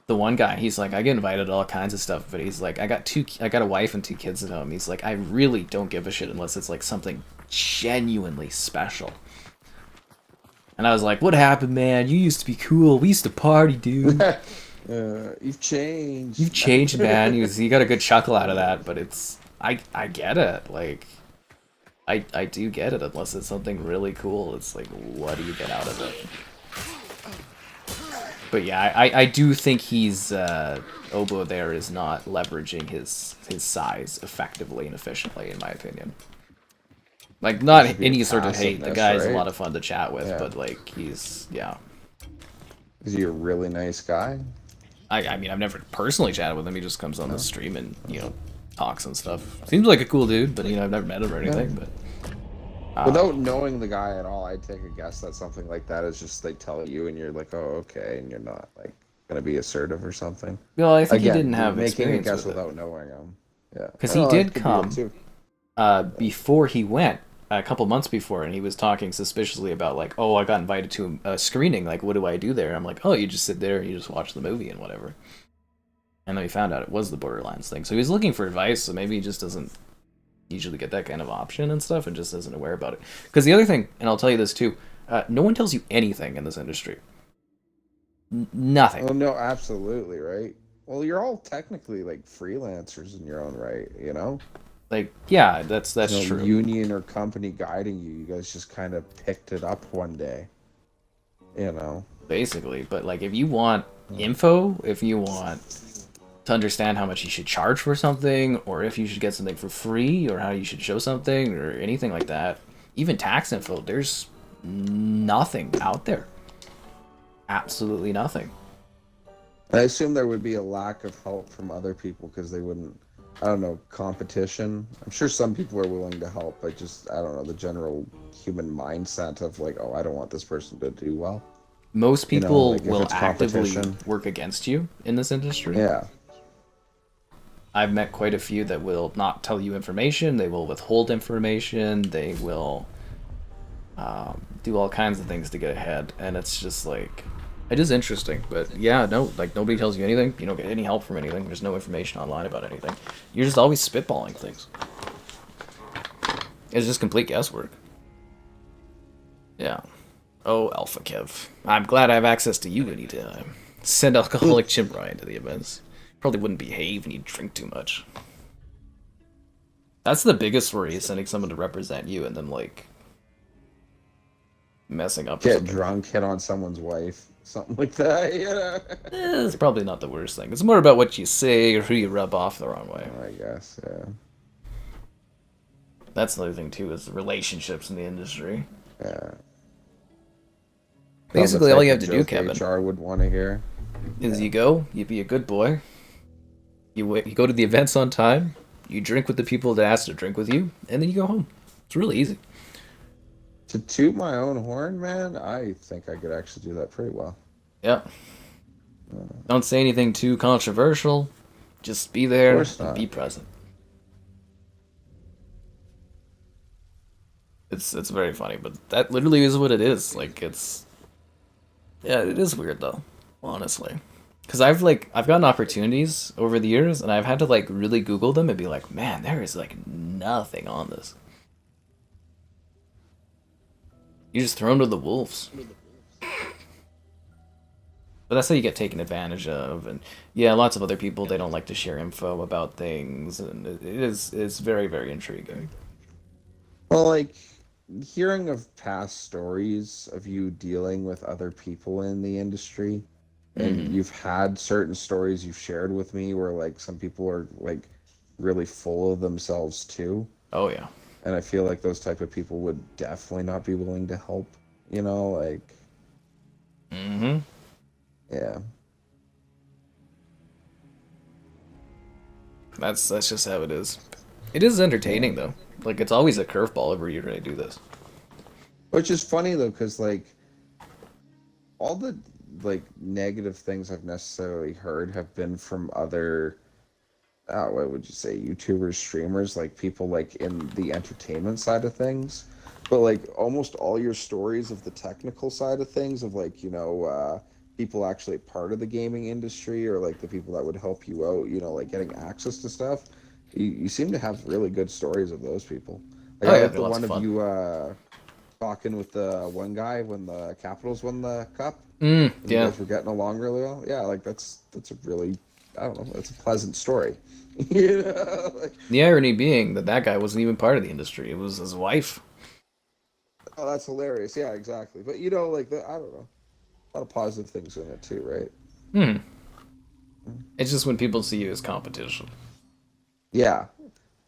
The one guy, he's like, I get invited to all kinds of stuff, but he's like, I got a wife and 2 kids at home. He's like, I really don't give a shit unless it's like something genuinely special. And I was like, what happened, man? You used to be cool. We used to party, dude. You've changed. You've changed, man. He got a good chuckle out of that, but it's, I get it. Like, I do get it, unless it's something really cool. It's like, what do you get out of it? But yeah, I do think he's, Obo there is not leveraging his size effectively and efficiently, in my opinion. Like, not any sort of hate. The guy's a lot of fun to chat with, but like, he's, yeah. Is he a really nice guy? I mean, I've never personally chatted with him. He just comes on the stream and, you know, talks and stuff. Seems like a cool dude, but, you know, I've never met him or anything, but... Without knowing the guy at all, I'd take a guess that something like that is just they tell you and you're like, oh, okay, and you're not like gonna be assertive or something. Well, I think Again, he didn't have making experience a guess with without knowing him. Yeah, because he did come before he went, a couple months before, and he was talking suspiciously about like, oh, I got invited to a screening. Like, what do I do there? I'm like, oh, you just sit there and you just watch the movie and whatever. And then we found out it was the Borderlands thing. So he was looking for advice. So maybe he just doesn't usually get that kind of option and stuff and just isn't aware about it. Because the other thing, and I'll tell you this too, no one tells you anything in this industry. Nothing. Oh no, absolutely, right? Well, you're all technically like freelancers in your own right, you know? Like, yeah, that's no true. Union or company guiding you. You guys just kind of picked it up one day, you know? Basically, but like, if you want info, if you want to understand how much you should charge for something, or if you should get something for free, or how you should show something, or anything like that, even tax info, there's nothing out there. Absolutely nothing. I assume there would be a lack of help from other people because they wouldn't, I don't know, competition. I'm sure some people are willing to help, but just, I don't know, the general human mindset of like, oh, I don't want this person to do well. Most people, you know, like will actively work against you in this industry. Yeah. I've met quite a few that will not tell you information, they will withhold information, they will do all kinds of things to get ahead, and it's just like, It is interesting, but yeah, no, like nobody tells you anything. You don't get any help from anything. There's no information online about anything. You're just always spitballing things. It's just complete guesswork. Yeah. Oh, Alpha Kev. I'm glad I have access to you anytime. Send alcoholic Chimray into the events. Probably wouldn't behave and you'd drink too much. That's the biggest worry, is sending someone to represent you and then, like, messing up. Get drunk, hit on someone's wife, something like that. Yeah. It's probably not the worst thing. It's more about what you say or who you rub off the wrong way. I guess, yeah. That's another thing too, is relationships in the industry. Yeah. Basically, all you have to do, Kevin, HR would want to hear, is you go, you be a good boy, you go to the events on time, you drink with the people that asked to drink with you, and then you go home. It's really easy. To toot my own horn, man, I think I could actually do that pretty well. Yeah. Don't say anything too controversial. Just be there and be present. It's very funny, but that literally is what it is. Like, it's... Yeah, it is weird, though. Honestly. Because I've gotten opportunities over the years, and I've had to, like, really Google them and be like, man, there is, like, nothing on this. You're just thrown to the wolves. But that's how you get taken advantage of, and yeah, lots of other people, they don't like to share info about things, and it's very, very intriguing. Well, like, hearing of past stories of you dealing with other people in the industry, and you've had certain stories you've shared with me where, like, some people are, like, really full of themselves too. Oh yeah. And I feel like those type of people would definitely not be willing to help, you know, like... Yeah. That's just how it is. It is entertaining, though. Like, it's always a curveball every year when I do this. Which is funny, though, because, like, all the, like, negative things I've necessarily heard have been from other, what would you say, YouTubers, streamers, like, people, like, in the entertainment side of things. But, like, almost all your stories of the technical side of things, of, like, you know, people actually part of the gaming industry, or, like, the people that would help you out, you know, like, getting access to stuff, you seem to have really good stories of those people. Like, I like the one of you talking with the one guy when the Capitals won the cup. Yeah. You guys were getting along really well. Yeah, like, that's a really, I don't know, that's a pleasant story. You know? Like, the irony being that guy wasn't even part of the industry. It was his wife. Oh, that's hilarious. Yeah, exactly. But, you know, like, I don't know. A lot of positive things in it too, right? It's just when people see you as competition. Yeah.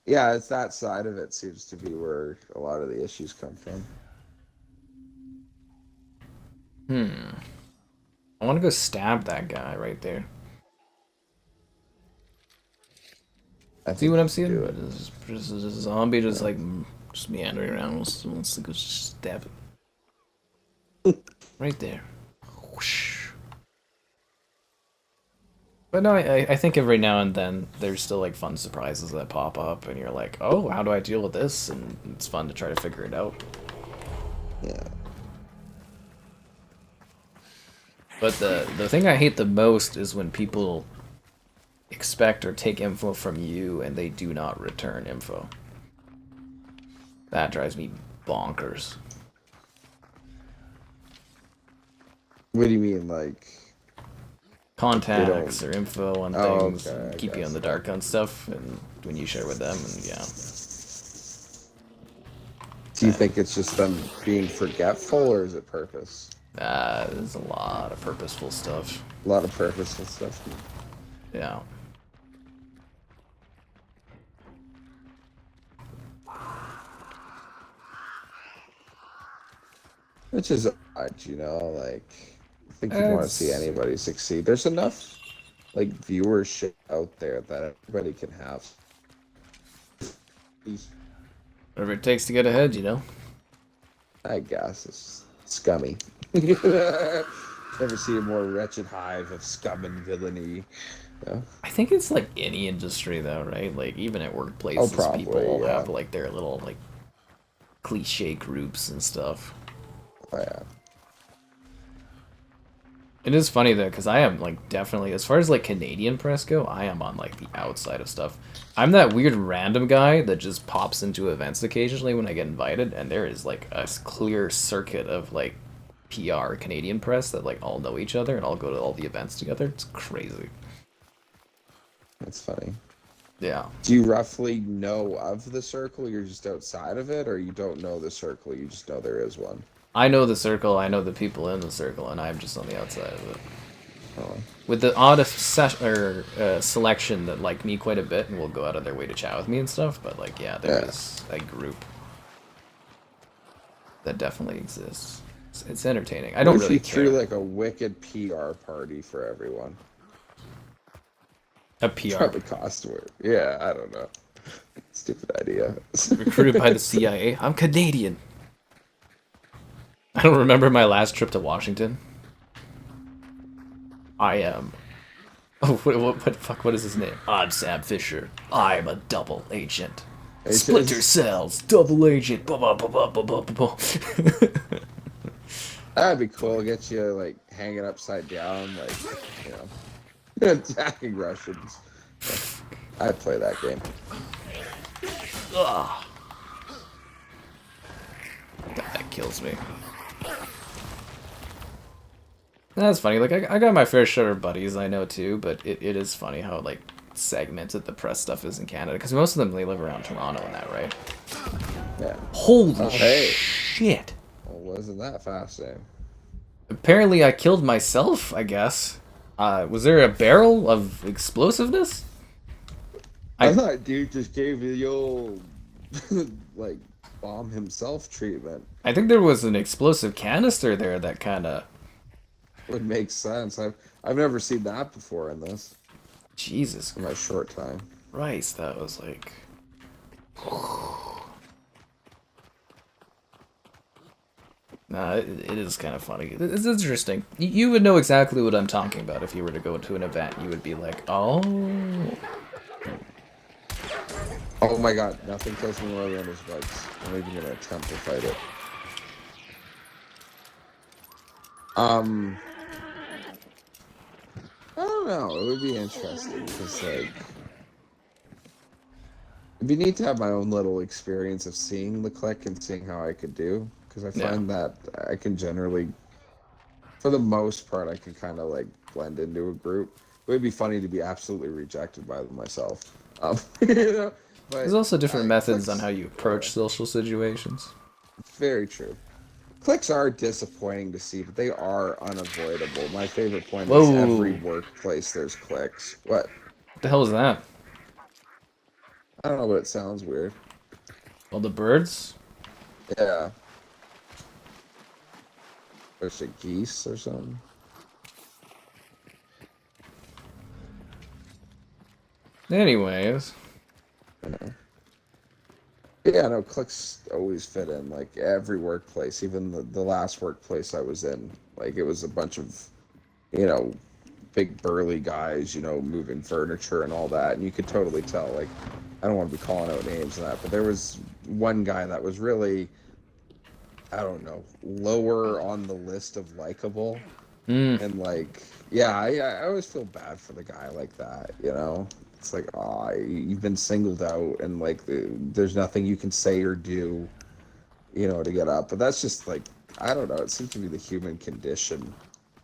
Yeah, it's that side of it seems to be where a lot of the issues come from. I want to go stab that guy right there. See what I'm seeing? Just a zombie just like just meandering around. Wants to go stab it. Right there. Whoosh. But no, I think every now and then there's still like fun surprises that pop up, and you're like, oh, how do I deal with this? And it's fun to try to figure it out. Yeah. But the thing I hate the most is when people expect or take info from you and they do not return info. That drives me bonkers. What do you mean, like contacts or info on things, okay, keep you in the dark on stuff, and when you share with them, and yeah. Do you think it's just them being forgetful, or is it purpose? There's a lot of purposeful stuff. A lot of purposeful stuff. Yeah. Which is odd, you know, like, I think you want to see anybody succeed. There's enough, like, viewership out there that everybody can have. Whatever it takes to get ahead, you know? I guess it's scummy. Never see a more wretched hive of scum and villainy. Yeah. I think it's like any industry, though, right? Like, even at workplaces, probably, people yeah. have, like, their little, like, cliche groups and stuff. Oh, yeah. It is funny though, because I am like definitely, as far as like Canadian press go, I am on like the outside of stuff. I'm that weird random guy that just pops into events occasionally when I get invited, and there is like a clear circuit of like PR Canadian press that like all know each other and all go to all the events together. It's crazy. That's funny. Yeah. Do you roughly know of the circle? You're just outside of it, or you don't know the circle? You just know there is one. I know the circle, I know the people in the circle, and I'm just on the outside of it. Oh. With the odd selection that like me quite a bit and will go out of their way to chat with me and stuff, but like, yeah, there is a group that definitely exists. It's entertaining. I don't really care. Threw like a wicked PR party for everyone. A PR? Probably cost more. Yeah, I don't know. Stupid idea. Recruited by the CIA? I'm Canadian. I don't remember my last trip to Washington. I am. Oh, what is his name? I'm Sam Fisher. I'm a double agent. Splinter Cells, double agent. That'd be cool. Get you like hanging upside down, like, you know, attacking Russians. I'd play that game. Ugh. That kills me. That's funny. Like I got my fair share of buddies I know too, but it is funny how like segmented the press stuff is in Canada, because most of them they live around Toronto and that, right? Yeah. Holy shit! Well, wasn't that fascinating? Apparently, I killed myself. I guess. Was there a barrel of explosiveness? I thought dude just gave you the old like bomb himself treatment. I think there was an explosive canister there that kind of would make sense. I've never seen that before in this. Jesus. In my short time. Christ, that was like. Nah, it is kind of funny. It's interesting. You would know exactly what I'm talking about if you were to go to an event. You would be like, oh. Oh my god, nothing kills me more than his bugs. I'm even gonna attempt to fight it. I don't know. It would be interesting because, like, it'd be neat to have my own little experience of seeing the click and seeing how I could do. Because I find that I can generally, for the most part, I can kind of like blend into a group. It would be funny to be absolutely rejected by them myself. You know? But there's also different methods on how you approach social situations. Very true. Clicks are disappointing to see, but they are unavoidable. My favorite point is every workplace there's clicks. What? What the hell is that? I don't know, but it sounds weird. Well, the birds? Yeah. There's a geese or something. Anyways. Yeah, no, clicks always fit in, like, every workplace, even the last workplace I was in. Like, it was a bunch of, you know, big burly guys, you know, moving furniture and all that, and you could totally tell, like, I don't want to be calling out names and that, but there was one guy that was really, I don't know, lower on the list of likable. And, like, yeah, I always feel bad for the guy like that, you know? It's like, oh, you've been singled out, and like, there's nothing you can say or do, you know, to get up. But that's just like, I don't know. It seems to be the human condition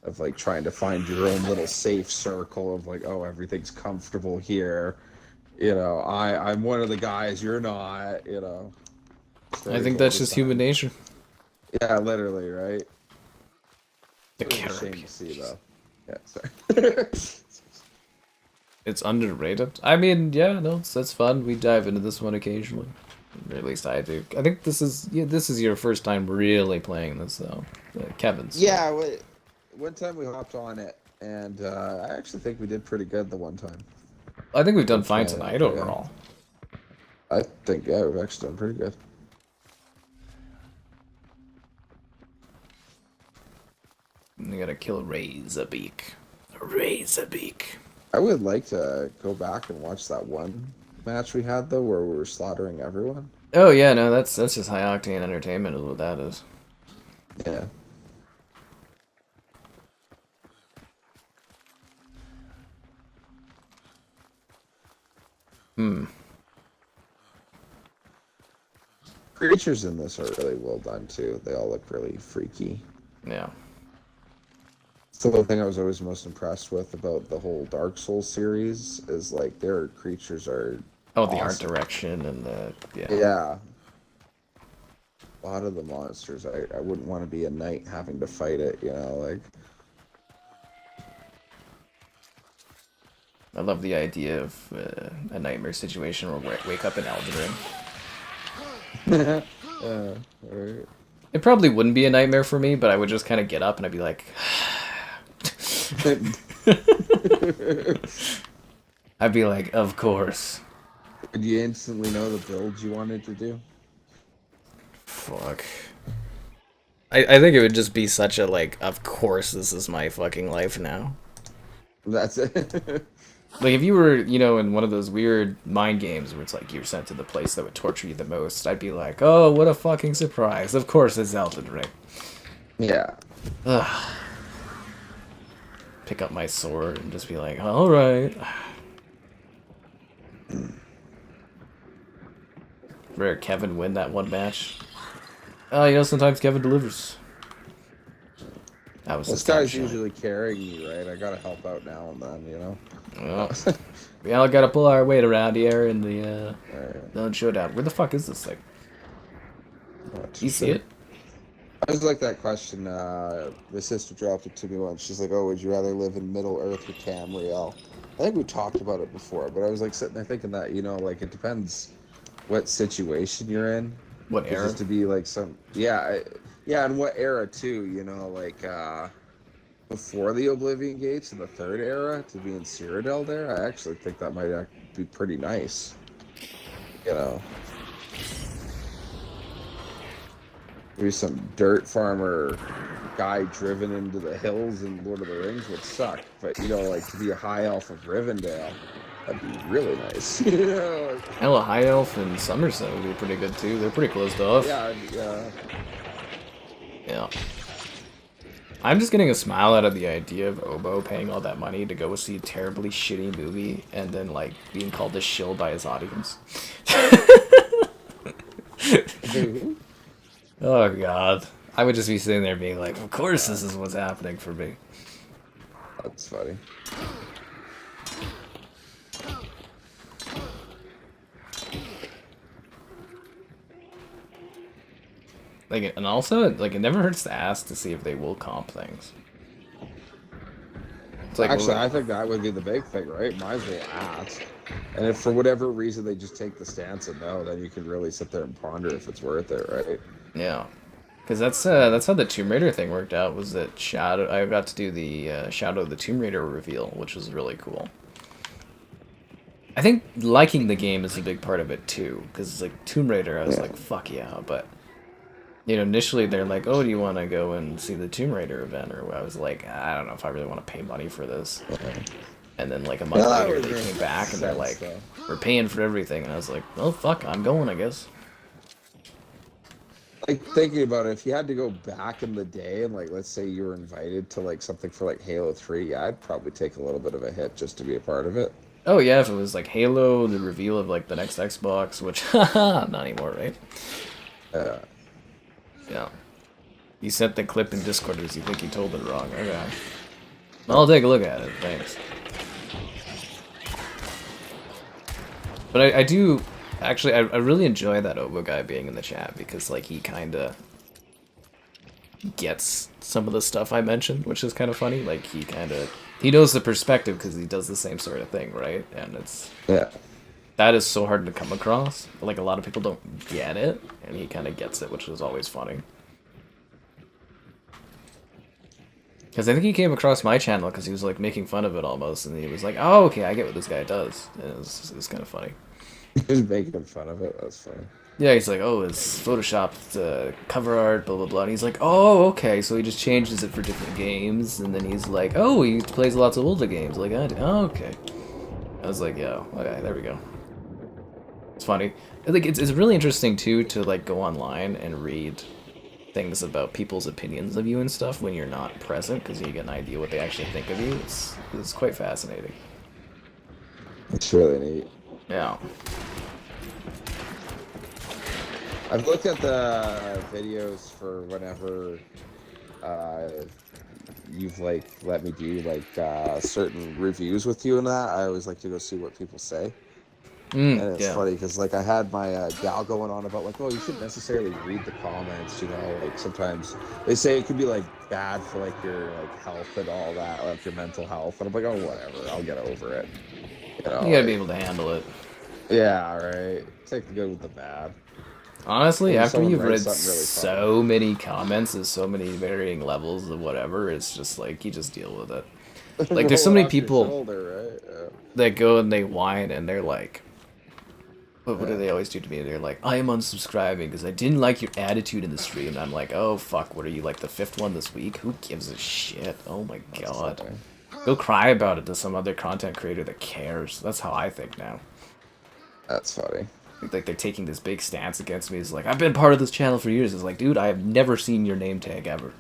of like trying to find your own little safe circle of like, oh, everything's comfortable here. You know, I'm one of the guys, you're not. You know. I think that's just human nature. Yeah, literally, right. The shame to see though. Yeah, sorry. It's underrated. I mean, yeah, no, that's fun. We dive into this one occasionally. Or at least I do. I think this is your first time really playing this, though. Kevin's. Yeah, one time we hopped on it, and I actually think we did pretty good the one time. I think we've done fine tonight overall. I think, yeah, we've actually done pretty good. You gotta kill Razorbeak. Razorbeak. I would like to go back and watch that one match we had though, where we were slaughtering everyone. Oh yeah, no, that's just high octane entertainment is what that is. Yeah. Hmm. Creatures in this are really well done too. They all look really freaky. Yeah. So the thing I was always most impressed with about the whole Dark Souls series is like their creatures are Oh, the art awesome. direction and the Yeah. A lot of the monsters, I wouldn't want to be a knight having to fight it, you know, like. I love the idea of a nightmare situation where we wake up in Elden Ring. Right. It probably wouldn't be a nightmare for me, but I would just kind of get up and I'd be like... I'd be like, of course. Did you instantly know the build you wanted to do? Fuck. I think it would just be such a, like, of course this is my fucking life now. That's it. Like, if you were, you know, in one of those weird mind games where it's like you're sent to the place that would torture you the most, I'd be like, oh, what a fucking surprise. Of course it's Elden Ring. Yeah. Ugh. Pick up my sword and just be like, alright. Rare Kevin win that one match. Oh, you know, sometimes Kevin delivers. That was This guy's usually carrying me, right? I gotta help out now and then, you know? Well, we all gotta pull our weight around here in the Showdown. Where the fuck is this thing? You see it? I was like that question, the sister dropped it to me once. She's like, oh, would you rather live in Middle Earth or Tamriel? I think we talked about it before, but I was like sitting there thinking that, you know, like it depends what situation you're in. What era? Just to be like some, yeah, and what era too, you know, like before the Oblivion Gates in the third era to be in Cyrodiil there, I actually think that might be pretty nice, you know. Maybe some dirt farmer guy driven into the hills in Lord of the Rings would suck, but you know, like to be a high elf of Rivendell, that'd be really nice. You know, like, Hell, a high elf in Somerset would be pretty good too. They're pretty closed off. Yeah. I'm just getting a smile out of the idea of Obo paying all that money to go see a terribly shitty movie and then like being called a shill by his audience. Oh god. I would just be sitting there being like, of course this is what's happening for me. That's funny. Like, and also, like, it never hurts to ask to see if they will comp things. It's like, Actually, I think that would be the big thing, right? Might as well ask. And if for whatever reason they just take the stance of no, then you can really sit there and ponder if it's worth it, right? yeah. Because that's how the Tomb Raider thing worked out, was that I got to do the Shadow of the Tomb Raider reveal, which was really cool. I think liking the game is a big part of it, too. Because, like, Tomb Raider, I was like, fuck yeah, but... You know, initially they're like, oh, do you want to go and see the Tomb Raider event? Or I was like, I don't know if I really want to pay money for this. And then like a month later they came back and they're like, we're paying for everything. And I was like, oh, fuck, I'm going, I guess. Like thinking about it, if you had to go back in the day and like, let's say you were invited to like something for like Halo 3, yeah, I'd probably take a little bit of a hit just to be a part of it. Oh yeah, if it was like Halo, the reveal of like the next Xbox, which, haha, not anymore, right? Yeah. You sent the clip in Discord because you think you told it wrong. Okay. I'll take a look at it. Thanks. But I do... Actually, I really enjoy that Obo guy being in the chat because, like, he kind of gets some of the stuff I mentioned, which is kind of funny. Like, he kind of... He knows the perspective because he does the same sort of thing, right? And it's... Yeah. That is so hard to come across. Like, a lot of people don't get it, and he kind of gets it, which is always funny. Because I think he came across my channel because he was, like, making fun of it almost, and he was like, oh, okay, I get what this guy does. And it was kind of funny. He's making fun of it, that's funny. Yeah, he's like, oh, it's photoshopped cover art, blah, blah, blah. And he's like, oh, okay, so he just changes it for different games. And then he's like, oh, he plays lots of older games like I do. Oh, okay. I was like, yeah, okay, there we go. It's funny. Like, it's really interesting, too, to, like, go online and read things about people's opinions of you and stuff when you're not present, because you get an idea what they actually think of you. It's quite fascinating. It's really neat. Yeah. I've looked at the videos for whenever you've like let me do like certain reviews with you and that. I always like to go see what people say. And it's Yeah. funny because like I had my gal going on about like, oh, you shouldn't necessarily read the comments, you know, like sometimes they say it could be like bad for like your like health and all that, like your mental health. And I'm like, oh, whatever, I'll get over it. You know, You gotta be like, able to handle it. yeah, right. Take the good with the bad. Honestly, When after someone you've writes read something really funny. so many comments and so many varying levels of whatever, it's just like you just deal with it. Like there's so Roll it many off your people shoulder, right? that go and they whine and they're like, what do Yeah. they always do to me? They're like, I am unsubscribing because I didn't like your attitude in the stream. And I'm like, oh fuck, what are you, like the 5th one this week? Who gives a shit? Oh my That's god. funny. Go cry about it to some other content creator that cares. That's how I think now. That's funny. Like they're taking this big stance against me. It's like, I've been part of this channel for years. It's like, dude, I have never seen your name tag ever.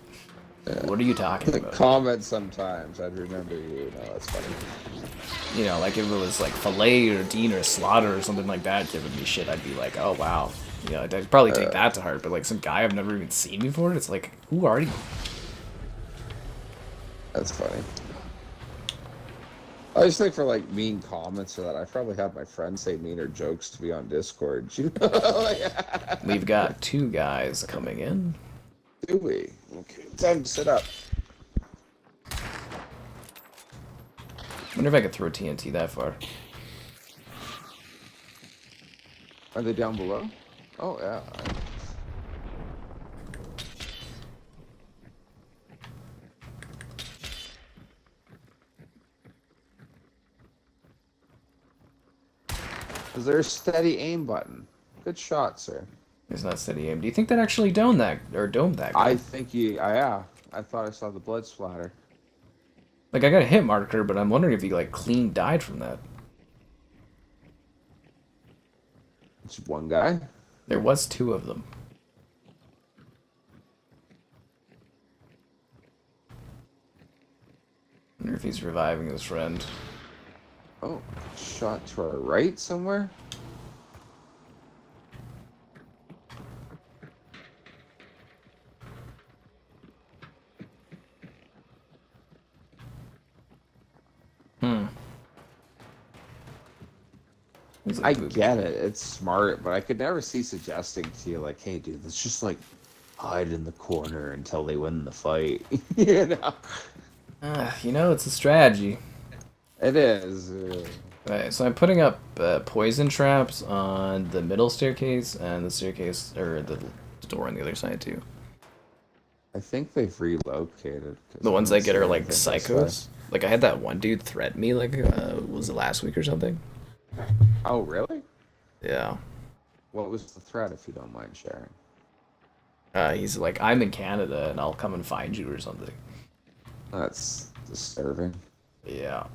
Yeah. What are you talking about? Comment sometimes. I'd remember you. No, that's funny. You know, like if it was like Filet or Dean or Slaughter or something like that giving me shit, I'd be like, oh wow. You know, I'd probably take that to heart. But like some guy I've never even seen before, it's like, who are you? That's funny. I just think for like mean comments or that, I probably have my friends say meaner jokes to be on Discord. You know? We've got 2 guys coming in. Do we? Okay, time to sit up. Wonder if I could throw TNT that far. Are they down below? Oh yeah. Is there a steady aim button? Good shot, sir. There's not steady aim. Do you think that actually domed that guy? I think you. Yeah. I thought I saw the blood splatter. Like I got a hit marker, but I'm wondering if he like clean died from that. It's one guy. There was 2 of them. Wonder if he's reviving his friend. Oh, shot to our right somewhere. I get it. It's smart, but I could never see suggesting to you like, "Hey, dude, let's just like hide in the corner until they win the fight." You know. You know, it's a strategy. It is. Right, so I'm putting up poison traps on the middle staircase and the staircase, or the door on the other side too. I think they've relocated. The ones I get are like psychos. Like I had that one dude threaten me like was it last week or something? Oh, really? Yeah. What was the threat, if you don't mind sharing? He's like, I'm in Canada and I'll come and find you or something. That's disturbing. Yeah.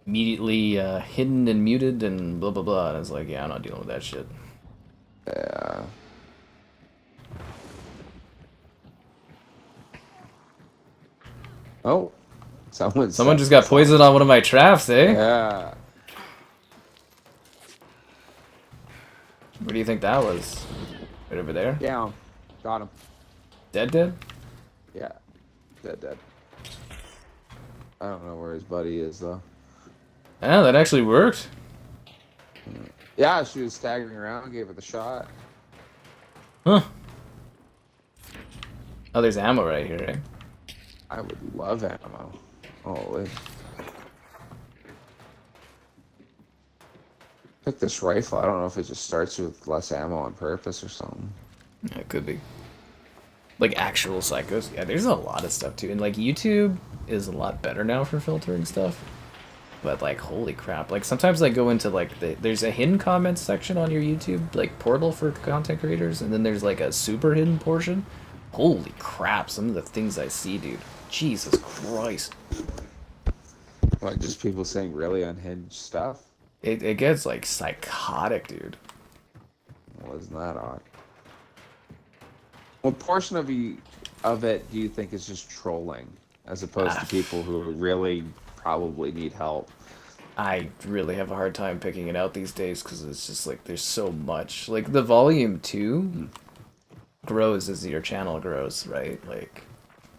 Immediately hidden and muted and blah blah blah. And I was like, yeah, I'm not dealing with that shit. Yeah. Oh, someone just got poisoned on one of my traps, eh? Yeah. Where do you think that was? Right over there? Yeah. Got him. Dead? Yeah. Dead. I don't know where his buddy is though. Yeah, that actually worked. Yeah, she was staggering around, gave it the shot. Huh. Oh, there's ammo right here, eh? I would love ammo. Holy. Pick this rifle. I don't know if it just starts with less ammo on purpose or something. Yeah, it could be. Like actual psychos. Yeah, there's a lot of stuff too. And like YouTube is a lot better now for filtering stuff. But like, holy crap. Like sometimes I go into like, there's a hidden comments section on your YouTube, like portal for content creators. And then there's like a super hidden portion. Holy crap, some of the things I see, dude. Jesus Christ. Like just people saying really unhinged stuff. It gets like psychotic, dude. Wasn't that odd? What portion of it do you think is just trolling, as opposed to people who really probably need help? I really have a hard time picking it out these days because it's just like there's so much. Like the volume too grows as your channel grows, right? Like,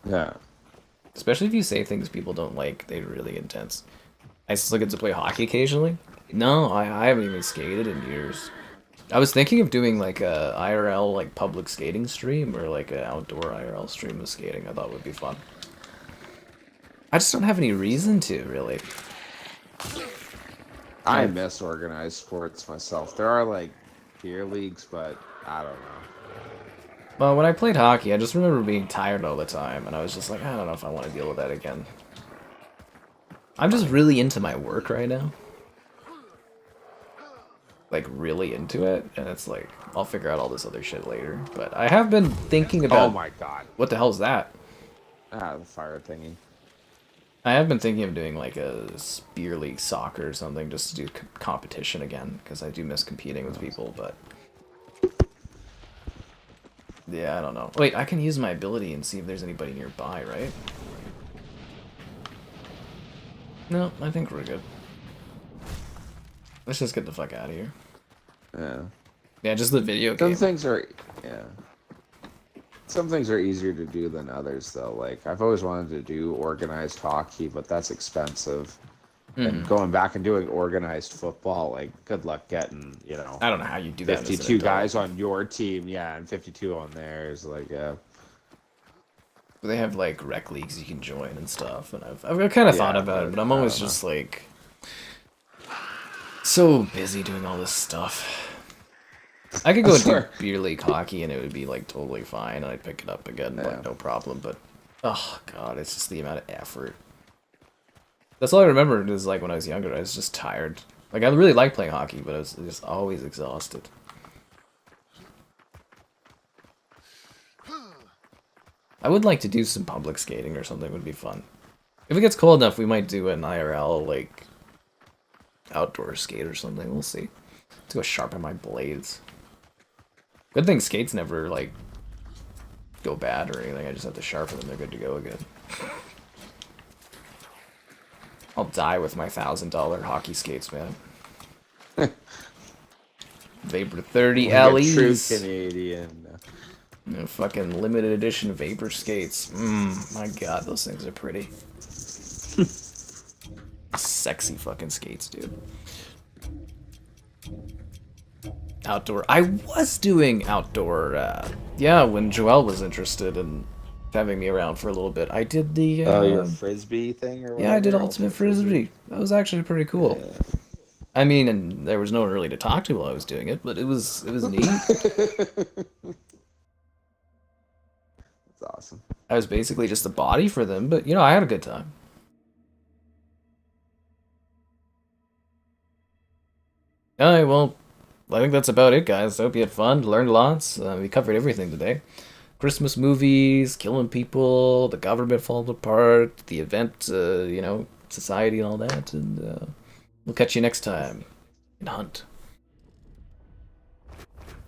Yeah. especially if you say things people don't like, they're really intense. I still get to play hockey occasionally. No, I haven't even skated in years. I was thinking of doing like a IRL like public skating stream or like an outdoor IRL stream of skating. I thought would be fun. I just don't have any reason to really. I miss organized sports myself. There are like beer leagues, but I don't know. Well, when I played hockey, I just remember being tired all the time, and I was just like, I don't know if I want to deal with that again. I'm just really into my work right now. Like, really into it, and it's like, I'll figure out all this other shit later. But I have been thinking about... Oh my god. What the hell is that? Ah, the fire thingy. I have been thinking of doing like a beer league soccer or something just to do competition again, because I do miss competing with people, but... Yeah, I don't know. Wait, I can use my ability and see if there's anybody nearby, right? No, I think we're good. Let's just get the fuck out of here. Yeah. Yeah, just the video game. Some things are, yeah. Some things are easier to do than others, though. Like, I've always wanted to do organized hockey, but that's expensive. And going back and doing organized football, like, good luck getting, you know... I don't know how you do that. 52 guys on your team, yeah, and 52 on theirs, like, yeah. They have, like, rec leagues you can join and stuff, and I've kind of thought about it, but I'm always just, like... so busy doing all this stuff. I could go do beer league hockey and it would be like totally fine and I'd pick it up again, like no problem, but oh god, it's just the amount of effort. That's all I remember is like when I was younger, I was just tired. Like I really liked playing hockey, but I was just always exhausted. I would like to do some public skating or something, would be fun. If it gets cold enough, we might do an IRL like outdoor skate or something, we'll see. Let's go sharpen my blades. Good thing skates never, like, go bad or anything. I just have to sharpen them. They're good to go again. I'll die with my $1,000 hockey skates, man. Vapor 30 LEs. True Canadian. You know, fucking limited edition Vapor skates. My god, those things are pretty. Sexy fucking skates, dude. Outdoor. I was doing outdoor, yeah, when Joel was interested in having me around for a little bit. I did the, your frisbee thing or whatever? Yeah, I did Ultimate Frisbee. That was actually pretty cool. Yeah. I mean, and there was no one really to talk to while I was doing it, but it was neat. That's awesome. I was basically just a body for them, but, you know, I had a good time. Alright, well, I think that's about it, guys. I hope you had fun, learned lots. We covered everything today. Christmas movies, killing people, the government falling apart, the event, you know, society and all that. And we'll catch you next time in Hunt.